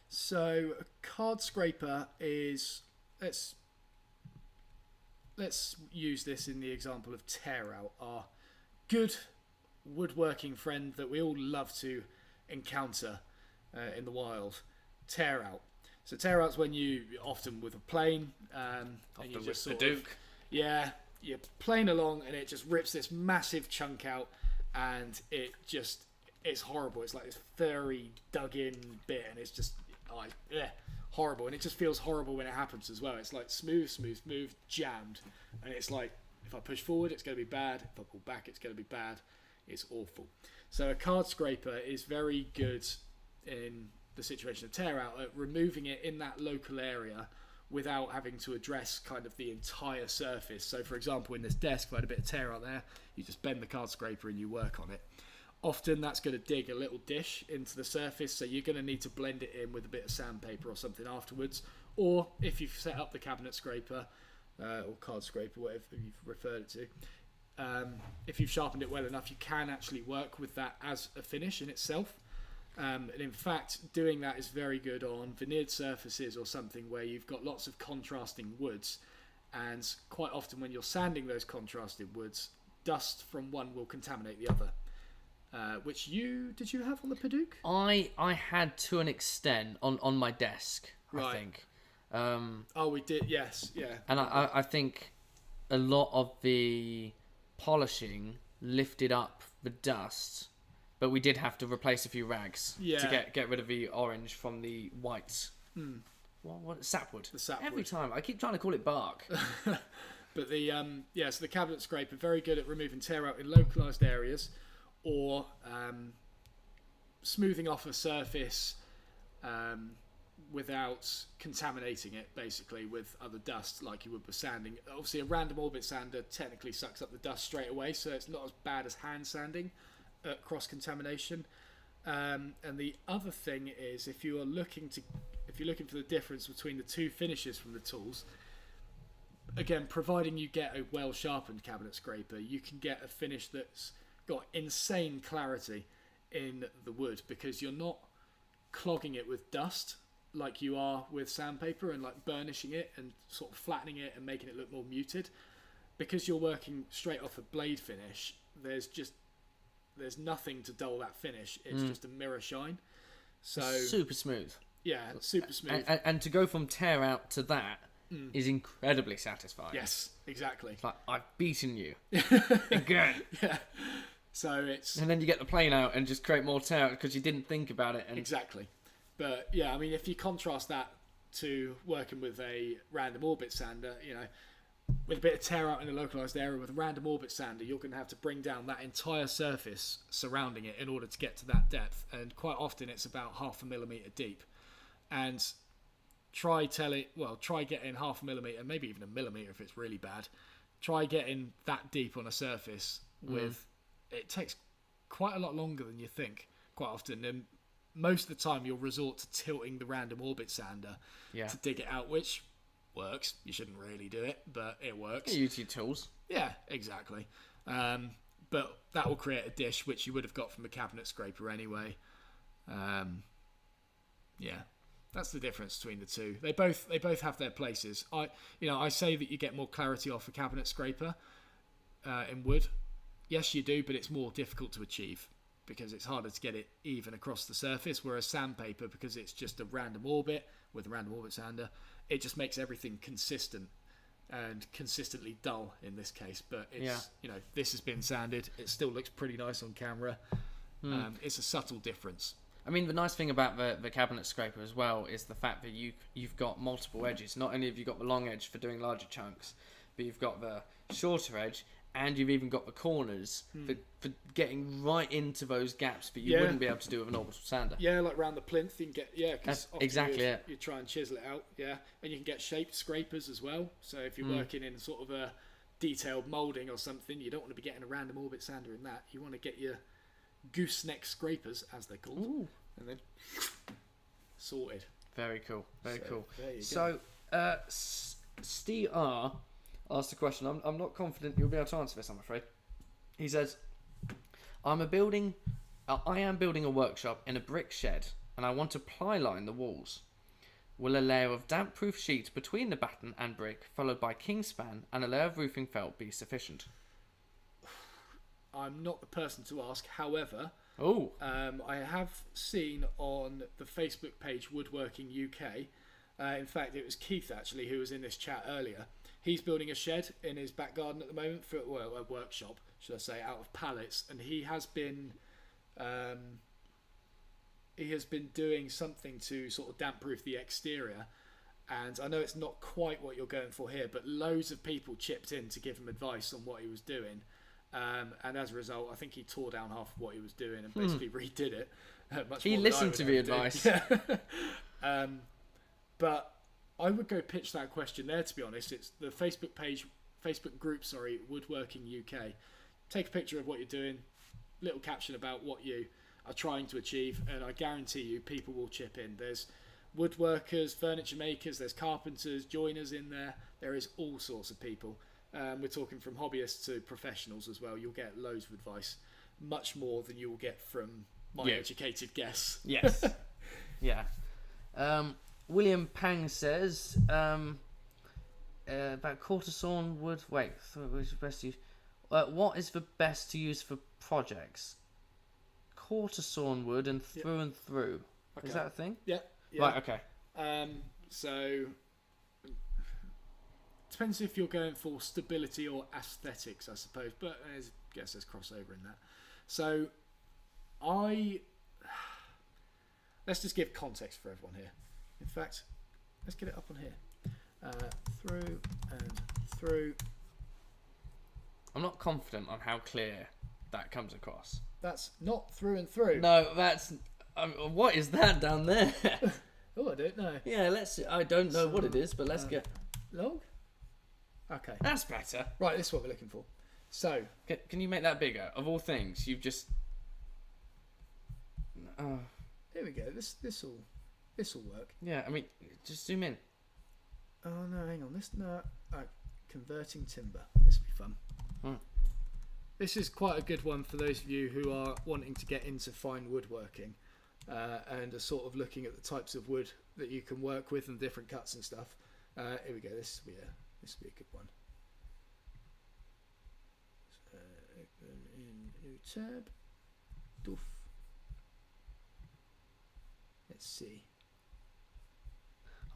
So a card scraper is let's use this in the example of tear out, our good woodworking friend that we all love to encounter in the wild. Tear out. So tear out's when you often with a plane and you Often just with sort the of, Duke. yeah, you're playing along and it just rips this massive chunk out and it's horrible. It's like this furry dug in bit and it's just horrible, and it just feels horrible when it happens as well. It's like smooth, jammed, and it's like if I push forward it's going to be bad, if I pull back it's going to be bad. It's awful. So a card scraper is very good in the situation of tear out at removing it in that local area without having to address kind of the entire surface. So for example, in this desk, if I had a bit of tear out there, you just bend the card scraper and you work on it. Often that's going to dig a little dish into the surface, so you're going to need to blend it in with a bit of sandpaper or something afterwards. Or if you've set up the cabinet scraper or card scraper, whatever you've referred it to, if you've sharpened it well enough, you can actually work with that as a finish in itself. And in fact, doing that is very good on veneered surfaces or something where you've got lots of contrasting woods. And quite often when you're sanding those contrasted woods, dust from one will contaminate the other. Which did you have on the Paduk? I had to an extent on my desk, Right. I think. We did, yes, yeah. And I think a lot of the polishing lifted up the dust, but we did have to replace a few rags to get rid of the orange from the white. What sapwood? The sapwood. Every time I keep trying to call it bark. But so the cabinet scraper, very good at removing tear out in localized areas, or smoothing off a surface without contaminating it, basically, with other dust like you would with sanding. Obviously, a random orbit sander technically sucks up the dust straight away, so it's not as bad as hand sanding at cross-contamination. And the other thing is, if you're looking for the difference between the two finishes from the tools, again, providing you get a well-sharpened cabinet scraper, you can get a finish that's got insane clarity in the wood, because you're not clogging it with dust like you are with sandpaper and like burnishing it and sort of flattening it and making it look more muted. Because you're working straight off a blade finish, there's nothing to dull that finish. It's just a mirror shine. So Super smooth. yeah, super smooth. And to go from tear out to that is incredibly satisfying. Yes, exactly. It's like, I've beaten you again. Yeah. So it's And then you get the plane out and just create more tear out because you didn't think about it. And exactly. But yeah, I mean, if you contrast that to working with a random orbit sander, with a bit of tear out in a localized area with a random orbit sander, you're going to have to bring down that entire surface surrounding it in order to get to that depth. And quite often it's about 0.5 millimeter deep. And try getting 0.5 millimeter, maybe even 1 millimeter if it's really bad. Try getting that deep on a surface with, it takes quite a lot longer than you think quite often. And most of the time you'll resort to tilting the random orbit sander to dig it out, which works. You shouldn't really do it, but it works. you use your tools. Yeah, exactly. But that will create a dish which you would have got from a cabinet scraper anyway. Yeah. That's the difference between the two. They both have their places. I say that you get more clarity off a cabinet scraper in wood. Yes, you do, but it's more difficult to achieve because it's harder to get it even across the surface. Whereas sandpaper, because it's just a random orbit with a random orbit sander, it just makes everything consistent and consistently dull in this case. But it's this has been sanded. It still looks pretty nice on camera. It's a subtle difference. I mean, the nice thing about the cabinet scraper as well is the fact that you've got multiple edges. Not only have you got the long edge for doing larger chunks, but you've got the shorter edge, and you've even got the corners for getting right into those gaps that you wouldn't be able to do with an orbital sander. Yeah, like around the plinth, you can get because exactly it. You try and chisel it out, and you can get shaped scrapers as well. So if you're working in sort of a detailed moulding or something, you don't want to be getting a random orbit sander in that. You want to get your gooseneck scrapers, as they're called, and then sorted. Very cool. Very cool. There you go. Steve R asked a question. I'm not confident you'll be able to answer this, I'm afraid. He says, I am building a workshop in a brick shed, and I want to ply line the walls. Will a layer of damp-proof sheet between the batten and brick, followed by kingspan and a layer of roofing felt, be sufficient? I'm not the person to ask. However, I have seen on the Facebook page Woodworking UK. In fact, it was Keith actually who was in this chat earlier. He's building a shed in his back garden at the moment for a workshop, should I say, out of pallets, and he has been doing something to sort of damp-proof the exterior. And I know it's not quite what you're going for here, but loads of people chipped in to give him advice on what he was doing. And as a result, I think he tore down half of what he was doing and basically redid it. He listened to the advice. But I would go pitch that question there, to be honest. It's the Facebook group, Woodworking UK. Take a picture of what you're doing, little caption about what you are trying to achieve, and I guarantee you people will chip in. There's woodworkers, furniture makers, there's carpenters, joiners in there. There is all sorts of people. We're talking from hobbyists to professionals as well. You'll get loads of advice, much more than you will get from my educated guess. Yes. Yeah. William Pang says about quarter-sawn wood. Wait, which is best to use? What is the best to use for projects? Quarter-sawn wood and through and through. Okay. Is that a thing? Yeah. Right. Okay. So depends if you're going for stability or aesthetics, I suppose. But I guess there's crossover in that. So let's just give context for everyone here. In fact, let's get it up on here. Through and through. I'm not confident on how clear that comes across. That's not through and through. No, that's... what is that down there? Oh, I don't know. Yeah, I don't know what it is, but let's get... Log? Okay. That's better. Right, this is what we're looking for. So... Can you make that bigger? Of all things, you've just... Here we go. This will work. Yeah, I mean, just zoom in. Oh, no, hang on. Converting timber. This will be fun. This is quite a good one for those of you who are wanting to get into fine woodworking and are sort of looking at the types of wood that you can work with and different cuts and stuff. Here we go. This will be a good one. So, open in new tab. Doof. Let's see.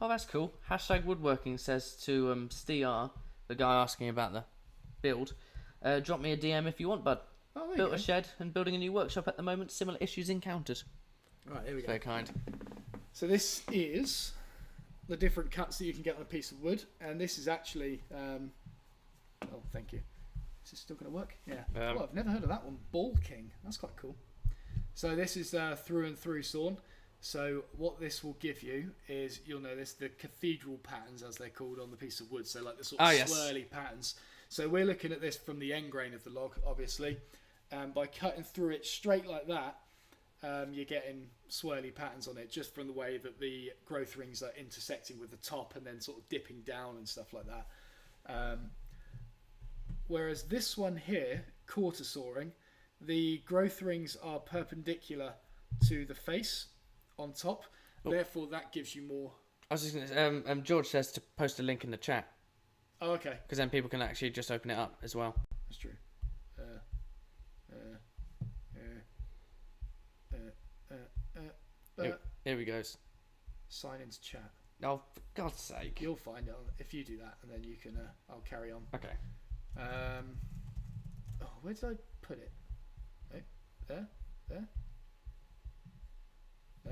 Oh, that's cool. Hashtag woodworking says to Str, the guy asking about the build, drop me a DM if you want, bud. Oh, there Built you a go. shed and building a new workshop at the moment. Similar issues encountered. Right, here we go. Very kind. So this is the different cuts that you can get on a piece of wood, and this is actually... oh, thank you. Is this still going to work? Yeah. Oh, I've never heard of that one. Ball King. That's quite cool. So this is through and through sawn. So what this will give you is, you'll notice the cathedral patterns, as they're called, on the piece of wood. So like the sort of swirly patterns. So we're looking at this from the end grain of the log, obviously. By cutting through it straight like that, you're getting swirly patterns on it, just from the way that the growth rings are intersecting with the top and then sort of dipping down and stuff like that. Whereas this one here, quarter sawing, the growth rings are perpendicular to the face on top, Therefore, that gives you more. I was just going to say, George says to post a link in the chat. Oh, okay. Because then people can actually just open it up as well. That's true. Here we goes. Sign into chat. Oh, for God's sake. You'll find it if you do that, and then you can. I'll carry on. Okay. Oh, where did I put it? No, there. No,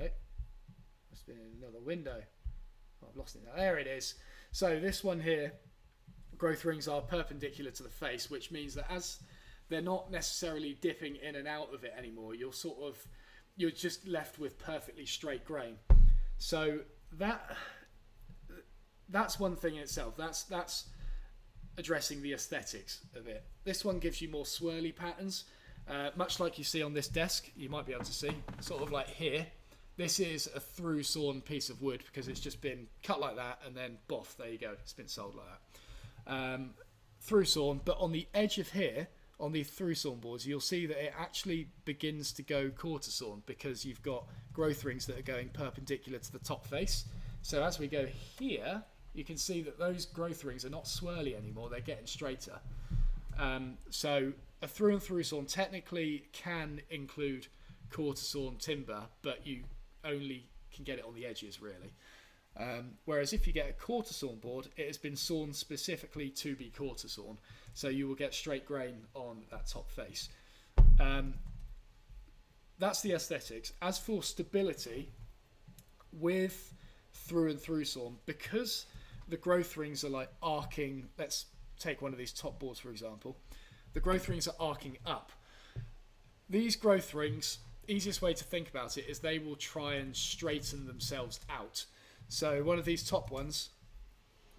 must have been in another window. Oh, I've lost it now. There it is. So this one here, growth rings are perpendicular to the face, which means that as they're not necessarily dipping in and out of it anymore, you're just left with perfectly straight grain. So that's one thing in itself. That's addressing the aesthetics of it. This one gives you more swirly patterns, much like you see on this desk. You might be able to see, sort of like here. This is a through sawn piece of wood because it's just been cut like that, and then boff, there you go. It's been sold like that. Through sawn, but on the edge of here, on the through sawn boards, you'll see that it actually begins to go quarter sawn because you've got growth rings that are going perpendicular to the top face. So as we go here, you can see that those growth rings are not swirly anymore, they're getting straighter. So a through and through sawn technically can include quarter sawn timber, but you only can get it on the edges really. Whereas if you get a quarter sawn board, it has been sawn specifically to be quarter sawn, so you will get straight grain on that top face. That's the aesthetics. As for stability, with through and through sawn, because the growth rings are like arcing, let's take one of these top boards for example, the growth rings are arcing up. These growth rings, easiest way to think about it is they will try and straighten themselves out. So one of these top ones,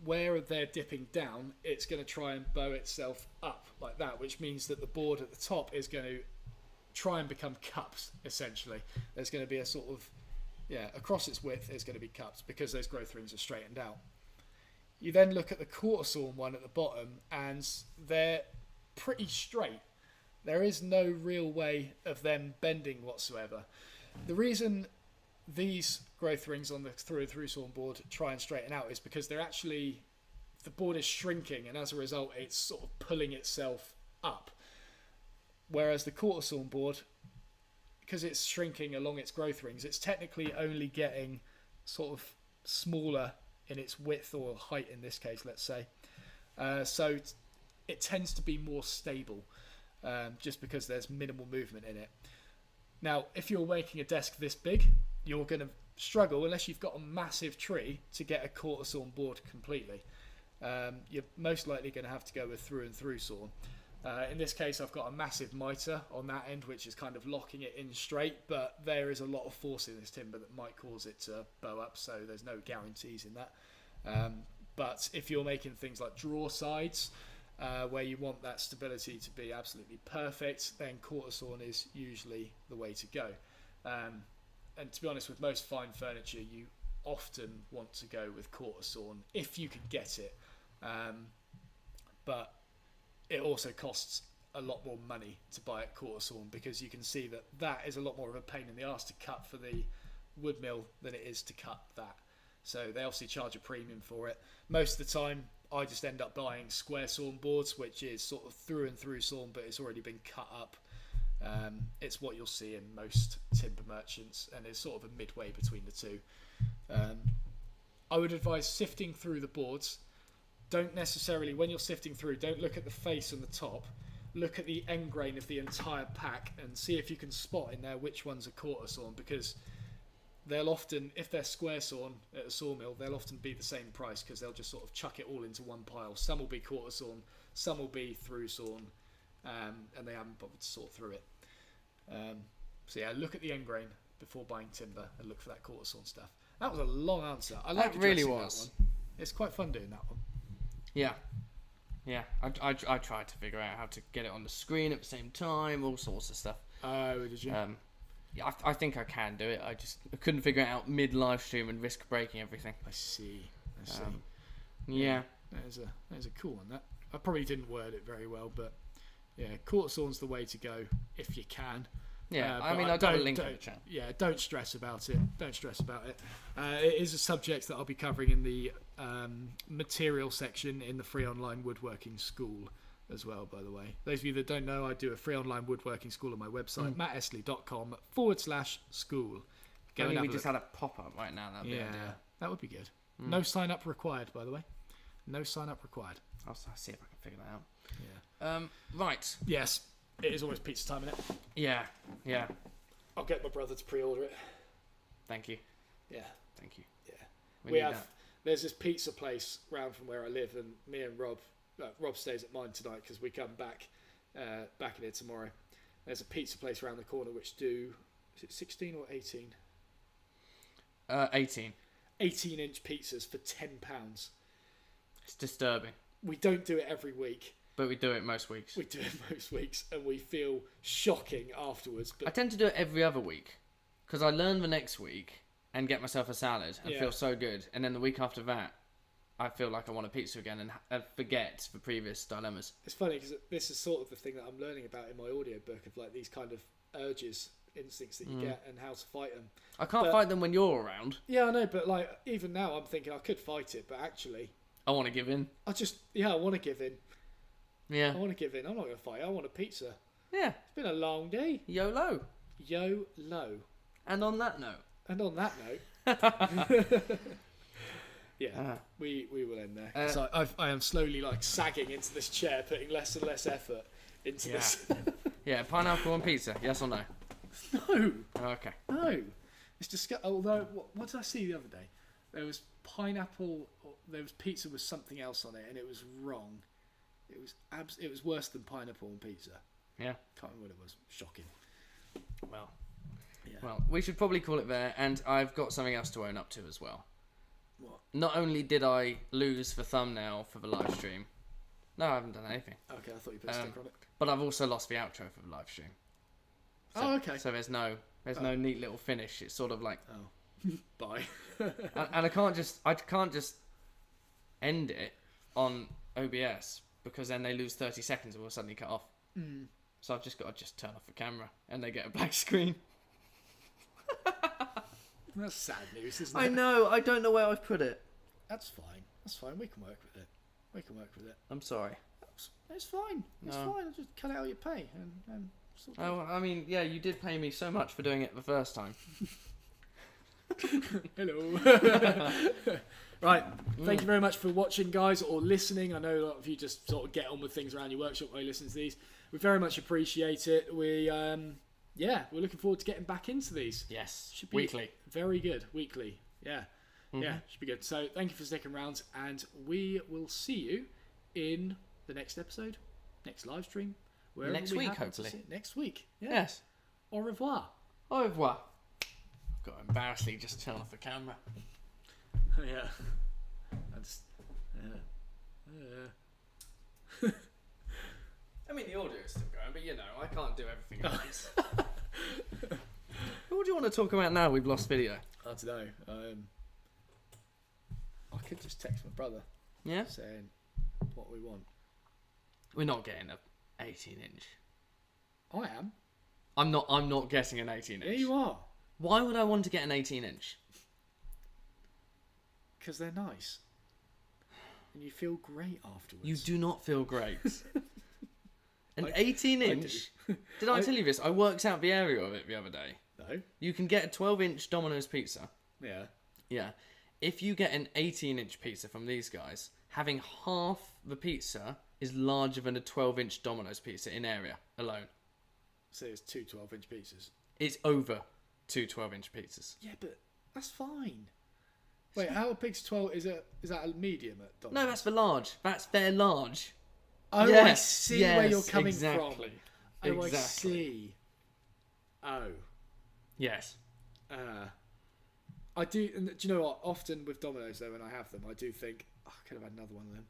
where they're dipping down, it's going to try and bow itself up like that, which means that the board at the top is going to try and become cups, essentially. There's going to be a sort of, across its width there's going to be cups because those growth rings are straightened out. You then look at the quarter sawn one at the bottom and they're pretty straight. There is no real way of them bending whatsoever. The reason these growth rings on the through sawn board try and straighten out is because they're actually, the board is shrinking, and as a result it's sort of pulling itself up. Whereas the quarter sawn board, because it's shrinking along its growth rings, it's technically only getting sort of smaller in its width or height in this case, let's say. So it tends to be more stable, just because there's minimal movement in it. Now, if you're making a desk this big, you're going to struggle, unless you've got a massive tree, to get a quarter sawn board completely. You're most likely going to have to go with through and through sawn. In this case, I've got a massive mitre on that end, which is kind of locking it in straight, but there is a lot of force in this timber that might cause it to bow up, so there's no guarantees in that. But if you're making things like drawer sides, where you want that stability to be absolutely perfect, then quarter sawn is usually the way to go. And to be honest, with most fine furniture, you often want to go with quarter sawn if you can get it. But it also costs a lot more money to buy it quarter sawn, because you can see that that is a lot more of a pain in the arse to cut for the wood mill than it is to cut that. So they obviously charge a premium for it. Most of the time, I just end up buying square sawn boards, which is sort of through and through sawn, but it's already been cut up. It's what you'll see in most timber merchants, and it's sort of a midway between the two. I would advise sifting through the boards. Don't necessarily, when you're sifting through, don't look at the face and the top. Look at the end grain of the entire pack and see if you can spot in there which ones are quarter sawn, because they'll often, if they're square sawn at a sawmill, they'll often be the same price because they'll just sort of chuck it all into one pile. Some will be quarter sawn, some will be through sawn, and they haven't bothered to sort through it. So yeah, look at the end grain before buying timber and look for that quarter sawn stuff. That was a long answer. I like really addressing was. that one. It's quite fun doing that one. Yeah. I tried to figure out how to get it on the screen at the same time, all sorts of stuff. Oh, did you? Yeah, I think I can do it. I couldn't figure it out mid live stream and risk breaking everything. I see. Yeah. That is a cool one. That I probably didn't word it very well, but yeah, quarter sawn's the way to go if you can. Yeah, but I mean, I've got a link in don't- the chat. Yeah, don't stress about it. Don't stress about it. It is a subject that I'll be covering in the material section in the free online woodworking school as well, by the way. Those of you that don't know, I do a free online woodworking school on my website, mattesley.com/school. If only we just had a pop-up right now, that'd be ideal. That would be good. No sign up required, by the way. No sign up required. I'll see if I can figure that out. Yeah. Right. Yes, it is always pizza time, isn't it? Yeah. I'll get my brother to pre-order it. Thank you. Yeah. Thank you. Yeah. We We need have. that. There's this pizza place round from where I live, and me and Rob. Rob stays at mine tonight because we come back in here tomorrow. There's a pizza place around the corner which do. Is it 16 or 18? 18. 18-inch pizzas for £10. It's disturbing, We don't do it every week. but we do it most weeks. We do it most weeks, and we feel shocking afterwards. I But tend to do it every other week because I learn the next week and get myself a salad and Yeah. feel so good, and then the week after that, I feel like I want a pizza again and forget the previous dilemmas. it's funny because this is sort of the thing that I'm learning about in my audiobook of like these kind of urges, instincts that you get, and how to fight them. I can't But- fight them when you're around. Yeah, I know, but like even now, I'm thinking I could fight it, but actually, I want to give in. I want to give in. I Yeah. want to give in. I'm not going to fight. I want a pizza. Yeah. It's been a long day. YOLO. YOLO. And on that note. And on that note, yeah, we will end there. So I am slowly like sagging into this chair, putting less and less effort into Yeah. this. Yeah, pineapple on pizza. Yes or no? No, Okay. no. It's disgusting. Although, what did I see the other day? There was pineapple. There was pizza with something else on it, and it was wrong. It was it was worse than pineapple on pizza. Yeah. Can't remember what it was. Shocking. Well. Yeah. Well, we should probably call it there, and I've got something else to own up to as well. What? Not only did I lose the thumbnail for the live stream, no, I haven't done anything, Okay, I thought you put a sticker on it. but I've also lost the outro for the live stream. So, Oh, okay. So there's no neat little finish. It's sort of like, Oh, bye. and I can't just end it on OBS because then they lose 30 seconds and will suddenly cut off. So I've just got to turn off the camera and they get a black screen. That's sad news, isn't it? I know. I don't know where I've put it. That's fine. That's fine. We can work with it. We can work with it. I'm sorry. It's fine. It's No. fine. I'll just cut out your pay and sort of- Oh, I mean, yeah, you did pay me so much for doing it the first time. Hello. Right. Thank you very much for watching, guys, or listening. I know a lot of you just sort of get on with things around your workshop while you listen to these. We very much appreciate it. We're looking forward to getting back into these. Yes. Should be Weekly. Very good. Weekly. Yeah. Yeah, should be good. So thank you for sticking around, and we will see you in the next episode, next live stream. wherever Next we week, happen to hopefully. see- Next week. Yeah. Yes. Au revoir. Au revoir. I've got to embarrassingly just turn off the camera. Yeah. That's. I mean, the audio is still going, but you know, I can't do everything at once. What do you want to talk about now? We've lost video. I don't know. I could just text my brother Yeah? saying what we want. We're not getting a 18-inch. I am. I'm not getting an 18-inch. Yeah, you are. Why would I want to get an 18-inch? Because they're nice. And you feel great afterwards. You do not feel great. An I 18-inch? Did I tell you this? I worked out the area of it the other day. No. You can get a 12-inch Domino's pizza. Yeah. Yeah. If you get an 18-inch pizza from these guys, having half the pizza is larger than a 12-inch Domino's pizza in area alone. So it's two 12-inch pizzas. It's over two 12-inch pizzas. Yeah, but that's fine. Wait, how big's 12? Is that a medium at Domino's? No, that's the large. That's their large. Oh, Yes, I see where you're coming exactly. from. Oh, Exactly. I see. Oh. Yes. I do. And do you know what? Often with Domino's, though, when I have them, I do think, oh, I could have had another one of them.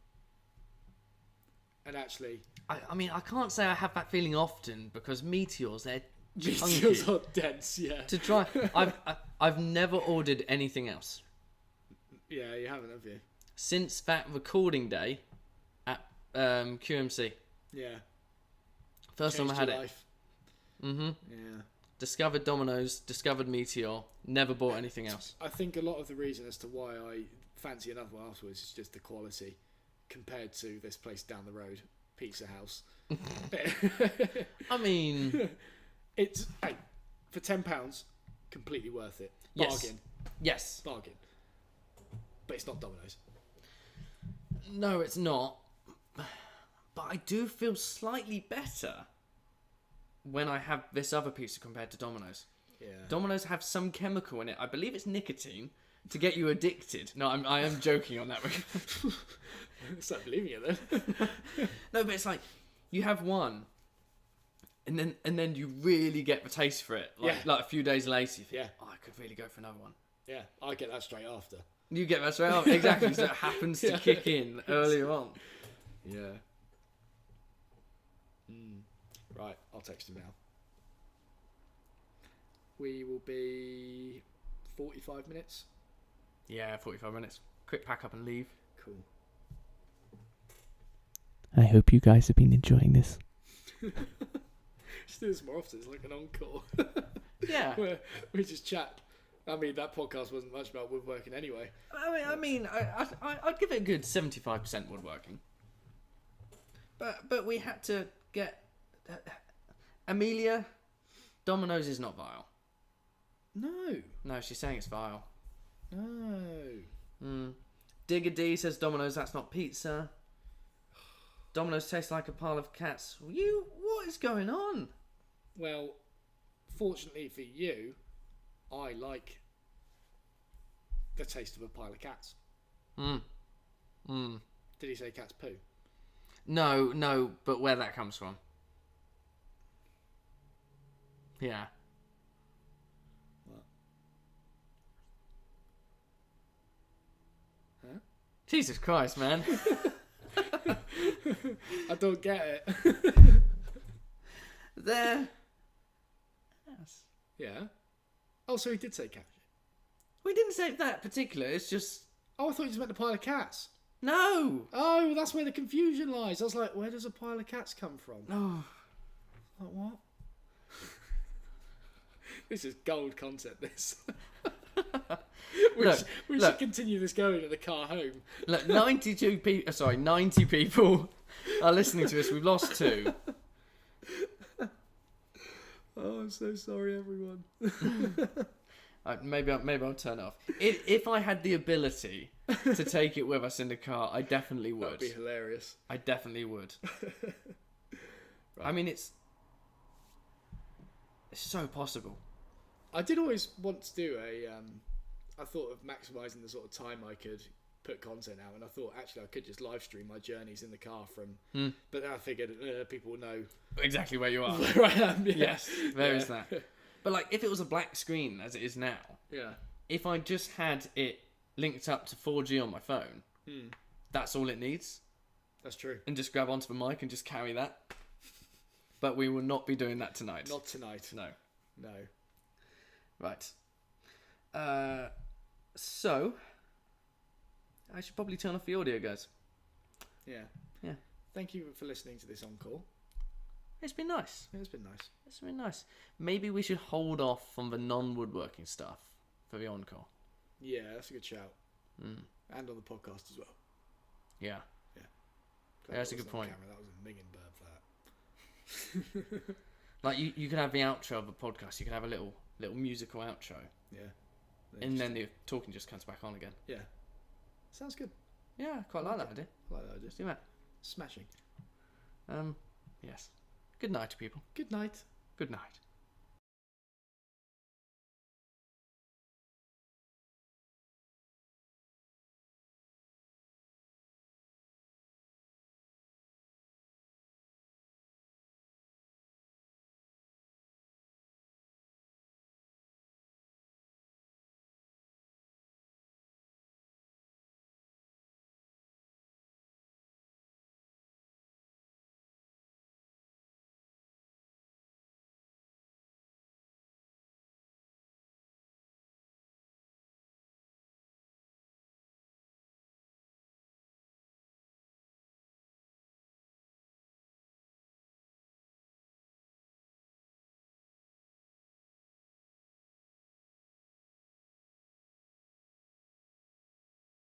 And actually, I mean, I can't say I have that feeling often because meteors, they're meteors chunky. are dense. Yeah. To try, I've never ordered anything else Yeah, you haven't, have you? since that recording day at QMC. Yeah. First Changed time I had your it. life. Mm-hmm. Yeah. Discovered Domino's, discovered Meteor, never bought anything else. I think a lot of the reason as to why I fancy another one afterwards is just the quality compared to this place down the road, Pizza House. I mean, it's for £10, completely worth it. Bargain. Yes. Bargain. But it's not Domino's. No, it's not. But I do feel slightly better when I have this other pizza compared to Domino's. Yeah. Domino's have some chemical in it. I believe it's nicotine to get you addicted. No, I am joking on that one. Stop believing it then. No, but it's like you have one, and then you really get the taste for it. Like a few days later, you think, oh, I could really go for another one. Yeah, I get that straight after. You get that straight after, exactly. So it happens to kick in earlier on. Yeah. Right, I'll text him now. We will be 45 minutes. Yeah, 45 minutes. Quick pack up and leave. Cool. I hope you guys have been enjoying this. Just do this more often. It's like an encore. Yeah. Where we just chat. I mean, that podcast wasn't much about woodworking anyway. I mean, I'd give it a good 75% woodworking. But we had to get Amelia. Domino's is not vile. No, she's saying it's vile. No. Digger D says Domino's, that's not pizza. Domino's tastes like a pile of cats. What is going on? Well, fortunately for you, I like the taste of a pile of cats. Did he say cat's poo? No, but where that comes from. Yeah. What? Huh? Jesus Christ, man. I don't get it. There. Yes. Yeah. Oh, so he did say cat shit. We didn't say that particular, it's just... Oh, I thought you just meant a pile of cats. No! Oh, that's where the confusion lies. I was like, where does a pile of cats come from? Oh. Like, what? This is gold content, this. We should continue this going in the car home. Look, 90 people are listening to us. We've lost 2. Oh, I'm so sorry, everyone. Maybe I'll turn it off. If I had the ability to take it with us in the car, I definitely would. That'd be hilarious. I definitely would. Right. I mean, it's so possible. I did always want to do I thought of maximising the sort of time I could put content out, and I thought actually I could just live stream my journeys in the car from. But then I figured people will know exactly where you are. Where I am. Yeah. Yes, there is that. But like, if it was a black screen as it is now, if I just had it linked up to 4G on my phone, that's all it needs. That's true. And just grab onto the mic and just carry that. But we will not be doing that tonight. Not tonight. No. Right. So, I should probably turn off the audio, guys. Yeah. Yeah. Thank you for listening to this encore. It's been nice. It's been nice. It's been nice. Maybe we should hold off on the non-woodworking stuff for the encore. Yeah, that's a good shout. And on the podcast as well. Yeah. Yeah. That's a good point. Camera. That was a minging bird for that. Like, you can have the outro of the podcast. You can have a little musical outro. Yeah. And then the talking just comes back on again. Yeah. Sounds good. Yeah, quite like that idea. I like that idea. Let's do that. Smashing. Yes. Good night, people. Good night. Good night.